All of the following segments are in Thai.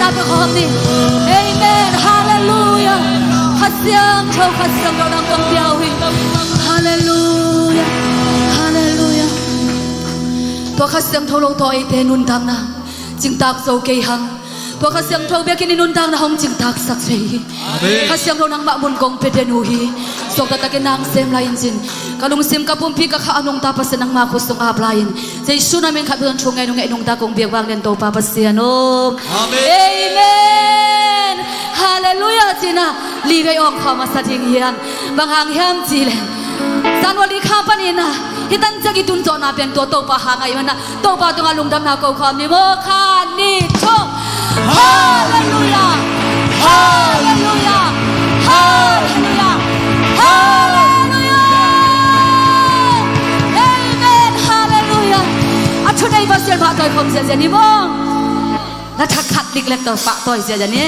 na pa ko ni amen hallelujah hasyang thâu hasyang đâu đang công tiêu hi hallelujah hallelujah tua hasyang thâu lâu toi te nun tang na ching tak zo ke hang tua hasyang thâu bia kin nun tang na hong ching tak sak sei hasyang lo nang ma mun kong pe den hu hi sok ta ke nang sem lain jin kalung sim ka pum pi ka kha anong ta pas nang ma khus tong ap lain jesu na men kha don chung ngai nong ta kong biak wang len to pa pasianom amen hallelujah china li gai ong kha ma sa thing hian bang hang hiam chi le san wali kha panina hitan jagi tun cho na pen to pa ha ngai mana to pa to ngalung dam na ko kham ni mo kha ni cho hallelujah hallelujah hallelujah hallelujah amen hallelujah a chu dai ba sel ba toi khom se ni mo na thak khat lik lek to pa toi se ja ni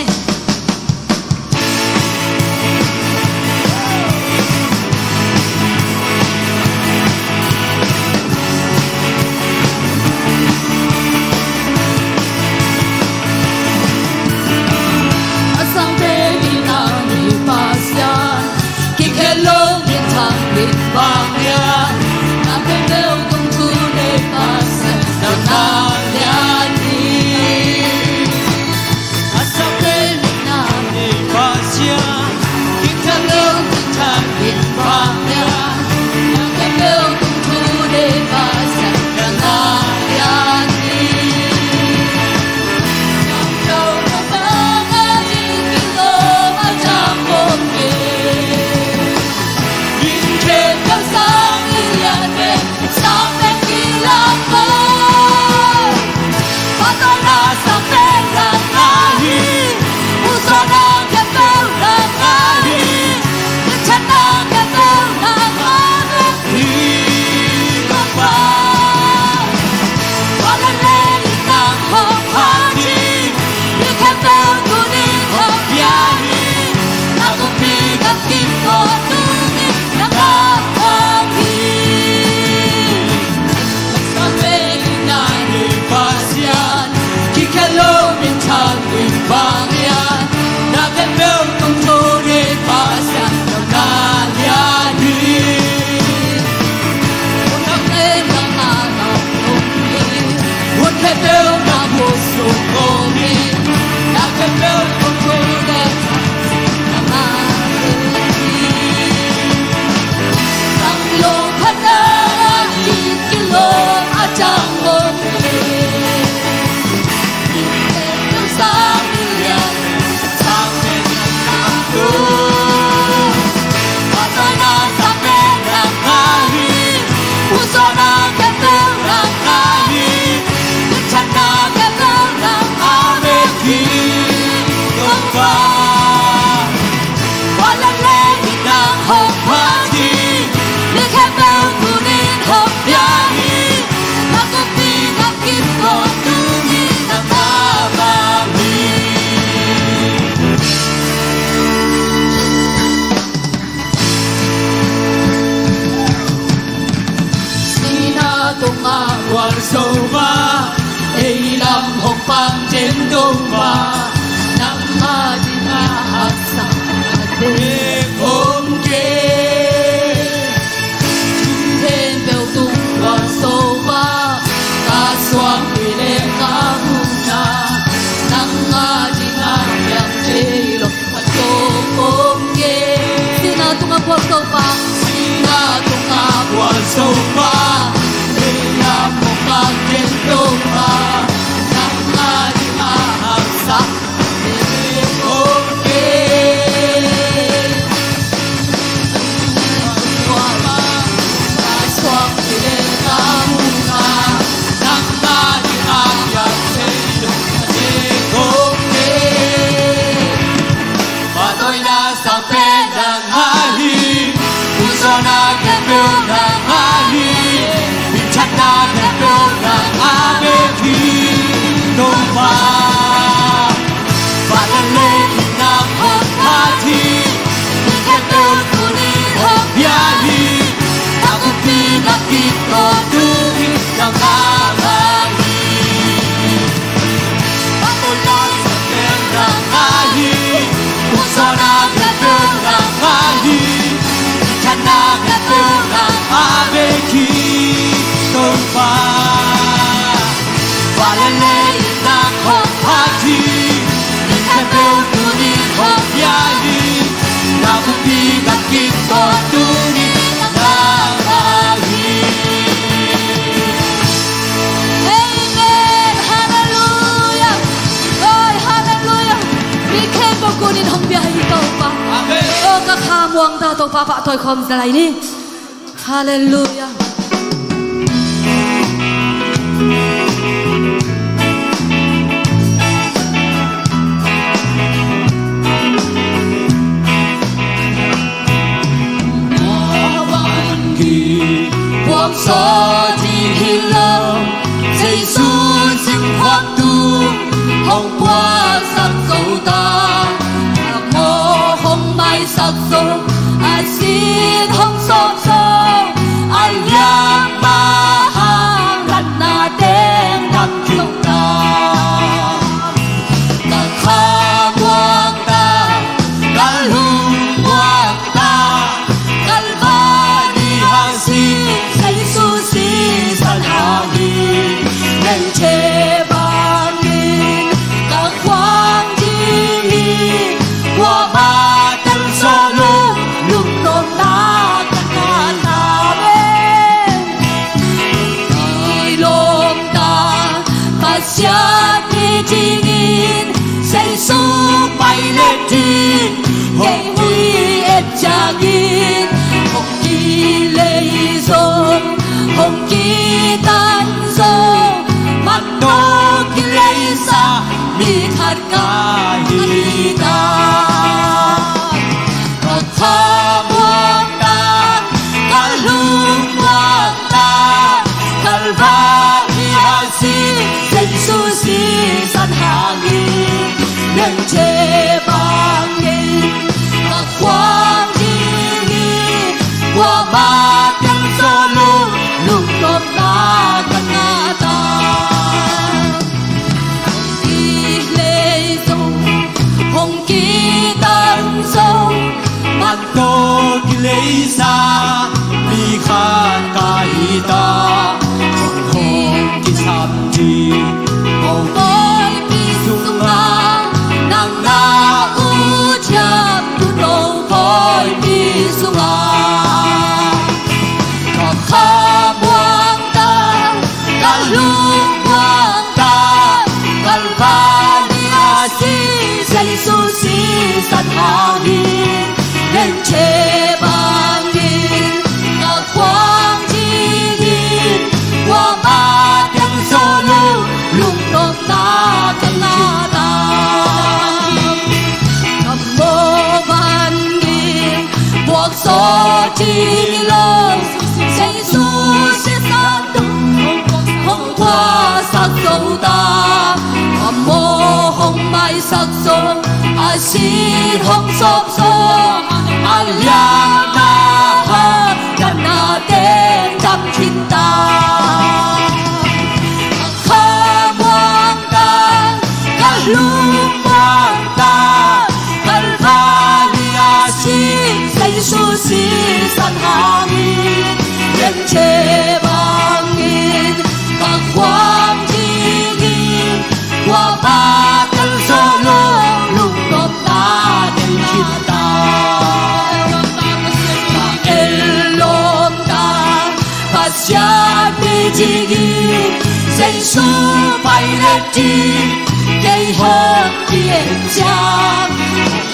so far, muang ta to papa toy khom zalai ni hallelujah cuộc sống thì lâu giây phút sinh hoạt tu hôm qua sắc dấu ta mô hôm mai sắc dấu ai xin không sốt sâu ai nhang ba hàng đặt na tên đặt chúng ta cả khá quang ta cả lung quang ta cả ba đi hàng xin nên chế ban nghìn cả khoang đi qua ba chân gió lúc nôn ta cả ta bên ai lom ta ta xa đi chỉ nghìn say su bay lên tin ngày huy et cha nghìn không kỳ lệ dông không kỳ tan dông mắt đô kỳ lệ xa mi thật cả hi ta cả khá muang ta cả lung muang ta cả ba hi ha si danh su si san ha nghi nên chế bang nghi cả khoang đi qua ba tiếng gió lúc nôm ta cả ngã ta kỳ lệ dông hồng kỳ tan dông mắt tô kỳ lệ xa mi khát ca hi ta hồng hồng kỳ sám chi màu ôi kỳ sung la nang na u cham tu nô ôi kỳ sung la cả khá muang ta cả lung muang ta cả ba đi a si danh su si san ha nghi nên chế ban nghìn cả khoang chi qua ba tiếng gió lúc nôn ta cả ngã ta cầm mô ban nghìn cuộc sống chỉ lâu giây phút sẽ tan tung hôm qua sắc dấu ta mô hồng mai sắc dông ai xin không sốt sâu ai nhang ta ha gần na tên đắp chín ta khá muang ta cả lung muang ta cả ba đi a si danh su si san ha nghi nên chế bang nghìn cả khoang đi qua ba chân gió lúc nôm ta đến chín ta và lom ta và xa đi chỉ nghìn danh su bay lên tin cây hơn kia cha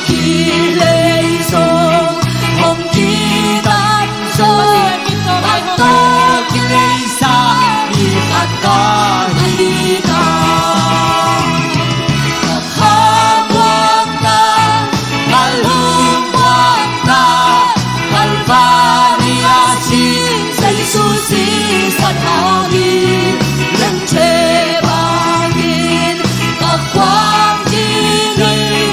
kỳ lệ dông hồng kỳ tan dông mắt tô kỳ lệ xa mi khát ca hi ta khá muang ta cả lung muang ta cả ba đi a si danh su si san ha nghi nên chế ba nghìn cả khoang chi nghi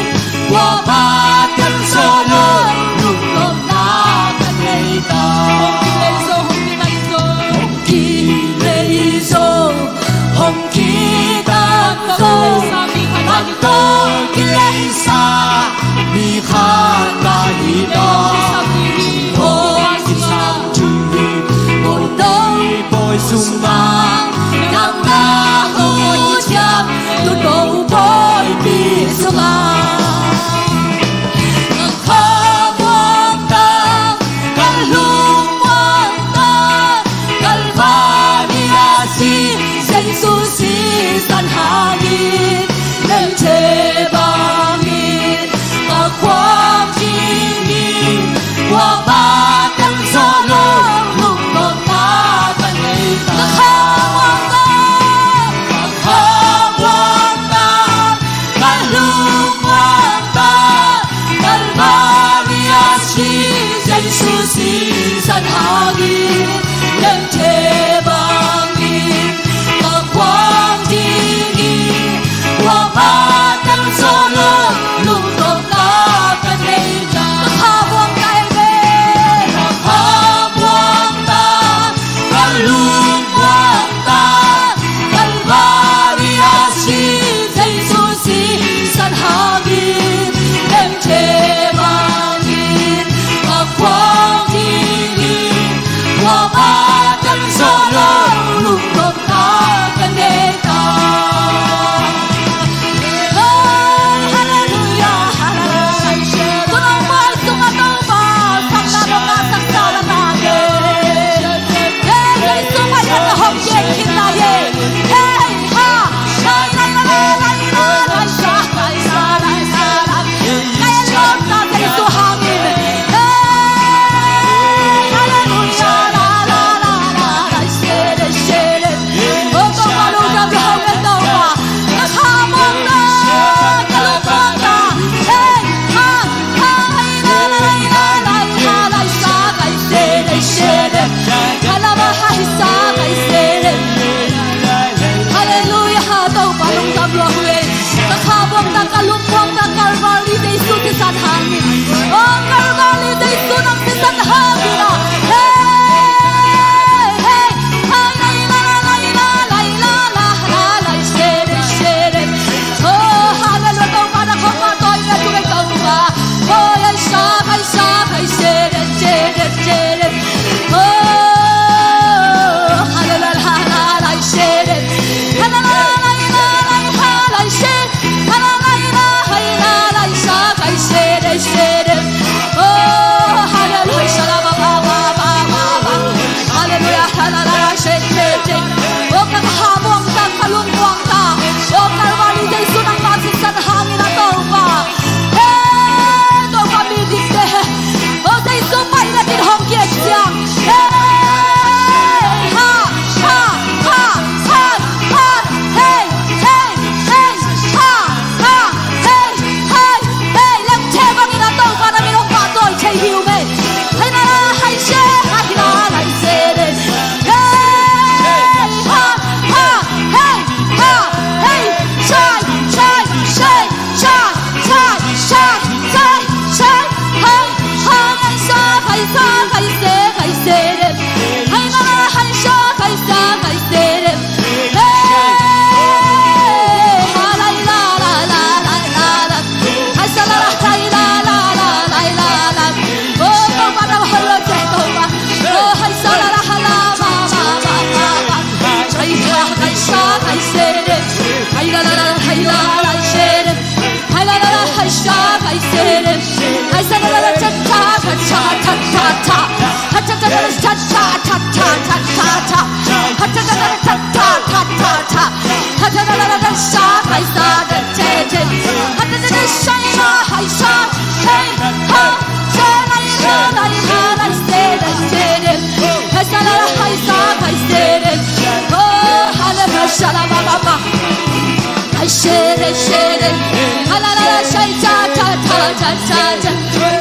哈啦啦啦，谁cha cha cha cha cha cha，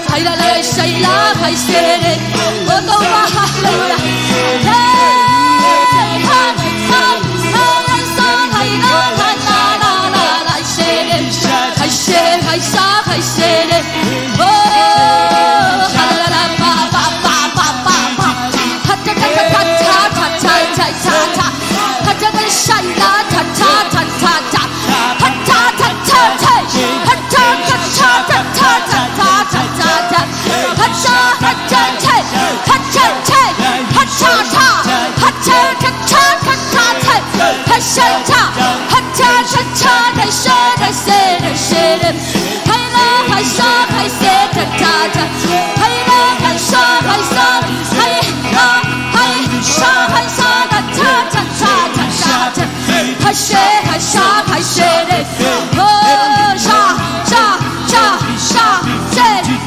嗨啦啦谁啦嗨谁嘞，我都哇哈啦啦，嘿哈哈哈啦嗦嗨啦啦啦啦啦啦谁嘞，嗨谁嗨啥嗨谁嘞，哦哈啦啦啦吧吧吧吧吧吧，哈cha cha cha cha cha cha cha cha cha， 哈cha cha谁啦cha cha cha cha cha， 哈cha cha cha cha， 哈cha cha cha cha cha cha cha cha cha， 哈cha哈cha cha， 哈cha cha， 哈cha cha， 哈cha cha cha cha cha cha， 哈cha cha， 哈cha cha cha， 太谁太谁太谁的，嗨啦嗨啥嗨谁cha cha cha， 嗨啦嗨啥嗨啥，嗨啦嗨啥嗨啥的cha cha cha cha cha cha， 嗨谁嗨啥嗨谁的，哦啥啥啥啥谁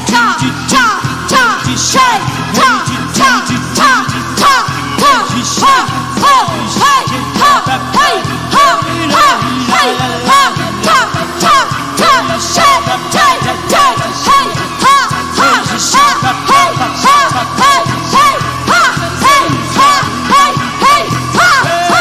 cha cha cha谁cha cha cha cha cha， 哈哈嘿哈嘿哈哈嘿哈cha cha cha谁谁谁嘿哈哈哈嘿哈嘿嘿哈嘿哈嘿嘿哈嘿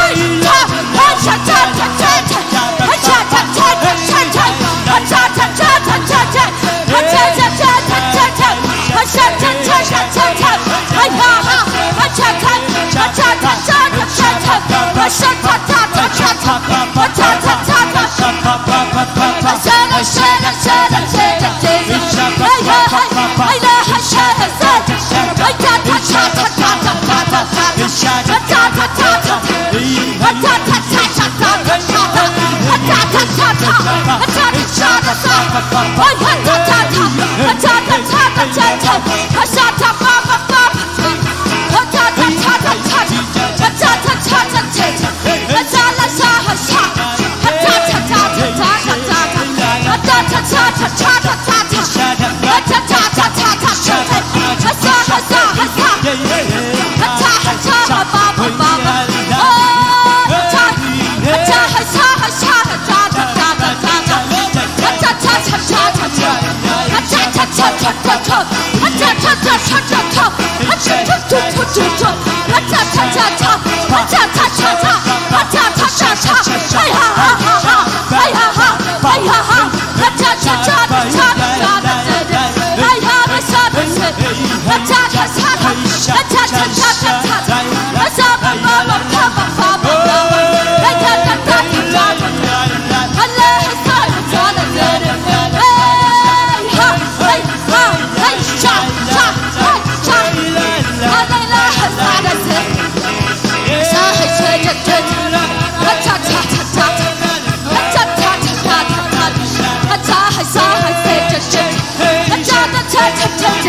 cha， 哈cha cha cha cha cha， 哈cha cha cha cha cha cha， 哈cha cha cha cha cha cha， 哈cha cha cha cha cha cha， 哈cha cha cha cha cha cha， 哎哈哈哈cha cha cha cha cha cha cha cha， 哈cha cha cha cha cha cha， 哈cha cha cha cha cha， 哈谁来谁来谁来谁来谁来，哎呀嗨哎啦嗨谁来谁来，哎cha cha cha cha cha cha cha cha cha， 哈cha cha cha cha cha， 哈cha cha cha cha cha cha cha cha， 哈cha cha cha cha， 哈cha cha cha cha cha， 哎哈cha cha cha， 哈cha cha cha cha cha cha， 哈cha cha pa pa pa pa， 哈cha cha cha cha cha cha， 哈cha cha cha cha cha cha， 哈cha啦cha哈cha， 哈cha cha cha cha cha cha cha cha， 哈cha cha cha cha cha cha cha cha， 哈cha cha cha cha cha cha cha， 哈cha哈cha哈cha， 哈cha哈cha pa pa pa pa， 哦哈cha哈cha哈cha哈cha哈cha cha cha cha cha cha， 哈cha cha cha cha cha cha， 哈cha cha cha cha cha cha， 哈cha cha cha cha cha cha， 哈cha cha cha cha cha cha， 哈cha cha cha cha， 哈cha cha cha cha， 哈cha cha cha cha， 哎哈哈哈哈，哎哈哈哎哈哈，哈cha cha cha cha cha cha cha， 哎哈哈啥的谁，哈cha cha cha cha， 哈cha cha cha cha cha cha， 哈cha pa pa pa pa pa pa pa， 哎cha cha cha cha cha， 哈嘞哈啥的啥的谁的，哎哈哎哈哎cha cha哎cha， 哈嘞啦哈啥的谁，啥还谁的谁，哈cha cha cha cha cha， 哈cha cha cha cha cha cha， 哈cha还啥还谁的谁，哈cha的cha cha cha cha，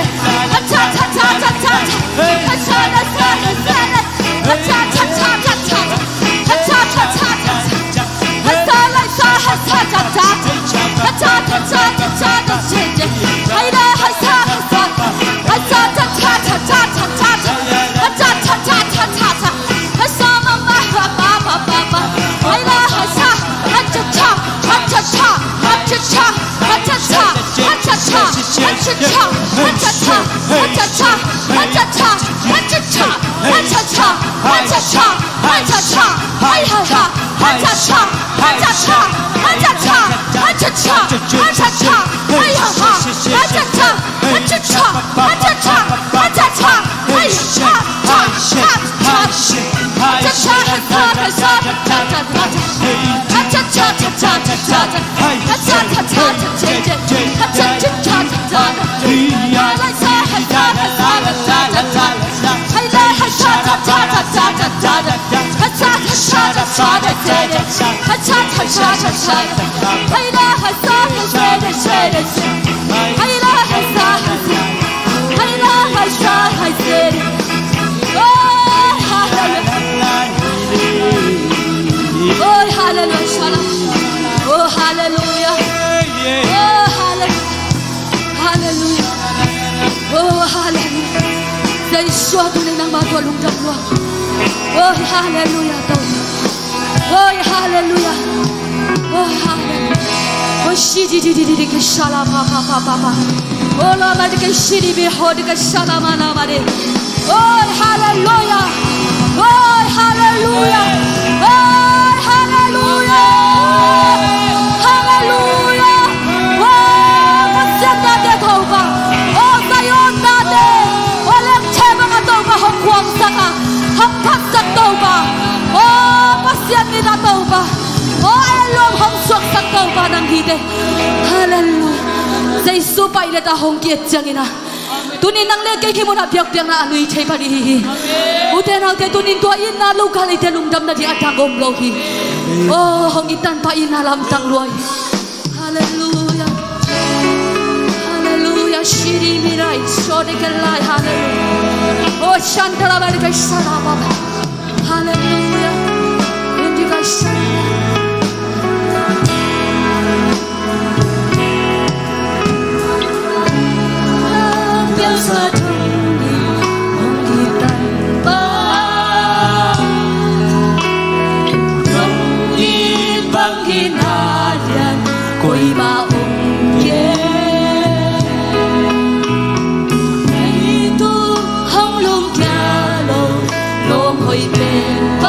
哈cha cha cha cha cha cha， 哈啥的啥的谁的，哈cha cha cha cha cha， 哈cha cha cha cha cha， 哈啥来啥哈cha cha cha， 哈cha cha cha cha cha的谁的，哎啦哈啥哈啥，哈cha cha cha cha cha cha cha cha， 哈cha cha cha cha cha cha， 哈啥嘛嘛嘛嘛嘛嘛嘛，哎啦哈啥哈cha cha哈cha cha哈cha cha哈cha cha哈cha cha哈cha cha哈cha cha哈cha cha哈cha cha哈cha cha哈cha cha哈cha cha哈cha cha哈cha cha， 哎哈哈哈cha cha哈cha cha哈cha cha哈cha cha哈cha cha， 哎哈哈哈cha cha哈cha cha哈cha cha哈cha cha， 哎哈哈cha cha哈啥哈啥哈cha cha cha cha， 哈cha cha cha cha cha cha cha， 哈cha cha cha cha cha cha， 哈cha cha cha cha cha cha， 哈来啥哈啥哈啥哈啥哈啥，哎来哈啥cha cha cha cha cha cha cha， 哈cha cha cha cha cha的谁的，哈cha cha cha cha cha， 哎来哈啥哈谁的谁的谁，哎来哈啥哈啥，哎来哈啥哈谁的，哦哈利路亚，哦哈利路亚，哦哈利路亚，哦哈利路亚，哈利路亚，哦哈利路亚，在说出你那么多龙的话，哦哈利路亚，哦哈利路亚，哦哈利路亚，哦 시디디디디 게 샤라바바바바바 올라마디 게 시리비 호디 게 샤라마나마리 오 할렐루야 오 할렐루야 오 할렐루야 할렐루야 오 마세다데 토바 오 사요다데 올렘 체바가 토바 홍광사가 홍탁삭 토바 오 마세니다 토바โอ้เอลมห้องสวกสักเก่าบานังฮีเดฮาเลลูยาใจสู้ไปเลยตาห้องเกียรติจังนะตุนินนังเล็กกี่มันหับยักเดียงนะลุยใช่ปะดิอุเทนเอาเทตุนินตัวอินนาลูกอะไรเทลุมดำนาดีอัตากมโลฮีโอ้ห้องอิตันปะอินนาลำตังรวยฮาเลลูยาฮาเลลูยาชิริมิไรโชเดกันไลฮาเลลูยาโอ้ฉันตระบายกันสลาบะฮาเลลูยาคุณดีกันสลาHãy subscribe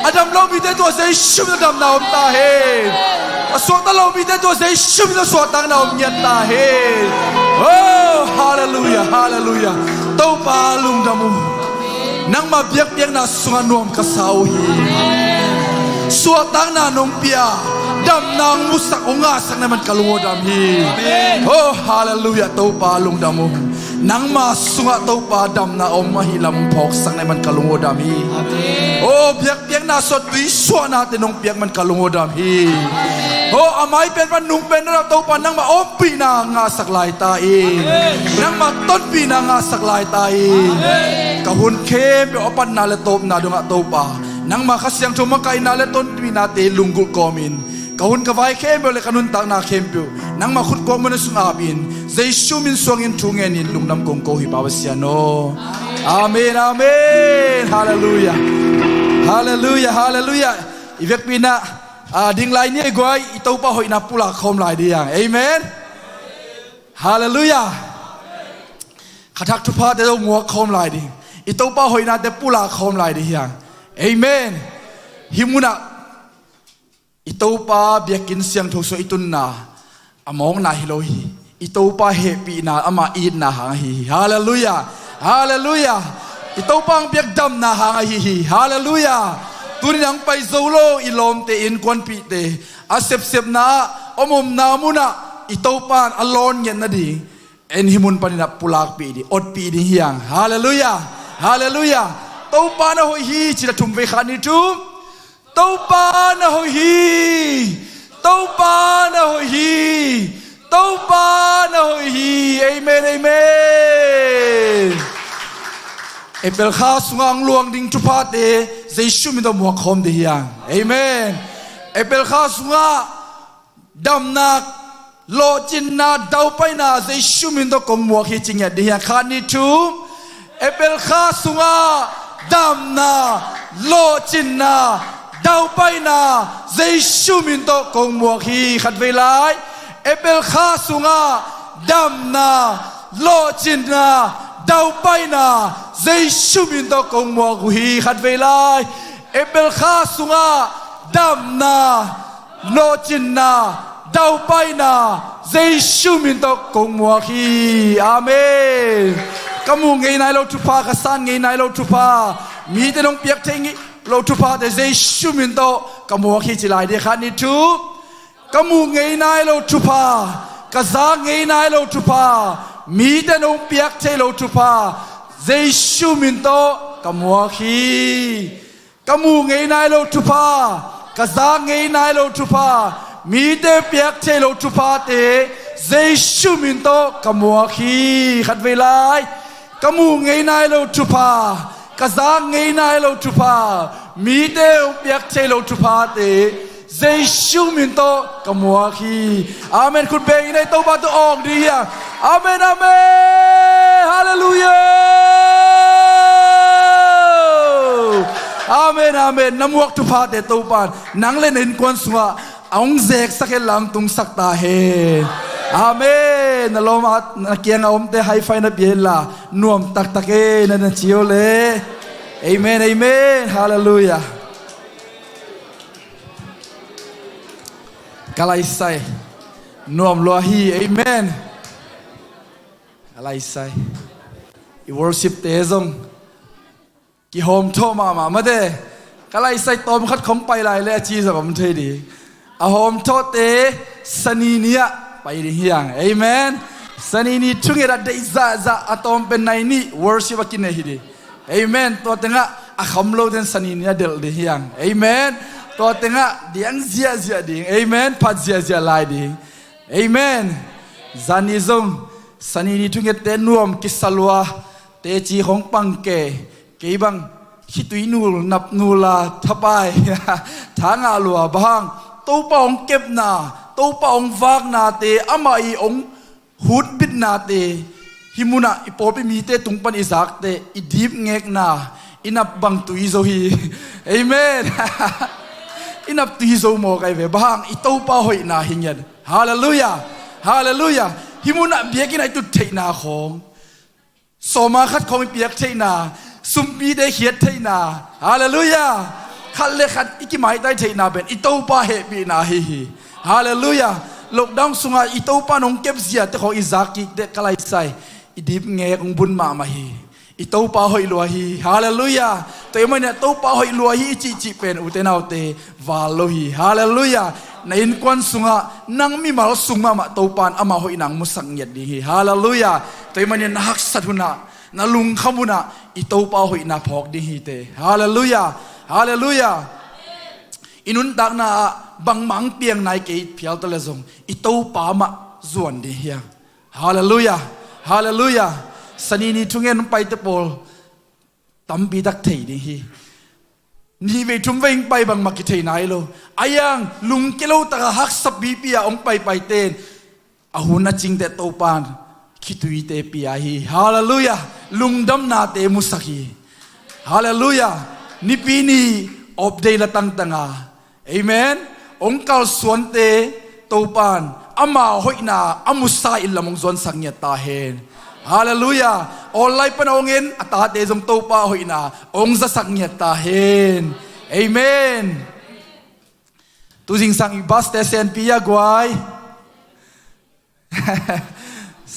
Adam lo mi de to se shum na dam na om ta he. Aswak ta lo mi de to se shum na swat tang na om nyat ta he. Oh hallelujah hallelujah. Tau pa lung damu. Nang ma biak biak na sunga nuam ka sau hi. Swat tang na nong pia. Dam nang musak unga sak na man kalungo dam hi. Oh hallelujah tau pa lung damu. Nang ma sunga tau pa dam na om mahilam phok sak na man kalungo dam hi. Oh biak biak na sot tui swa na te nong biak man kalungo dam hi. Oh amai pen pan nung pen na tau pa nang ma om pi na nga sak lai ta e. Nang ma ton pi na nga sak lai ta e. Kahun kem pe opan na le top na dunga tau pa. Nang ma kasyang chuma kai na le ton pi na te lunggul komin. Kahun kawai kem le kanun tak na kem pe. Nang ma khut ko mo na sungabin. Zai shumin suangin tungen in lungnam kong ko hi pawasiano. Amen amen. Hallelujah. Hallelujah hallelujah. Ivek pina ding lai ni goi itau pa hoi na pula khom lai diang. Amen. Hallelujah. Khathak thupa te do ngwa khom lai ding. Itau pa hoi na te pula khom lai diang. Amen. Himuna itau pa biakin siang thoso itun na among na hilohi. Itau pa happy na ama in na hang hi. Hallelujah. Hallelujah. Itau pang biak dam na hang hi. Hallelujah. Tuninang pay zolo ilom te in kwan pi te asep sep na omom na muna itaw pan alon yan na di en himun pa nina pulak pi di ot pi di hiyang. Hallelujah hallelujah. Taw pa na ho hi chila tumve khani tu taw pa na ho hi tâu ba na hoi hi tâu ba na hoi hi amen amen Epel kha sungang luang ding chupa te Jesu min do muak khom de hiang amen Epel kha sunga dam nak lo chin na dau pai na Jesu min do kong muak hi ching ya de hiang kha ni tu Epel kha sunga dam na lo chin na dau pai na Jesu min do kong muak hi khat ve lai Epel kha sunga dam na lo chin na đau bay na Giêsu min to công mua huy khát về lại Epel kha sunga đam na lo chin na đau bay na Giêsu min to công mua hi amen kamu ngày nay lo chupa ka san ngày nay lo chupa mi te nong piak thengi lo chupa de Giêsu min to kamu hi chi lai de khan ni tu kamu ngày nay lo chupa ka za ngày nay lo chupa mi te nong piak che lo chupa Giêsu min to kamua khi kamu ngày nay lo chupa ka za ngày nay lo chupa mi te piak che lo chupa te Giêsu min to kamua khi khat ve lai kamu ngày nay lo chupa ka za ngày nay lo chupa mi te piak che lo chupa te Giêsu min to kamua khi amen kun be nei to ba to ong di hiang amen amen hallelujah amen amen namuak tu pha te to pan nang le nen kon sunga ong zek sakhe lam tung sakta he amen nalom at nakiang om te high five na biela nuam tak take na chiole amen amen hallelujah kalai sai nuam lo hi amen kalai sai I worship te zong ki hom tho ma de kalai sai tom khat khom pai lai le chi sa bam thei di a hom tho te sani nia pai di hiang amen sani ni thunge ra de za atom pen nai ni worship akin hi di amen to tenga a kham lo den sani nia del di hiang amen to tenga diang zia ding amen phat zia lai ding amen zani zong sani ni thunge te nuam kisalwa te chi hong pang ke bang khitui nul nap nula thapai thanga lua bang to paong kep na to paong vak na te amai ong hut bit na te himuna ipopi mi te tungpan izak te idip ngek na inap bang tui zo hi amen inap tui zo mo kai ve bang ito pa hoi na hinyan hallelujah hallelujah himuna biakin ai tu thei na khong soma khat khong piak thei na sumpi de hiat thei na hallelujah khalle khat ikimai tai thei na ben ito pa he bi na hi hallelujah lockdown sunga ito pa nong kep zia te khong izaki de kalai sai idip nge ong bun ma ma hi ito pa hoi lo hi hallelujah te mai ne to pa hoi lo hi chi pen u te nau te valo hi hallelujah na in kwan sunga nang mi mal sunga ma to pan ama hoi nang musak nyat di hi hallelujah te mai ne hak sathuna na lung khamuna ito pa hoi na phok di hi te hallelujah hallelujah inun tak na bang mang piang nai ke phial to le zong ito pa ma zuan di hi hallelujah hallelujah sani ni thungen pai te pol tambi dak thei di hi ni ve thum veng pai bang makki thei nai lo ayang lung kelo ta hak sap bi pia ong pai ten ahuna ching te to pan khitui te pia hi hallelujah lung dam na te musaki hallelujah ni pi ni op day la tang tanga amen ong kal suan te to pan ama hoina amusa ilamong zon sangya ta hen hallelujah olai panongin ata te jong to pa hoina ong za sangya ta hen amen tu jing sang bas te sen pia gwai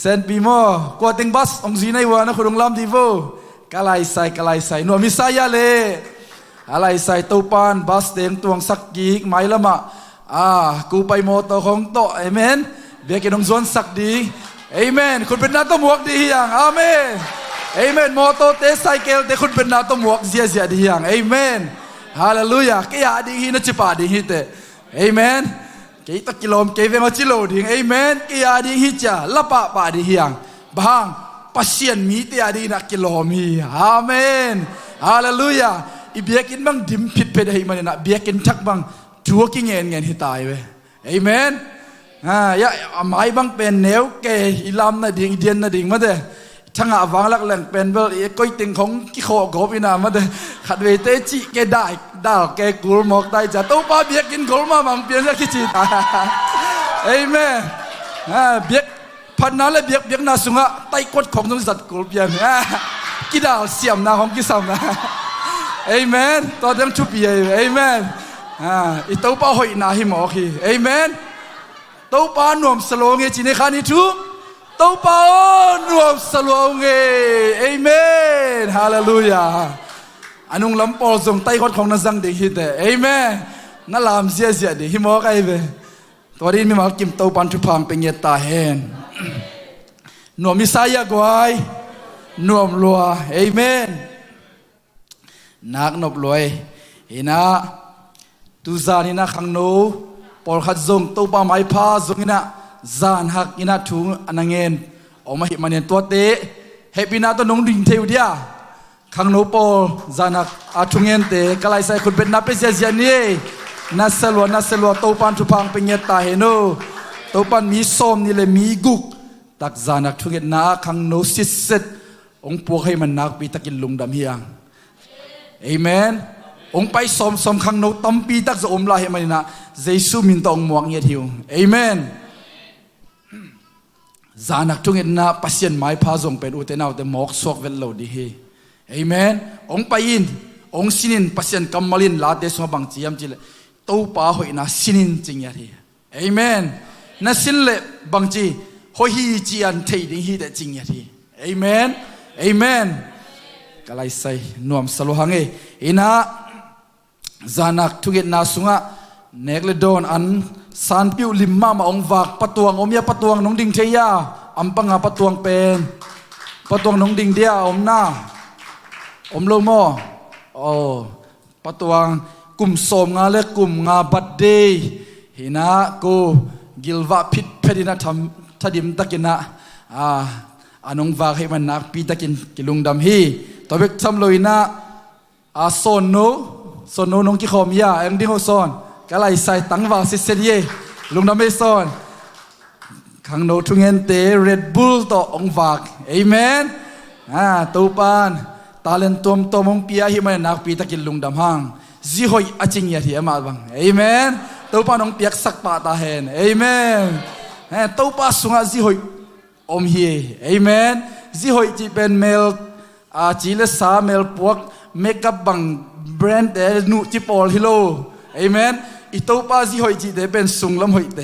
sen pi mo ko ting bas ong zinai wa na khurung lam divo kalai sai no misaya le alai sai to pan bas teng tuang sak gi mai lama ku pai mo to khong to amen be ke dong zon sak di amen kun ben na to muak di hiang amen amen mo to te cycle te kun ben na to muak zia di hiang amen hallelujah ke ya di hi na chipa di hi te amen ke ta kilom ke ve ngo chilo ding amen ke ya ding hi cha la pa di hiang bang pasien mi te ya ding na kilom hi amen hallelujah i biakin bang dim phit pe dai man na biakin thak bang chua ki ngen hi tai we amen ya amai bang pen neu ke ilam na ding dian na ding ma deช่างอ่ะวางลักแหล่งเป็นเบอร์ก้อยติงของกิโคกบินามาเดขัดเวเตจิแกได้ดาวแกกูมอกได้จะตู้ป้าเบียกินกูมาบังเปลี่ยนสักทีตาเอ้ยแม่เบียกพันนั้นเลยเบียกนาสุงะไตกดของต้องสัตว์กูเปลี่ยนกิดาวเสียมนาของกิสามนะเอ้ยแม่ตอนยังชุบเย่เอ้ยแม่อีตู้ป้าหอยนาหิมอคีเอ้ยแม่ตู้ป้าหนุ่มสโลงเงจีในคานิทุตู้ป้ารวมสลวงเงเอเมนฮาเลลูยาอันนุ่งลำปอลส่งไต้คนของนักสังเด็กฮิตเอเมนนั่นลามเสียดิฮิมอกไอเวตัวนี้มีมากิมตู้ปันทุพังเป็นเงตาเฮนหน่วมมิสายากวยหน่วมลัวเอเมนนักนบลอยเห็นนะตุซานินะขังโนปอลขัดส่งตู้ป้าไม้พาส่งนะจานหักอินาถุงอันเงินออกมาเห็นมันเนี่ยตัวเตะเฮปินาตัวน้องดิ่งเทวเดียขังโนโปจานหักอาถุงเงินเตะกลายใส่คนเป็นนับเป็นเสียนี่นัสลัวตัวปันทุพังเป็นเงตาเฮโนตัวปันมีส้มนี่เลยมีกุกตักจานหักถุงเงินนาขังโนสิเสตองค์พวกให้มันนักปีตะกินลุงดำเฮียงเอเมนองค์ไปส้มขังโนตั้มปีตักจะอมลาให้มันนะเยซูมินตองมวงเงียทิวเอเมนจานักทุกเงินนะปัสยันไม้พาส่งเป็นอุตนาแต่หมอกสวกเวลโลดีเฮเอเมนองไปยินองสินินปัสยันกัมมาลินลาเดสมาบังจียมจิเลตู้ป้าหอยนะสินินจริงยาทีเอเมนนั่นสินเลบังจีหอยฮีจีอันเทดิฮีแต่จริงยาทีเอเมนเอเมนก็เลยใส่นวมสโลหังเออินะจานักทุกเงินนะสุงะเนกเลดอนอันสารปิวลิมมามาองวากปะตวงอมยาปะตวงน้องดิ่งเทียอัมปังอาปะตวงเป็นปะตวงน้องดิ่งเดียอมหน้าอมโลโมโอ้ปะตวงกลุ่มสมงาเล็กกลุ่มงาบัดเดย์หินะกูกิลวะพิษเพดินะทำทัดิมตะกินะอันองวากให้มันนักปีตะกินกิลุงดำฮีตัวเบกทำเลยนะโซนโนน้องกิขอมยาเอ็งดิ้งโซนก็เลยใส่ตั้งวางสิเสียลุงน้ำไม่ซ่อนขังโนทุงเงินเตะเรดบุลต่อองวากเอเมนตูปานตาเลนตัวมงปีอาหิมันนักปีตะกินลุงดำห้างจีหอยอจิงยาที่มาบังเอเมนตูปานองเปียกสักปะตาเห็นเอเมนตูปาสุงาจีหอยอมเฮียเอเมนจีหอยจีเป็นเมลจีเลสาเมลพวกเมกับบังแบรนด์แต่นูจีปอลฮิโลเอเมนอิโตปาซิหอยจีเตเป็นสุงลำหอยเต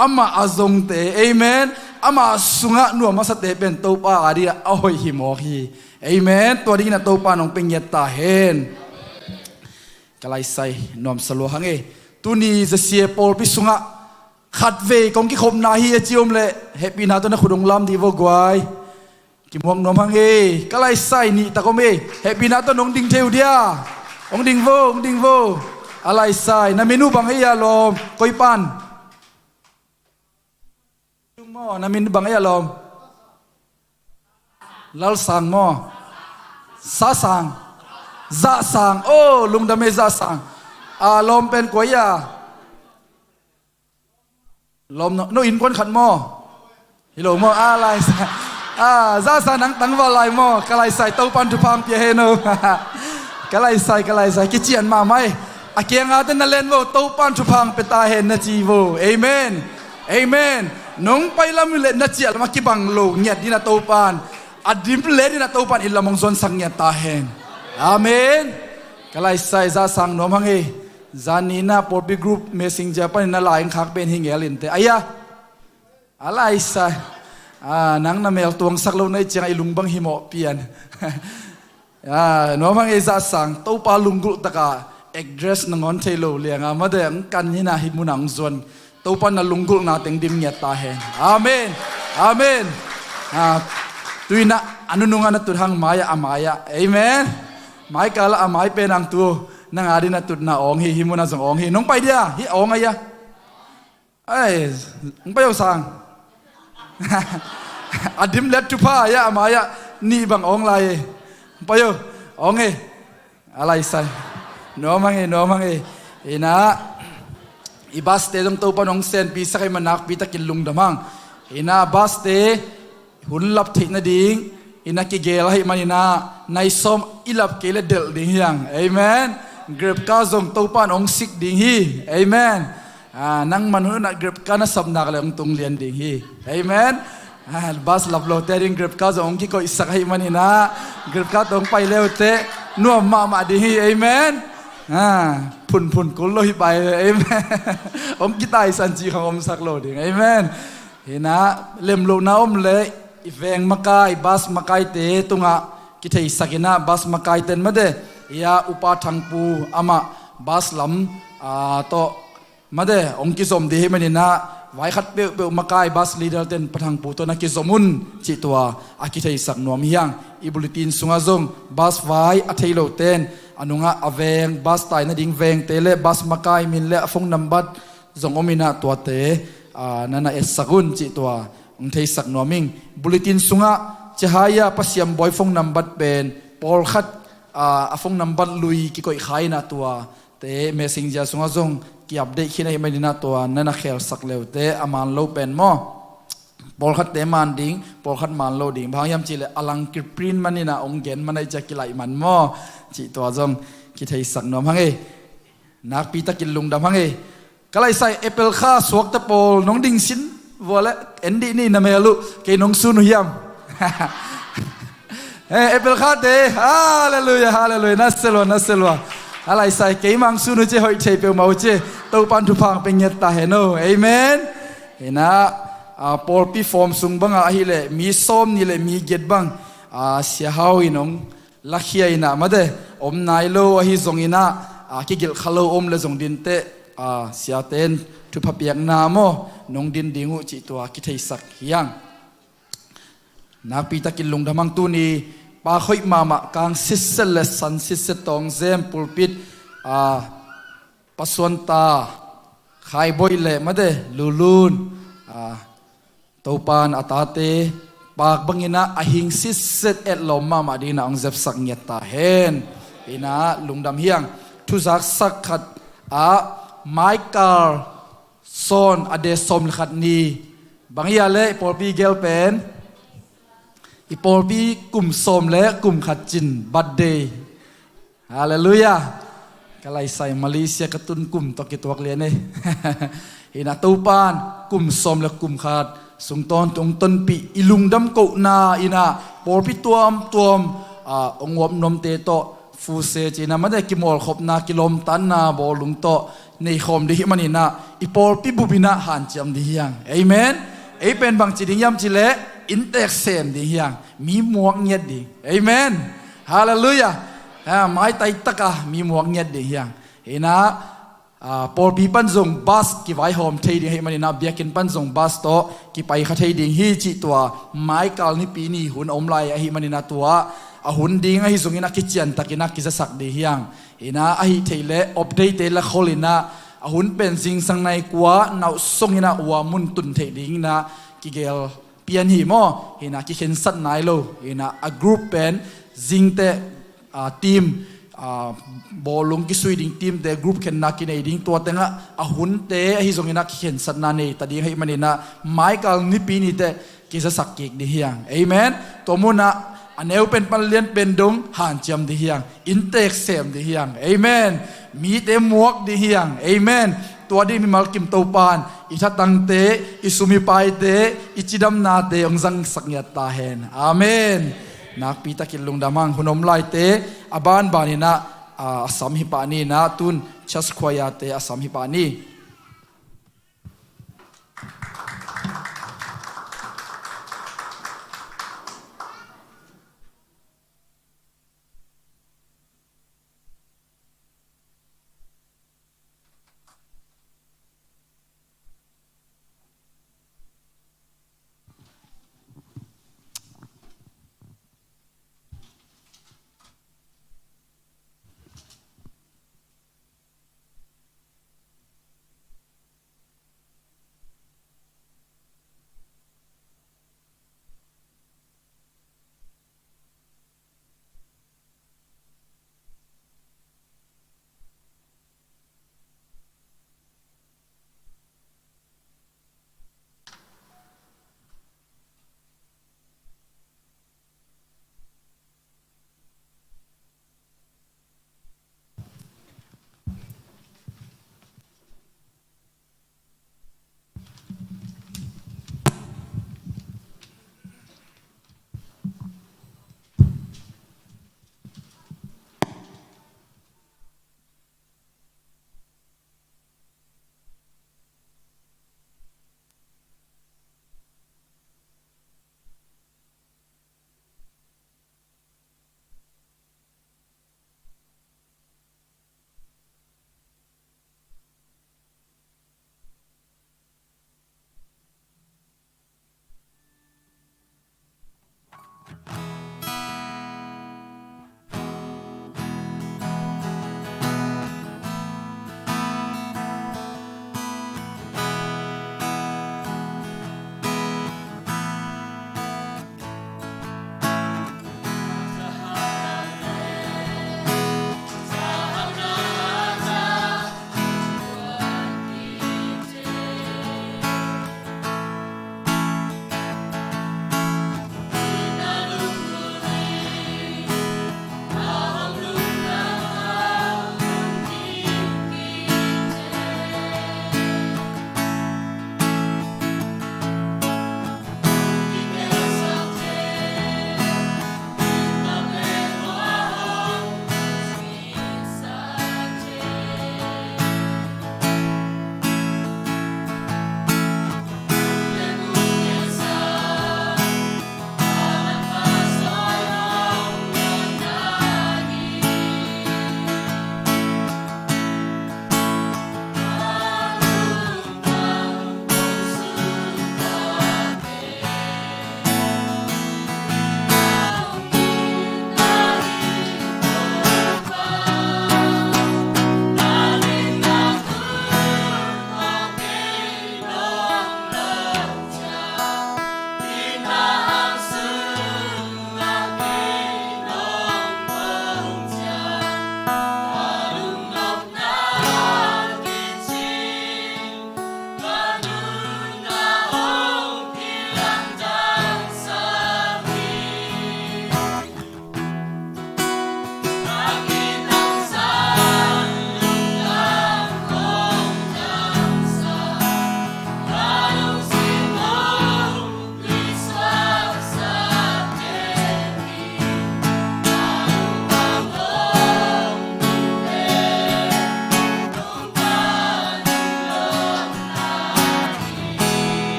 อามาอาซงเตเอเมนอามาสุงะนัวมาสเตเป็นโตปาอารีอาหอยหิมอฮีเอเมนตัวนี้นะโตปานองเป็นเยตาเฮนกลายใส่นวมสโลหังเอตุนีจะเสียปอลพิสุงะขัดเวกองกิคมนาฮีจิอมเลเฮปีนาตัวนักขุดงลำดีวกวายกิมวงนวมหังเอกลายใส่นี่ตะกมเอเฮปีนาตัวน้องดิ่งเทวเดียองดิ่งโวอะไรใส่นาเมนูบางให้ยาลมก้อยปันลุงหม้อนาเมนูบางให้ยาลมลัลสังหม้อซาสังซาสังโอ้ลุงดำเมซาสังลมเป็นกวยยาลมโนอินคนขันหม้อฮิโลหม้ออะไรใส่ซาสังนังตังวาลายหม้อกะไรใส่เต้าปันทุพังเปียเฮโนกะไรใส่กิเจียนมาไหมอาเกียงอาเตนเลนโวโตปันชุพังเปตาเฮนนาจีโวเอเมนเอเมนน้องไปลำเลนนาจีลมากิบังโลเงียดดินาโตปันอดิมเลดินาโตปันอิลามงซอนสังเงียตาเฮนอาเมนกลายใส่ซาสังน้องมังเอจานีนาปอร์บีกรุ๊ปเมสิงเจปันนาลายขักเป็นหิงเอลินเตอายะอะไรใส่นังนาเมลตวงสักโลในเจียงไอลุงบังหิมอเปียนน้องมังเอซาสังโตปาลุงกุตกาaddress ng on telo liang madeng kan hina himunang zon topan na lunggul nating dimnya tahen amen tuina anunungan na tudhang maya amaya amen mai kala amai penang tu nang ari na tud na ong hi himuna zong ong hi nong pai dia hi ong aya เอ้ยมึงไปเอาสั่ง อดิมเล็ดจุพ้ายะมายะนี่บังองไรไปเอาองเออะไรใส่นัวมังเอนัวมังเออีนะอีบัสเตจงตัวปนองเซนปีสักให้มันนักปีตะกินลุงดมังอีนะบัสเตหุ่นลับทิ้งนาดิ่งอีนักกิเกลให้มันอีนะในสมอีลับเกลเดลดิ่งยังเอเมนเกรบก้าจงตัวปนองสิกดิ่งฮีเอเมนนั่งมันหุ่นนักเกรบก้าน่ะสับนักเลยองตุงเลียนดิ่งฮีเอเมนบัสลับโลเตริงเกรบก้าจงกิโกอิสักให้มันอีนะเกรบก้าตรงไปเร็วเตนัวมาดิ่งฮีเอเมนพุ่นกุลลอยไปเลยเอเมนอมกิตายสันจีของอมสักโลดิ่งเอเมนเห็นนะเล่มโลนาอมเลยอีเวงมากายบัสมากายเตตุงะกิเทสักินะบัสมากายเต็นมาเดยาอุปาทังปูอามาบัสลำโตมาเดองกิสมดีให้มันนี่นะไว้ขัดเปลมากายบัสลีเดอร์เต็นปะทังปูตัวนักกิสมุนจิตัวอากิเทสักนวมยังอีบุลิตินสุงาจงบัสไว้อัทเฮโลเต็นอนุงะอเวงบัสไตนะดิ่งเวงเตเลบัสมากายมินเลฟงนัมบัดจงอมินะตัวเตนั่นน่ะเอสกุนจิตัวองเทสักนวมิงบุลิตินสุงะจะหายาปัสยามบอยฟงนัมบัดเป็นปอลขัดฟงนัมบัดลุยกิโกยขายนะตัวเตเมสิงจาสุงะจงกีอัปเดตขี้ในไม่ดีนะตัวนั่นน่ะเขลสักเลวเตอามันโลเป็นมอปอลขัดเตมันดิ่งปอลขัดมันโลดิ่งบางยามจิเลอลังกิปรินมันนี่นะองเกนมันไอจะกิไลมันมอจิตัวจงกิเทสักนวมฮังเอนักปีตะกินลุงดำฮังเอก็เลยใส่เอเปิลข้าสวกตะโปลน้องดิ่งสินวัวและเอ็นดีนี่นะเมลุเกน้องซุนุยามเอเปิลข้าเตฮาเลลูยาฮาเลลูยานัสเซลวานัสเซลวาอะไรใส่เกมังซุนุเจหอยเชเปียวมาเจตัวปันทุพังเป็นเงตาเฮโนเอเมนเห็นนะปอลปีฟอร์มซุงบังอาฮิเลมีส้มนี่เลมีเกตบังเสียหาวอินองลักเฮียอินะมาเดอมนายโลอาฮิซงอินะกิกิลขลโอมเลซงดินเตเสียเต็นทุพเปียกนาโมนงดินดิงูจิตัวกิเทสักยังนักปีตะกินลุงดมังตูนีปาค่อยมามะกางซิสเซเลสันซิสเซตองเซมปุลปิดปัสวันตาไข่บอยเล่มาเดลูลูนตัวปานอาตาเตปากบังอินะอหิงซิสเซตเอ็ดลมมาดีนะองเซฟสักเงียตาเฮนอินะลุงดำเฮียงทุจักสักขัดไมเคิลซอนอเดสอมขัดนีบางอย่างเลยปอลปีเกลเป็นอีปอลปีกลุ่มสมและกลุ่มขัดจินบัดเดย์ฮาเลลูยาก็เลยใส่มาเลเซียกระตุนกลุ่มตอกิตัวเลียนเนี่ยเห็นตูปานกลุ่มสมและกลุ่มขัดสุงตอนตรงต้นปีอีลุงดำโกนาอินะปอลปีตัวองวบนมเตโตฟูเซจีนะไม่ได้กิมอลขบนากิลมตันนาบอลุงโตในคอมดิมันนี่นะอีปอลปีบุบินะหันจำดิยังเอเมนเอเป็นบางจีดิยามจิเลอินเตอร์เซมดิยังมีหมวกเงียดดิเอเมนฮาเลลูยาไม้ไตตะกะมีหมวกเงียดดิยังเห็นนะปอลปีปันซงบัสกิไว้หอมเทดิให้มันนี่นะเบียกินปันซงบัสโตกิไปขัดเทดิฮีจิตัวไม้กาลนี่ปีนี้หุ่นอมไลให้มันนี่นะตัวหุ่นดิ้งให้ส่งอินักกิจยันตักอินักกิจสักดีเฮียงอินะไอเทเลอัปเดตเทเลขอลินะหุ่นเป็นสิ่งสังในกว่าน่าส่งอินะว่ามุนตุนเทดิ้งนะกิเกลเปียนหิมออินะกิเข็นสัตนายโลอินะa group เป็นจิงเตทีมบอลลงกิสุยดิ้งทีมเตกรุ๊ปเข็นนักกินไอดิ้งตัวเต็งอะหุ่นเตให้ส่งอินักกิเข็นสัตนาเนตัดดิ้งให้มันนี่นะไม้กาลนิปีนี่เตกิจสักกิกดีเฮียงเอเมนตัวมุนะอันเอวเป็นปัลเลียนเป็นดงหันจำดิเฮียงอินเตกเซมดิเฮียงเอเมนมีเตมวกดิเฮียงเอเมนตัวดีมีมัลกิมตัวปานอิทัตังเตอิสุมิไปเตอิจิดัมนาเตองซังสักเนียตาเฮนอาเมนนักปีตะกิลลุงดามังหุนอมไลเตอบานบานินะสัมหิปานีนะตุนชัสควายาเตสัมหิปานี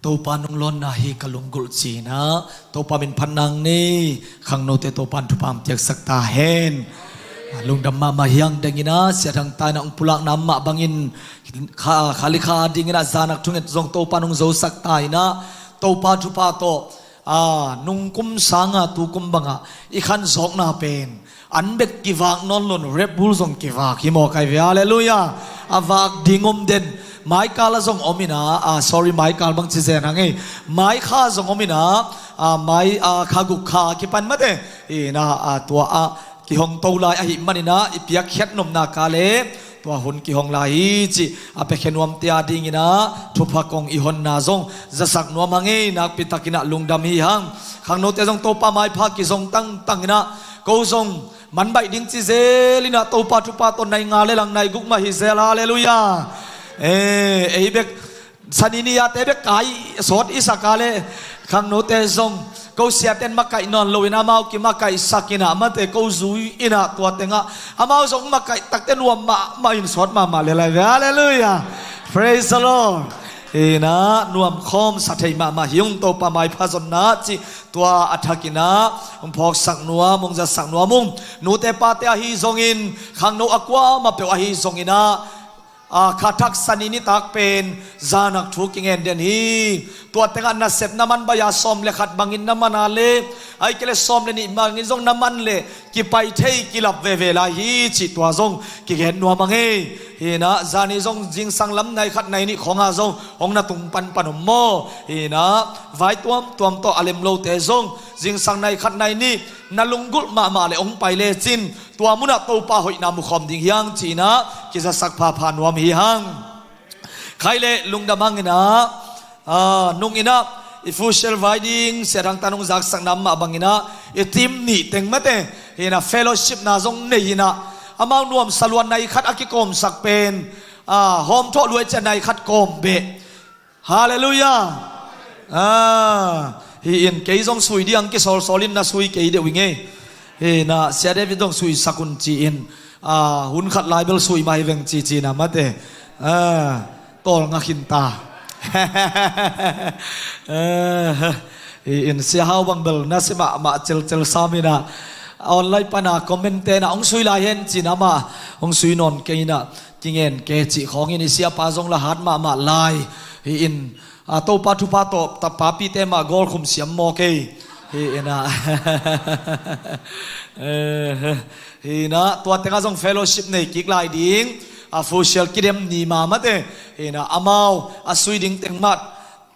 ตัวปานงลอนนาฮีกะลุงกุลจีนะตัวปาเป็นพันนังนี่ขังโนเตตัวปานทุปามเจกสักตาเฮนลุงดำมาเฮียงดังอินะเสียทางตายนังปุลักน้ำมาบังอินขาลิขาดิ่งอินะจานักทุนจงตัวปานงโจสักตายนะตัวปานทุปาโตนุงกุมสังตุกุมบังอีขันจอกนาเป็นอันเบกกิวากนอนลนเรบบุลจงกิวากฮิโมกายเวฮาเลลูยาอาวากดิ่งอมเด่นไม้กาลจงอมินาsorry ไม้กาลบางทีเจนังไงไม้ข้าจงอมินาไม้ข้ากุข้ากิปันมาเดนะตัวกิหงโตลายหิมันนะอีเปียกเข็ดนมนากาเลตัวหุ่นกิหงลายจีเปเขนวมเตียดิ่งนะทุพกงอีหนนาจงจะสักนวมังไงนักปิตากินะลุงดำฮีหังขังโนเตจงโตปาไม้พักกิจงตั้งนะกูจงมันใบดิ่งจีเซลินะโตปาทุปาตนในงาเลลังในกุกมาฮิเซลาเลลูยาเอเบกสันินียาเตเบกไก่สดอิสกาเลขังโนเตจงกูเสียเต็นมาไก่นอนลอยน้ำเอากิมาไก่สักินะมาเตกูซุยอินะตัวเต็งอ่ะอามาจงมาไก่ตักเต็นวัวมาอินสดมาเลยเลยฮาเลลูยา praise the Lord นะนวมคอมสัตย์มาหิงโตปาไม้พาจนนะจีตัวอัฐกินะพอกสักนัวมงจะสักนัวมุงนูเตปาเตอหิจงอินขังโนอักวามาเปอหิจงอินะข้าทักษนินิตักเป็นจานักทุกิเงินเดนฮีตัวเต็งอันนัสเซปน้ำมันใบยาส้มเลขัดบังอินน้ำมันอาเลไอ้เกลส้มเลนี่บังอินจงน้ำมันเลกิไปเทกิลับเวลาฮีจิตัวจงกิเห็นนัวมังเฮฮีนะจานิจงจิงสังล้ำในขัดในนี่ของอาจงองนาตุงปันปนมโมฮีนะไว้ตัวโตอเลมโลเตจงจิงสังในขัดในนี่นาลุงกุลมาเลองไปเลจินตัวมุนักตัวป่าหอยนามุขอมดิ่งยังจีนะกิจะสักพาพานวมหิหังใครเลลุงดำมังนะนุงอินะอิฟูเชลไวดิ้งเสียงตานุงจักสักน้ำมาบังอินะอิทีมนี่เต็งมาเตหินะเฟลโลชิพนาจงเนหินะอามังนวมสลวนในขัดอากิกรมสักเป็นโฮมโทรวยจะในขัดกรมเบฮาเลลูยาฮิอินเกยจงสุยดีอังกิโซลินนะสุยเกยเดวิงเฮนะเสียเดวิดงสุยสักุนจีอินหุ่นขัดลายเบลสุยมาให้เวงจีนะมาเตตอลงักขินตาอินเสียหาวังเบลนะสิมาเจลสามินะออนไลน์ปานาคอมเมนเตนะองสุยลายเห็นจีนะมาองสุยนอนเกยนะจิงเงินเกจิของอินเสียปาจงละหัดมาลายอินโตปาทุปาโตตปาปีเตมากอลคุมเสียมโมเกฮีนะฮีนะตัวเต็งจงเฟลโลชิพในกิกลายดิ้งฟูเชลกิเดมนีมาเตฮีนะอามาวสุยดิ้งเต็งมัด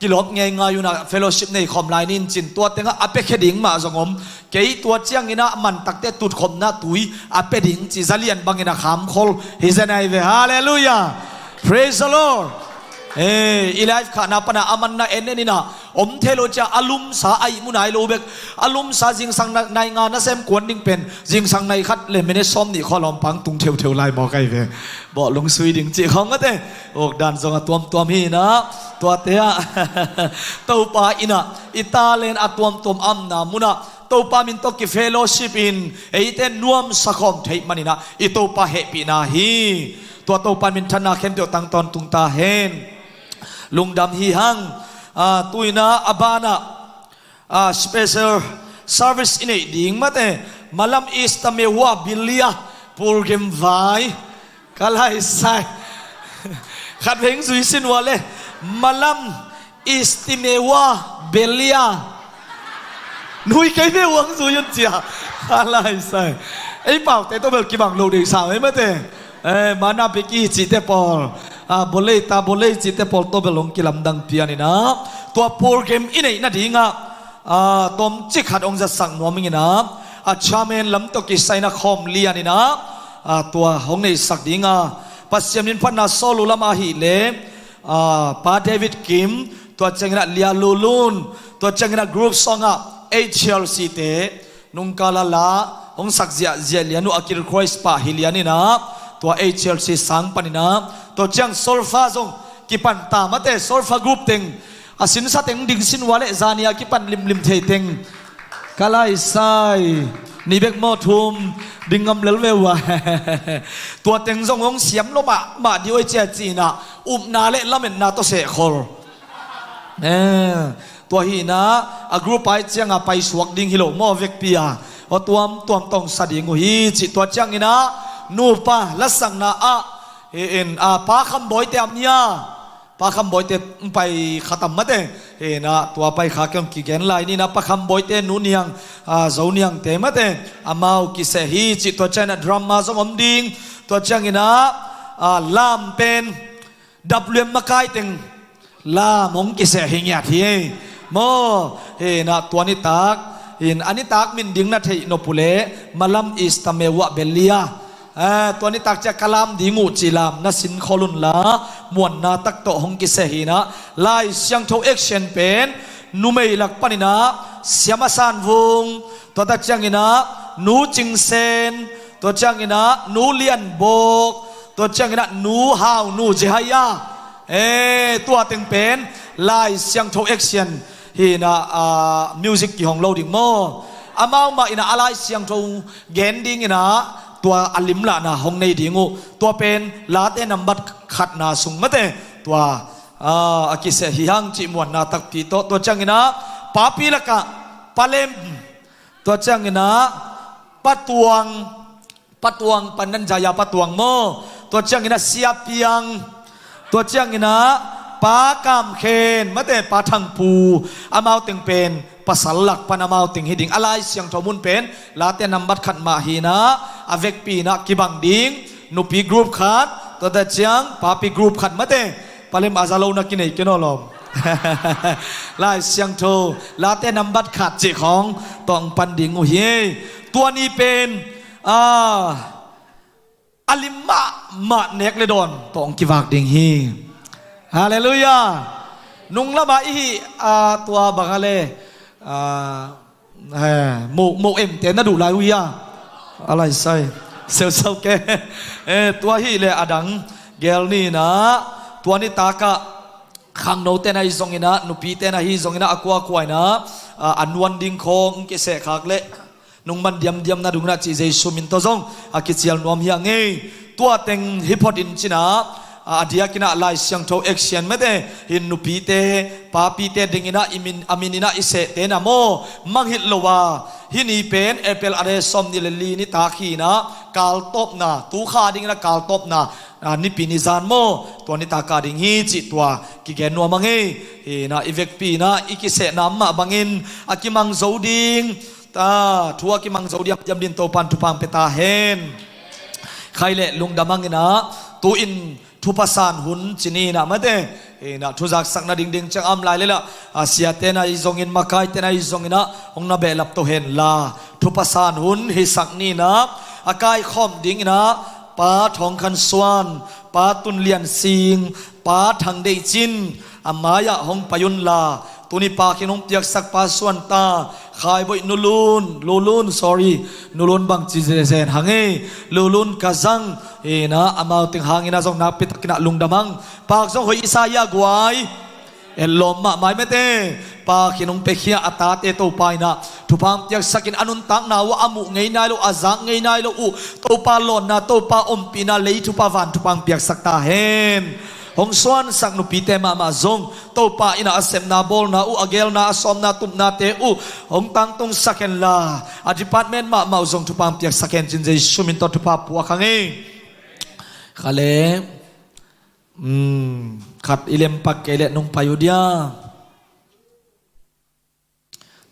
กิลบไงอยู่นะเฟลโลชิพในคอมไลนินจินตัวเต็งอเปเคดิ้งมาจงอมเกยตัวเจียงอินะมันตักเตตุดคมนะตุยอเปดิ้งจิซาเลียนบังอินะขามคอลฮิเซนัยเวฮาเลลูยา praise the Lordอีไลฟ์ขานาปนาอามันนาเอ็นนี่นะอมเทโลจะอารมณ์สาไอมุนายโลเบกอารมณ์สาจิงสังในงานนั่นเซมกวนดิ่งเป็นจิงสังในคัดเลมิเนซอมนี่ข้อลอมปังตุงเทวไลบอกไกเวบอกลงซุยดิ่งจีของก็เตอกดันทรงตัวมีนะตัวเตะตัวปาอินะอิตาเลนตัวอัมนามุนะตัวปามินตกิเฟโลชิปอินเอเตนนวมสักคมเทมันนี่นะอิตัวปาเฮปีนาฮีตัวปามินธนาเข็นเดียวตั้งตอนตุงตาเฮนลุงดำฮีหังตุยนาอบานะspecial service ini ding mate malam istimewa bilia program vai kalai sai khat heng sui sin wale malam istimewa belia nuôi cái咩uống sui yun chia kalai sai ấy bảo thế tôi bảo cái bằng lầu để sao ấy mate mana beki chỉ thế Paul boleh ta boleh chỉ thế Paul tôi belong ki lam dang pian ina tua program ini na dinga tom chik hat ong ja sang no ming ina chamen lam to ki saina khom lian ina tua hong nei sak dinga pasiamin phana solo lama hi le pa David Kim tua changna lia lulun tua changna group songa HLC te nungkala la ong sak zia lianu akil Christ pa hilian inaตัวHLC สังปันนะตัวเจียงโซลฟาจงกิปันตามาเตโซลฟากรุ๊ปเต็งสินสัตเต็งดิ่งสินวาเลจานียกิปันลิมเทเต็งกาไลไซนี่เบกโมทุมดิ่งงำเลลเววะตัวเต็งจงงเสียมลมาดิวเจจีน่ะนาเลละเมนนาตัวเสกคอล ตัวฮีนะกรุ๊ปไปเจียงไปสวกดิ่งฮิโลมอเวกปียตัวตองสดิงฮีจิตัวเจียงฮีนะนูปะละสังนะปาคำบอยเตมเนี่ยปาคำบอยเตไปขัดมาเตนะตัวไปขาเกี่ยงกิเกนไลนี่นะปาคำบอยเตนูเนียงเจ้าเนียงเตมาเตอามากิเสฮีจิตัวเจนะดราม่าสมดิ่งตัวเจียงฮีนะลามเป็นดับเลียมมาไกตึงลามงกิเสหิงยาทีโมนะตัวนี้ตากอันนี้ตากมินดิ่งนะเทโนปุเลมาลัมอิสตาเมวะเบลียตัวนี้ตักจะกลามดีงูจีลามนัสินขลุนละมวนนาตักโตหงกิเสหินะไล่เสียงโทเอ็กเชนเป็นนูเมย์ลักปานินะเสียมาสานวงตัวตักจังอินะนูจิงเซนตัวจังอินะนูเลียนโบกตัวจังอินะนูฮาวนูเจฮายาตัวตึงเป็นไล่เสียงโทเอ็กเชนฮีนะมิวสิกที่ของเราดิ่งโมอามามาอินะอะไรเสียงโทเกนดิ่งอินะตัวอลิมละนะห้องในดิ่งูตัวเป็นลาเตนัมบัดขัดนาสุงมะเตตัวอากิเสหิฮังจิมวนนาตักปีโตตัวจังอินะปาปีละกะปาเลมตัวจังอินะปัตวงปันนันจายาปัตวงโมตัวจังอินะเสียเปียงตัวจังอินะปากามเคนมะเตปาทังปูอามาตึงเป็นภาษาหลักปนามาวติงฮิดิงอะไรเสียงทมุนเป็นลาเตนัมบัดขัดมาฮีนะอเวกปีนะกิบังดิงนุปีกรุ๊ปขัดตัวแต่เจียงปาปีกรุ๊ปขัดมาเตปาเลมอาซาโลนักกินเอกกินอลอมลายเสียงโทลาเตนัมบัดขัดจิของตองปันดิงโอเฮตัวนี้เป็นอลิมะมาเนกเลดอนตองกิวากดิงฮีฮาเลลูยานุงละมาอีตัวบังอะไรโมเอ็มเตนน่าดูลายวิยาอะไรใส่เซลเซลแกตัวฮีเลอดังเกลนี่นะตัวนี้ตากะขังโนเตนะฮิซงอินะนุปีเตนะฮิซงอินะอควาควายนะอันวันดิงโคงกิเสขักเลนุงมันเดียมนะดุงนะจีเจสุมินโตซงอากิเซียลนวมเฮียงเงตัวเต็งฮิปฮอดินชินะอาเดียกินะไลเสียงโทเอ็กเชียนไม่ได้หินนุปีเตปาปีเตดิงินะอามินินะอิเสเตนะโมมังฮิตโลวาหินีเป็นเอเปลอะไรสมนิลลีนิตาขีนะกาลตบนะตูขาดิงนะกาลตบนะนิปินิซานโมตัวนิตากาดิงฮีจิตัวกิเกนัวมังเฮนะอีเวกปีนะอิกิเสนามะบังอินอากิมังโซดิงตาทัวกิมังโซดิยำดินโตปันทุปังเปตาเฮนใครเละลุงดามังนะตูอินทุพสานหุนจินีนะมาเตนะทุจักสักนาดิ่งจังอัมลายเลยละอาเซียเตนะอิจงอินมาคายเตนะอิจงอินะองนาเบลับโตเห็นลาทุพสานหุนฮิสักนีนะอากายคอมดิ่งนะป้าทองคันสวนป้าตุนเลียนซิงป้าทางเดจินอามายะหงปยุนลาตุนิปาคินงเตียกสักป้าส่วนตาขายบ่นูลูน sorry นูลูนบางจีเซนหังเอลูลูนกะซังนะอามาติงหางอินะซงนับปิตกินะลุงดามังปากซงหอยอิสายากวายเอลลอมมาไม่เตปากขินงเปขียอัตาเตโตปายนะทุพังเตียกสักินอนุนตังนาวะอามุไงนายโลอาซังไงนายโลอุโตปาลอนนะโตปาอมปีนะเลยทุปาวันทุพังเปียกสักตาเฮนหงสวนสักนุปีเตมาซงโตปาอินะอาเซมนาบอลนาอุอเกลนาสอมนาตุมนาเตอุหงตังตงสักเคนลาอดีพัตเมนมาซงทุพังเปียกสักเคนจินเจชุมินโตทุปาปัวขังเอขะเลขัดอิเลมปักเกเลนงพายุเดีย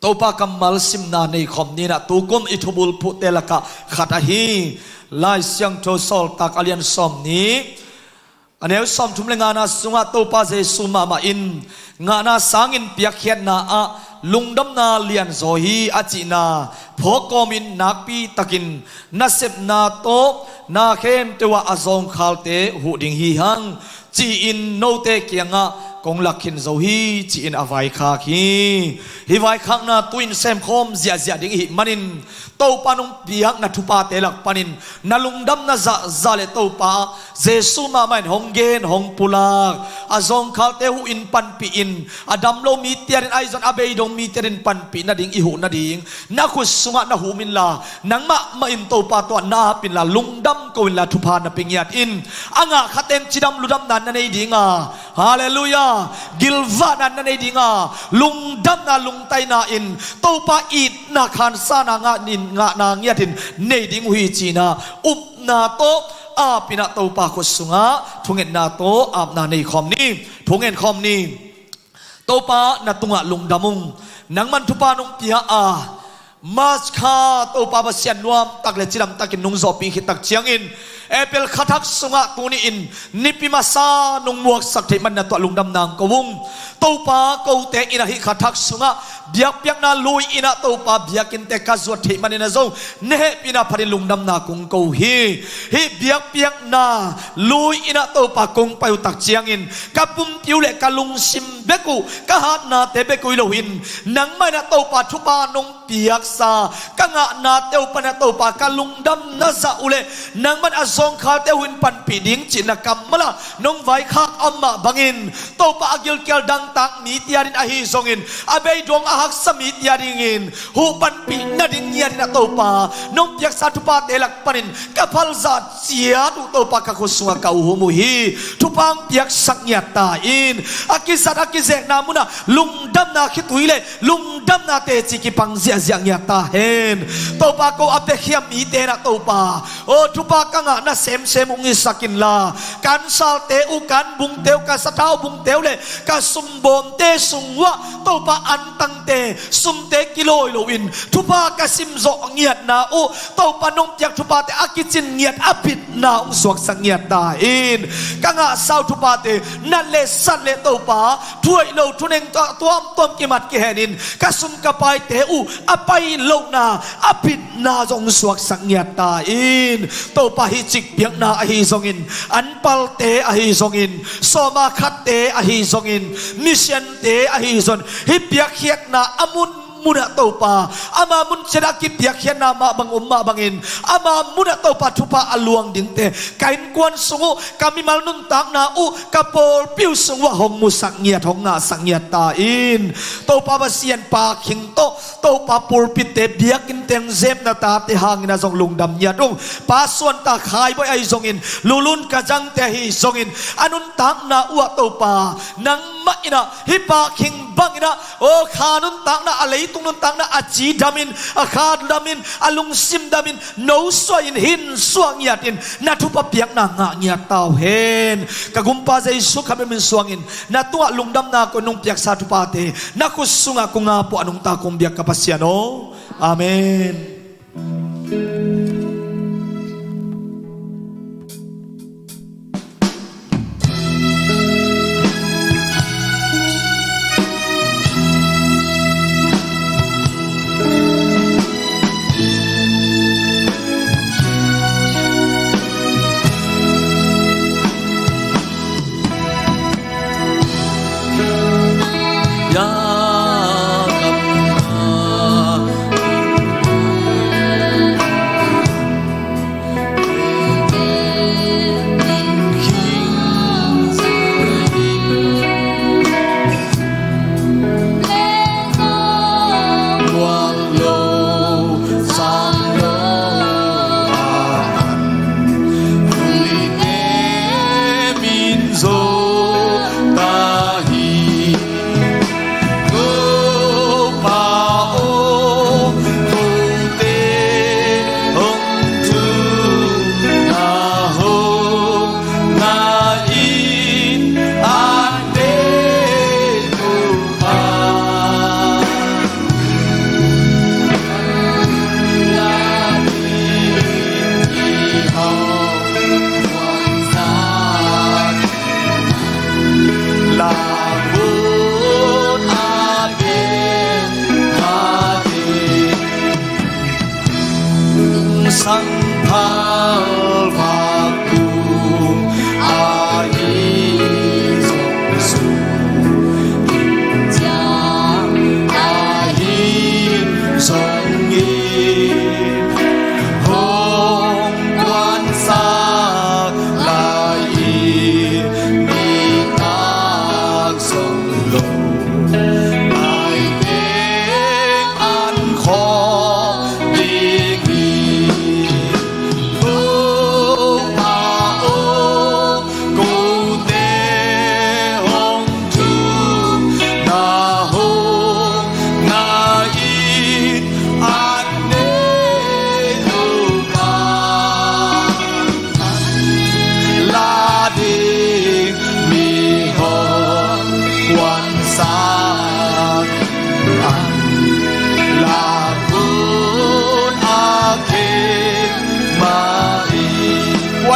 ตัวปากำมัลสิมนาในคอมนี้นะตัวกุมอิทุบุลพุเตลกะขัดฮีไล่เสียงโจซอลตักอเลียนสอมนี้อันนี้สอมทุ่มเลงานาสุงะตัวปาเจสุมามาอินงานาสังอินเปียกเขียนนาอะลุงดำนาเลียนโซฮีอาจินาพอกอมินนักปีตะกินนัสเซบนาโตนาเข้มตัวอาซงขาวเตหูดิงฮีฮังจีอินโนเตเกียงะกงลักขินโซฮีจีอินอวัยคาคีฮิวัยคักนาตุอินเซมคอมเสียดิงฮิมันินโตปานุงเปียกนาทุปาเตลักปานินนาลุงดำนาซาเลโตปาเจสุมามันฮงเกนฮงปุลากอาซงขาวเตหูอินปันปีอินอดัมโลมีเตียรินไอซอนอาเบยดงมีเตียรินปันปีนาดิงอิหูนาดิงนาคุสุงะนาหูมินลานังมาอินโตปาตัวนาปินลาลุงดำกวินลาทุพานาปิงยาดอินอ่างะขัดเต็มจิดำลุดำนันนันเอดิงะ ฮาเลลูยากิลวานันนั่นเองงาลุงดำนาลุงไตนาอินโตปาอีดนาคานซานางานินงานางยาดินเนดิงหุยจีนาอุบนาโตอาปินาโตปาคุสุงาทุงเงินนาโตอาบนาในคอมนี้ทุงเงินคอมนี้โตปานาตุงะลุงดามุงนังมันทุปานงเปียอามาสคาโตปาบเสียนวามตักเลจิลำตักินนุงจอปีขิตักเชียงอินเอเปิลขัดักสุงะตูนีอินนิปิมาซานุงมวกสักเทมันนาตัวลุงดำนางกวุงโตปาโกเตอินาฮิขัดักสุงะเบียกเปียกนาลุยอินาโตปาเบียกินเตกัจวดเทมันนาโซเนเหปินาพริลุงดำนากุงโกฮีเบียกเปียกนาลุยอินาโตปากงไปอุตักเชียงอินกับปุ่มผิวเล็กกะลุงซิมเบกุกะฮัดนาเตเบกุยโลหินนังไม่นาโตปาทุปานงเปียกซากะงะนาเตวปนาโตปากะลุงดำนาซาอุเลนังมันอซองคาเตวินปันปีดิงจินกรรมมละนงไว้คักอัมมาบังอินโตปาอกิลเกลดังตักมีเตียดินอหิซงอินอเบยดวงอาหักสมิเตียดิงินหูปันปีนาดินเนียดินาโตปานงเปียกซาทุปาเตลักปันินกะพัลซาเสียดูโตปากะคุสวะกะหูมุฮีทุปังเปียกสักเนียตาอินอากิสัตอากิเซกนามุนะลุงดำนาคิตุยเลลุงดำนาเตจิกิปังเสียเสียเนียตาเฮนโตปาโกอเปขิยมีเตนะโตปาโอทุปากะงะนะเซมอุงิสักินลาการซาเตอุกันบุงเตวกะสะเท้าบุงเตวเลกะสุมบมเตสุงวะโตปาอันตังเตสุมเตกิโลโลวินทุปากะซิมโซเงียดนาโอโตปานงเปียกทุปาเตอากิจินเงียดอปิดนาอุสวกสังเงียดตาอินกะงะซาวทุปาเตนั่นเลสันเลโตปาถ้วยโลทุเนงตัวมกิมัดกิเฮนินกะสุมกะไปเตอุอไปโลนาอปิดนาจงสวกสังเงียดตาอินโตปาฮิจิกเปียกนาอหิซงอินอันปัลเตอหิซงอินโซมาคัตเตอหิซงอินมิเชนเตอหิซอนฮิเปียกเฮียกนาอมุนมุนะโตปาอามามุนเชดากิเปียกเฮียนามาบังมาบังอินอามามุนะโตปาทุปาอลวงดิงเตไก่กวนสุงกามิมัลนุนตักนาอุกะโปลปิวสุงวะหงมุสังเงียหงงาสังเงียตาอินโตปาบเซียนปาขิงโตปาปูปิเตเบียกินเตงเซมนาตาเตหางนาจงลุงดำเนียดุงปาส่วนตาขายบ่ไอจงอินลุลุนกะจังเตหิจงอินอนุนตักนาอุโตปานังมะอินะฮิปาขิงบังอินะโอขานุนตักนาอะไรตุงนุนตักนาอาจีดามินอาคาดามินอาลุงซิมดามินโนสวยหินสวงเงียดินนาทุปเปียกนางเงียตาเฮนกะกุมปาใจสุขเป็นสวงอินนาตัวลุงดำนาก็นุงเปียกสาธุปาเตนาคุสุงะกุงาปอนุงตาคุมเบียกกับปัสยาโนอาเมน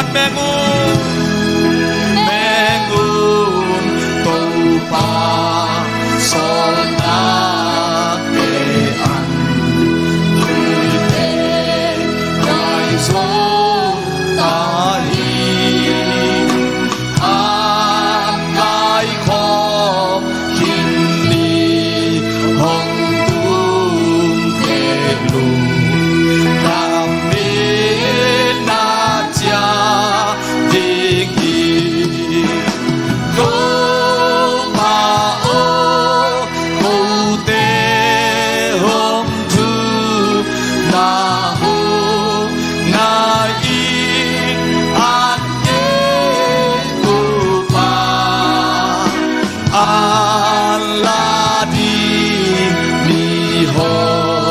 วันแมงูแมงูตูปาสองนาเกอันลุยเตไกโซตาลีอาไกขอคินนีหงตุงเกลูกามเมนาจาดิกีโกมาโอโกเตหงตุนาโฮนาอีอันเกตุปาอัลลาดีมีห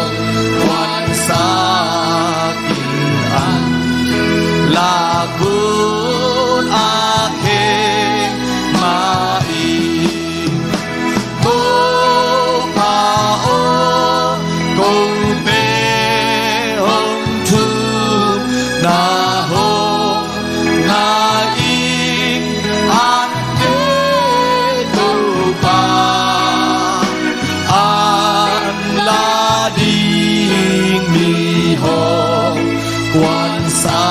งวันสากินอันลากุนอาเคมาอีโกมาโอโกเบหงทุนาหงนาอีอันเกตุปาอันลาดีมีหงกวนสา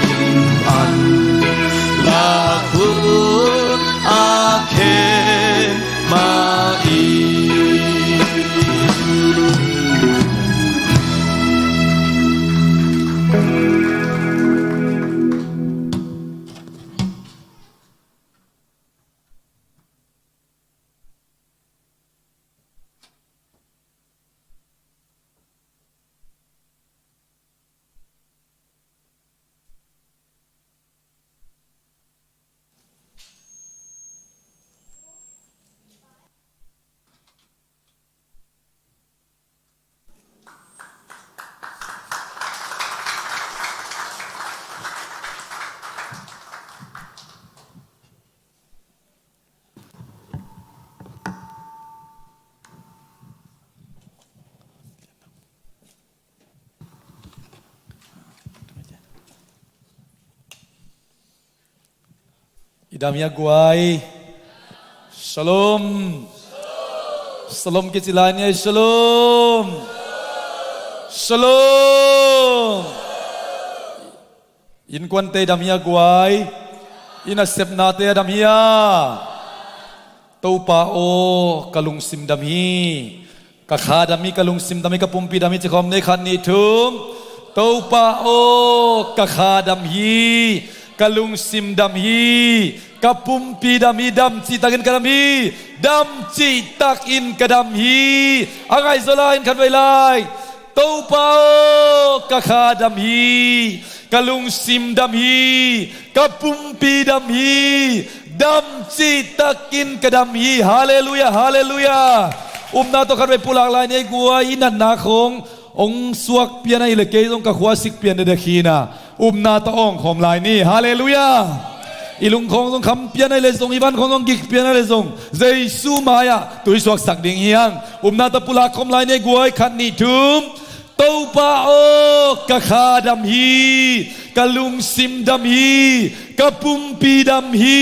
กินอันลาคุณอาเคมาอี Idamnya guai. Shalom. Shalom kecilannya shalom. Shalom. In kuante damia guai. Ina sepnate damia. Taupa o kalung sim dami. Kakadami kalung sim dami kapumpi dami cikom ne khan ni thum. Taupa o kakadami. Kalung sim dam hi kapumpi dam hi dam citakin kadam hi dam citakin kadam hi angai zolain kan wailai tau pao kakadam hi kalung sim dam hi kapumpi dam hi dam citakin kadam hi haleluya haleluya umna to kan wai pulang lai nei gua inan na khong ong suak pian ai le ke ong ka khwa sik pian de khina umna to ong khom lai ni haleluya ilung khong song kham pian ai le song iban khong song gik pian ai le song jesu maya tui suak sak ding hiang umna to pula khom lai ni guai khat ni thum tau pa o ka kha dam hi kalung sim dam hi kapumpi dam hi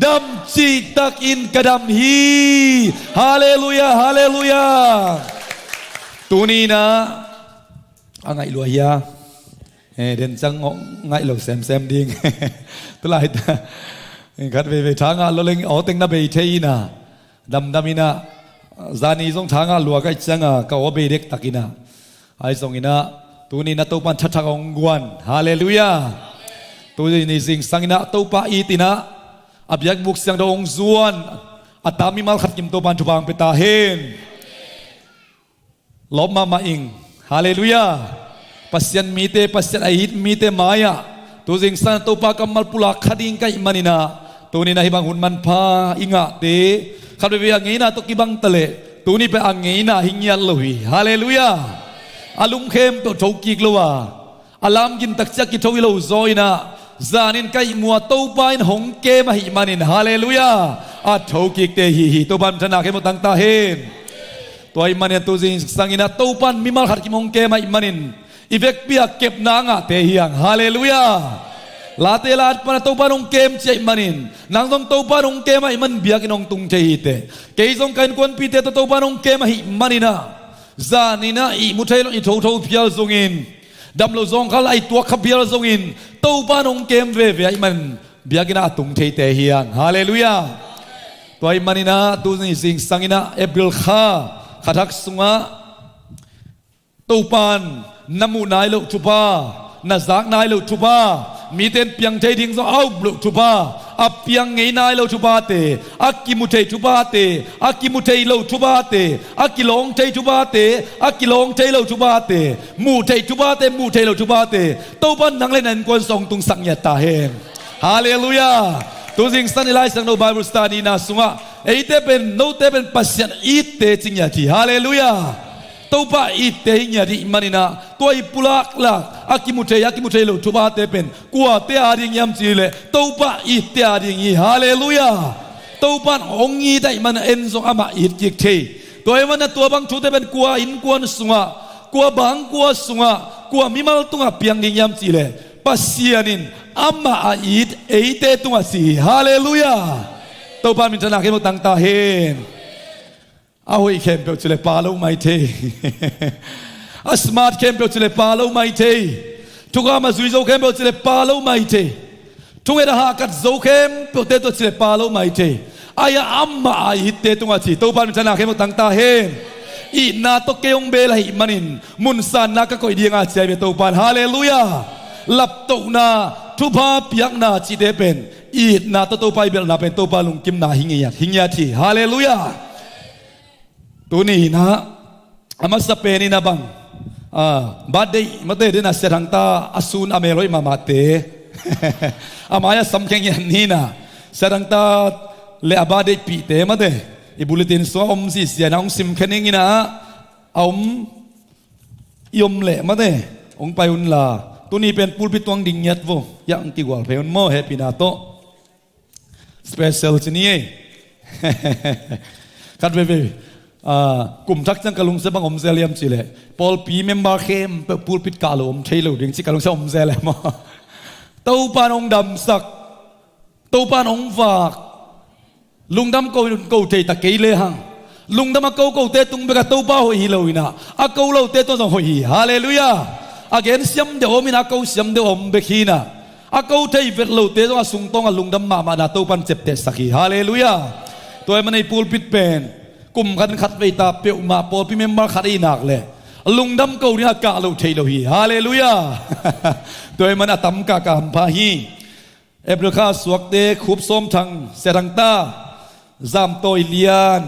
dam chi tak in kadam hi haleluya haleluya tuni na angai lo ya den chang ngai lo sem sem ding tulai ta khat ve thanga lo leng o teng na be thei na dam damina zani jong thanga lua kai changa ka o be dek takina ai song ina tuni na to pan thatha ong guan hallelujah tu ni sing sangina to pa itina abyak buk siang dong zuan atami mal khat kim to pan thubang peta hen lom ma ing hallelujah pasyan mite pasyan ahit mite maya tu jing san to pa kamal pula khading kai manina tu ni na hibang hun man pha inga te khat be angina to kibang tale tu ni pe angina hingyal lohi hallelujah alum khem to thokik lowa alam gin takcha ki thowi lo zoina zanin kai mua to pa in hong ke ma hi manin hallelujah a thokik te hi to ban thana ke mo tang ta hen toy manin tu jing sangina to pan mimal khat ki mong ke ma manin Ivek pia kep nanga te hiang haleluya ลาเตลาดปนตัวปนองเกมเจมันินนางต้องตัวปนองเกมไอ้มันเบียกินองตุงเจฮิเตเกยส่งกันควนปีเตตัวปนองเกมไอ้มันนินะจานินะอีมุทัยลงอีทูพิลซงอินดำโลซงเขาไล่ตัวขับพิลซงอินตัวปนองเกมเวไอ้มันเบียกินอาตุงเจเตฮิยันฮาเลลูยาตัวไอ้มันนินะตัวนี้สิ่งสังอินะเอเบลข้าขัดสุงะตัวปนน้ำมูนายลุทุบานาซักนายลุทุบามีเต็นเพียงใจดิ้งsoเอาบลุทุบาอับเพียงไงนายลุทุบาเตอักกิมุเททุบาเตอักกิมุเทลุทุบาเตอักกิลงเททุบาเตอักกิลงเทลุทุบาเตมูเททุบาเตมูเทลุทุบาเตตัวบันนังเล่นนันกวนส่งตุงสังยตาเฮงฮาเลลูยาตัวสิ่งสันนิไลสังโนบาบิลสตานีนาสุงะเอเตเป็นโนเตเป็นปัสยันอีเตจิงยาทีฮาเลลูยาตัวป้าอีเตหิญาดิมันนะตัวอีปุลักลักอากิมุเทโลทุบาเตเป็นกัวเตอาดิงยามจีเลตัวป้าอีเตอาดิงอีฮาเลลูยาตัวป้าองยีได้มันเอ็นซงอามาอีจิกเทตัวเอมันตัวบางชุดเป็นกัวอินกัวนุสุงะกัวบางกัวสุงะกัวมิมาลตุงะเปียงดิงยามจีเลปัสยานินอามาอีดเอเตตุงะสีฮาเลลูยาตัวป้ามินทนาเขมตังตาเฮนเอาอีกเข้มเปล่าจะเลยปาโลไม่เทอาสมาร์ทเข้มเปล่าจะเลยปาโลไม่เททุกอามาซุยโซเข้มเปล่าจะเลยปาโลไม่เททุกเวลาหากัดโซเข้มเปล่าเตตัวจะเลยปาโลไม่เทอายาอัมมาอายิเตตุงาชีตัวปามิชนาเข้มตั้งตาเฮนอีนาโตเกยงเบลให้มันินมุนซานนักก็ดีงาเจียเบตัวปานฮาเลลูยาลับตุนาทุบาเปียกนาจีเดเป็นอีนาโตตัวไปเบลนาเป็นตัวปาลุงกิมนาหิงยาทีฮาเลลูยาตัวนี้นะอามาสเปนี่นะบังบาดเดย์มาเตดินะเสรังตาอสูนอเมรอยมามาเตอามายาสัมเกงยันนี่นะเสรังตาเลอบาดเดย์ปีเตมาเตอีบุลตินสวอมสิเสียน้องซิมแค่นี้นะอมยมเละมาเตองไปอุนลาตัวนี้เป็นปูลปิตวงดิ่งยัดโวยังกิวาลเพอุนโมเฮปินาโตสเปเชียลชนีคัดเวกลุ่มทักจังกะลุงเสบังอมเซเลียมจิเลปอลปีเมมบาร์เข้มเปิดพูดปิดกาลมเทลูดิ่งจิกะลุงเสอมเซเลมตัวปานองดำสักตัวปานองฝากลุงดำกูเทตะเกยเลหังลุงดำกูเทตุงเบกะตัวป้าหอยเลวินะอากูเลวเทตัวสองหอยฮาเลลูยาอาเกนเสียมเดอมินะกูเสียมเดอมเบกีนะอากูเทเวทเลวเทตัวสุงตงลุงดำมานาตัวปันเจ็บเตสักฮีฮาเลลูยาตัวมันในพูดปิดเป็นกุมกันขัดไปตาเปียวมาปอพี่เมมเบอร์ขัดอีนักเลยลุงดำกูเนี่ยกะเราเทโลฮีฮาเลลูยาตัวมันตั้มกะกามพาฮีเอเบรคาสวกเตขุบส้มทังเสรังตาจามโตยเลียน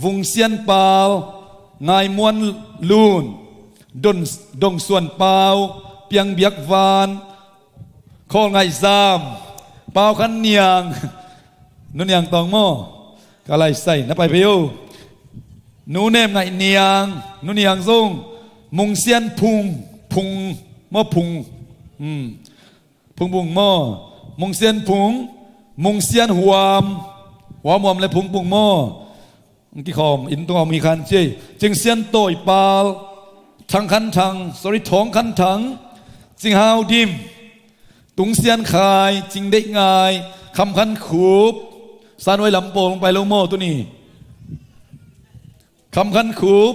วุงเซียนเปล่างายมวนลูนดงส่วนเปล่าเปียงเบียกวานข้อไงจามเปล่าขันเนียงนุ่นยังตองโมกะไรใส่นับไปเพียวนูเนมไงเนียงนูเนียงซุงมุงเซียนพุงมอพุงพุงมอมุงเซียนพุงมุงเซียนหัวมและพุงมอที่ขอมอินตัวมีคันเจจึงเซียนโตยเปล่าทังคันทังท้องคันทังจึงหาวดิมตุงเซียนขายจึงได้ง่ายคำคันขูบสานไว้ลำโพงไปลงโม่ตัวนี้คำคันคูบ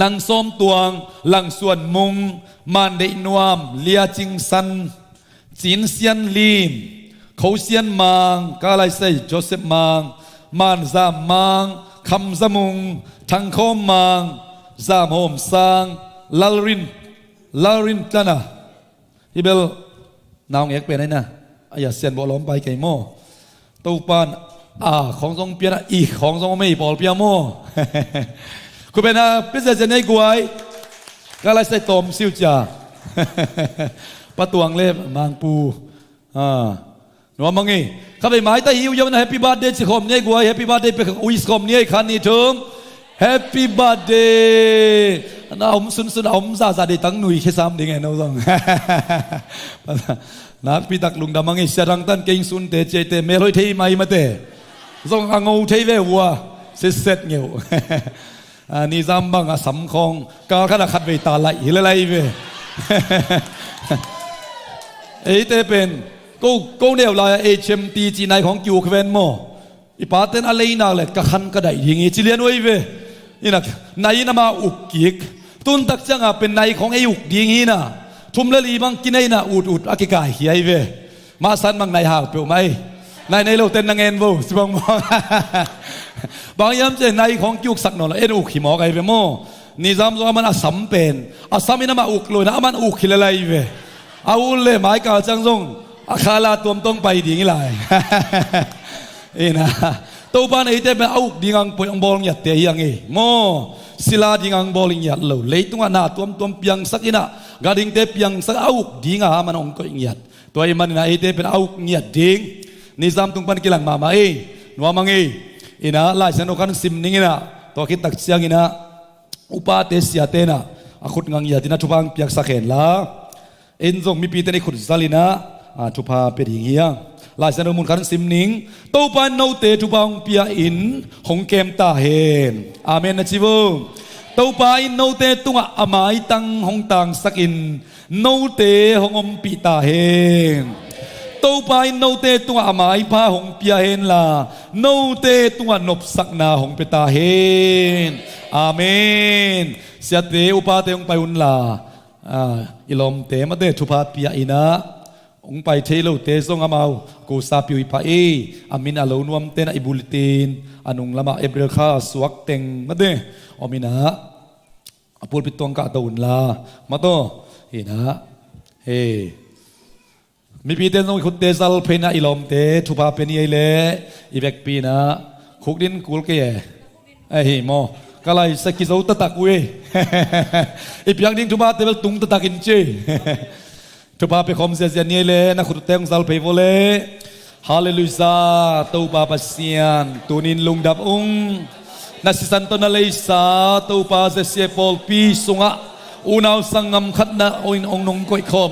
นางส้มตวงหลังส่วนมุงมานได้นวมเลียจิงสันจีนเซียนลีมเขาเซียนมางกาไลใส่โจเซฟมางมานซามมางคำสมุงทังโคมมางซามโฮมซางลารินกันนะฮิเบลนาวเอกเป็นไงนะอย่าเซียนบอล้อมไปไก่โม่ตัวปานของทรงเปียนะอีของทรงไม่ปอลเปียโมคุณเป็นพิเศษในกวยก็เลยใส่ตอมซิวจ่าปะตวงเล็บมังปูหนูมังงี้ข้าไปหมายแต่หิวยังนะแฮปปี้บาร์เดย์สิคอมเนี่ยกวยแฮปปี้บาร์เดย์ไปอุยสคอมเนี่ยคันนี้ถึงแฮปปี้บาร์เดย์น่าอมสุนอมซาดีตั้งหนุ่ยแค่ซ้ำดีไงน้องนักพิทักษ์ลุงดำมังงี้เสรังตันเก่งสุนเตเจเตเมลอยเทย์ไม่มาเตะส่งอ่างเทย์เววัวเสร็จเงี้ยนี่จำบังสำคงก็ขนาดขัดไปตาไหลอะไรไป ไอ้เต้เป็นกูเนี่ยลายHMTจีนายของกิวเควนโมอีป้าเต้นอะไรน่าเลยกะขันกระไดยิงอีจิเลียนไว้เว้ยนี่นะนายน่ะมาอุกกิกตุนตักจังอ่ะเป็นนายของไอ้อุกยิงนี่นะทุ่มละลีบังกินไอ้น่ะอุดอากิกายเฮียเว้ยมาสันบังนายหาวเปล่าไหมนายในเราเต้นนางเงินบ่สิบังมองบางยามเจนายของกิวสักหน่อยเอ็นอุกขี้หมอกไอ้เว้ยโมนี่จำว่ามันอาสัมเป็นอาสัมนี่น่ะมาอุกเลยนะมันอุกขี้อะไรเว้ยเอาเลยหมายกาจังซงอาคาลาตัวต้องไปดีงี้เลยเอ็นะตัวบ้านไอ้เต้เป็นเอาดีงังปองบอลหยัดเตยยังไงโมศิลาดีงังบอลหยัดเลยเลยตัวน่ะตัวเปียงสักอินะกระดิ่งเตเปียงสักเอาดีงามันองก็หยัดตัวไอ้มันนะไอ้เต้เป็นเอาหยัดดิ่งนิซามตุงปันกิลังมาเอ้นัวมังเอ้นะลายสนุกันซิมนิ่งนะตัวคิดตักเสียงนะอุปาเตเสียเตนะอาคุดงังหยัดนะทุบังเปียกสักเห็นละเอ็นจงมีปีเตนิขุดซาลินะทุพาเป็นอย่างเงี้ยลายสนุมุนขันซิมนิงตัวปานโนเตทุบังเปียอินหงเกมตาเห็นอาเมนนะจิวตัวปานโนเตตุงอาไม้ตังหงตังสักอินโนเตหงอมปีตาเห็นตัวปานโนเตตุงอาไม้พาหงเปียเห็นล่ะโนเตตุงนบสักนาหงเปตาเห็นอาเมนเสียเตอุปาเตหงไปอุนล่ะอิลอมเตมาเตทุพาเปียอินะองไปเทโลเตซงอามากูซาปิวอิปาเออามินอาโลนวมเตนะอิบุลิตินอนุงละมาเอเบรคาสวักเต็งมาเตอมินะอพูดปิดตวงกะตูนลามาโตเฮนะเฮมีปีเตนซงขุดเตซัลเพนะอิลอมเตทุพาเป็นยัยเลอีเบกปีนะคุกดินกูลเกยไอเฮโมกะไลสกิโซตะตักเวอีเปียงดิ้งทุพาเตเบลตุงตะตักอินเจทุพาไปคอมเสียนี่เลยนะคุณเต็งซัลเพย์โวเล่ฮาเลลูยาตัวปาปัสเซียนตัวนินลุงดับนัสิสันตนาเลสาตัวปาเสียปอลปีสุงะอุณาวสังงมขัดนะองนงก้อยคอม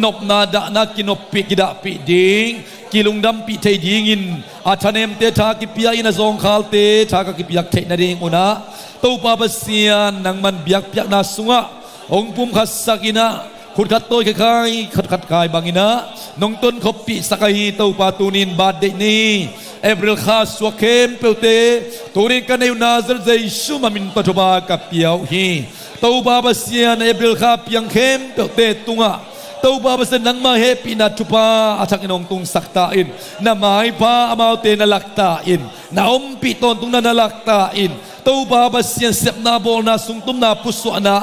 นบนาดานากินบปีกิดาปีดิงกิลุงดำปีเทยิงินอาชเนมเตชากิปิยาอินาซองคาลเตชากิปิยักเทนาดิงอุนะตัวปาปัสเซียนนังมันเบียกเปียกนาสุงะองปุ่มขัดสักินะขุดขัดตัวคล้ายขัดกายบางอินะนงต้นขบปีสักายตัวปาตูนินบาดเดนีเอเบรลคาสวกเคมเปลเตตูนินกันในนาซาเซชุมามินปัจจุบันกับเปียวฮีตัวบาบาเซียนเอเบรลคาเปียงเคมเปลเตตุงะตัวบาบาเซียนนังมาเฮปีนัจุปาอาชักนงตุงสักตาอินนาไม้พาอามาเตนลักตาอินนาอมปีตอนตุงนันลักตาอินตัวบาบาเซียนเสพนาบอลนาสุงตุมนาปุสวนา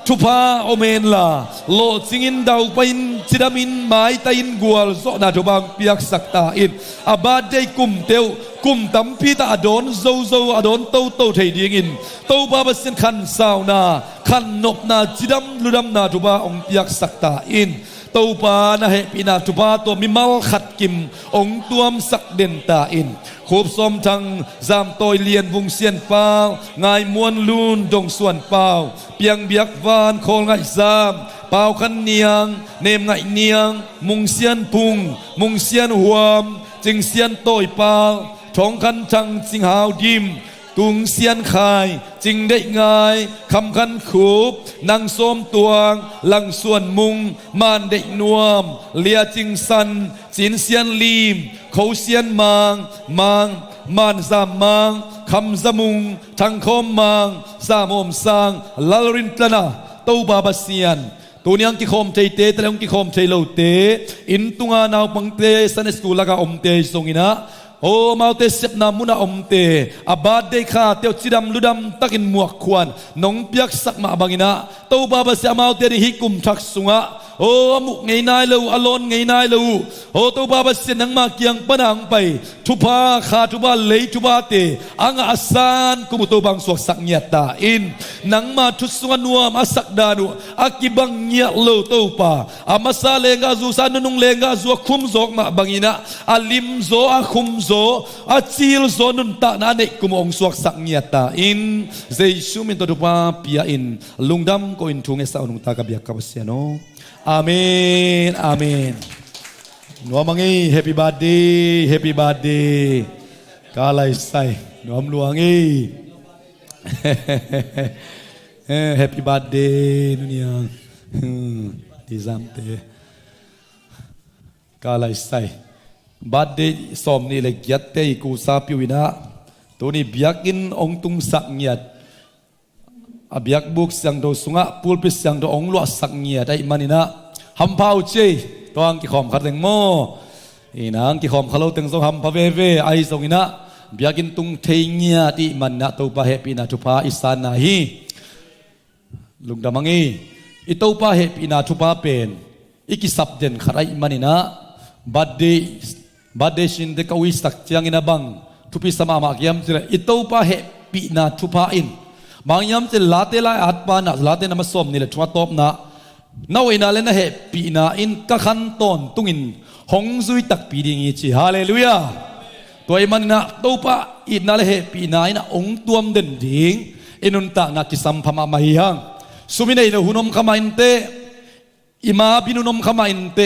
ทุพาโอเมนลาโลจิงินดาวไปอินจิดามินไม้ตาอินกัวลโซนาทุบังเปียกสักตาอินอาบาดได้กุมเตวกุมตั้มพีตาอดอนโซอดอนโตเทียงินตัวบาบาเซนขันสาวนาขันนบนาจิดามลุดามนาทุบาองเปียกสักตาอินตัวปานะเฮปินาทุบาตัวมิมัลขัดกิมองตัวมสักเดนตาอินขบสมทังจามตอยเลียนวงเซียนเปล่างายมวนลูนดงส่วนเปล่าเปียงเบียกวานโคงไงจามเปล่าขันเนียงเนมไงเนียงมุงเซียนพุงมุงเซียนหวมจึงเซียนตอยเปล่าท้องคันจังจิงหาวดิมตุงเซียนขายจึงได้ง่ายคำคันขูบนางส้มตวงหลังส่วนมุงมานได้นวมเลียจิงสันจินเซียนลีมเขาเซียนมางมานสามมางคำสมุงทังคมมางสามอมสางลลรินตนาตูบาบาเซียนตัวนี้กิคมใจเตะแต่ยังกิคมใจโลเตอินตุงานาวปังเตสันสกุลกาอมเตสงอินะโอ้มาเตเสพนามุนาอมเตอบาดเดคาเตียวจิดำลุดำตักินหมวกควันน้องเปียกสักมาบังอินะตัวบาบาเสียมาเตดิฮิกุมทักสุงะโอ้มุกไงนายเลวอลอนไงนายเลวโอ้ตัวบาบาเสียนังมาเกียงปนังไปทุพาขาทุบาเลยทุบาเตอังอาสานกุมุตัวบางสวกสักเงียตาอินนังมาทุสวนัวมาสักดานุอากิบังเงียเลวตัวปาอามาซาเลงาซูซานุงเลงาซูคุมโซกมาบังอินะอาลิมโซอาคุมโซอาจิลโซนุนตานาเนกุมองสวกสักเงียตาอินเจสุมินตัวปาปียอินลุงดำก็อินทุงเอสาอุนุตากะเบียกกับเสียโนอาเมนอาเมนนัวมังอีแฮปปี้บาร์เดย์แฮปปี้บาร์เดย์กาไลไซนัวมลวงอีแฮปปี้บาร์เดย์นุนยังดีซัมเต กาลายใส่บัดเดสอมนี่เลยยัดเตยกูซาปิวินะตัวนี้เบียกินองตุงสักเงียดเบียกบุกเสียงโดสุงะปูลปิเสียงโดองลวสักเงียดได้มันนี่นะฮัมพาวเจตัวอังกิขอมขัดเลงโมอีนางกิขอมขลุ่ยตึงสงฮัมพาเวเวไอสงอินะเบียกินตุงเทียที่มันนะตัวปะเฮปีนะทุพาอิสานาฮีลุงดามังอีอิตัวปะเฮปีนะทุพาเป็นอีกิสับเดนขรายมันนี่นะบัดเดชินเดกวิสักจียงอินะบังทุพิสมามากิยามเจอิตัวปะเฮปีนะทุพาอินบางยามเจลาเตลายอัดปานะลาเตนะมาสอมนี่แหละชัวตบนะน่าเวน่าเล่นนะเฮปีนะอินกะขันตอนตุงอินหงซุยตักปีดิ่งอีจีฮาเลลูยาตัวไอ้มันนะตัวปะอินน่าเล่นปีนะอินะองตัวมเด่นดิ่งอินุนตานักกิสัมพมาไม่ยังสุมินัยละหุนอมขมาอินเตอิมาบินุนอมขมาอินเต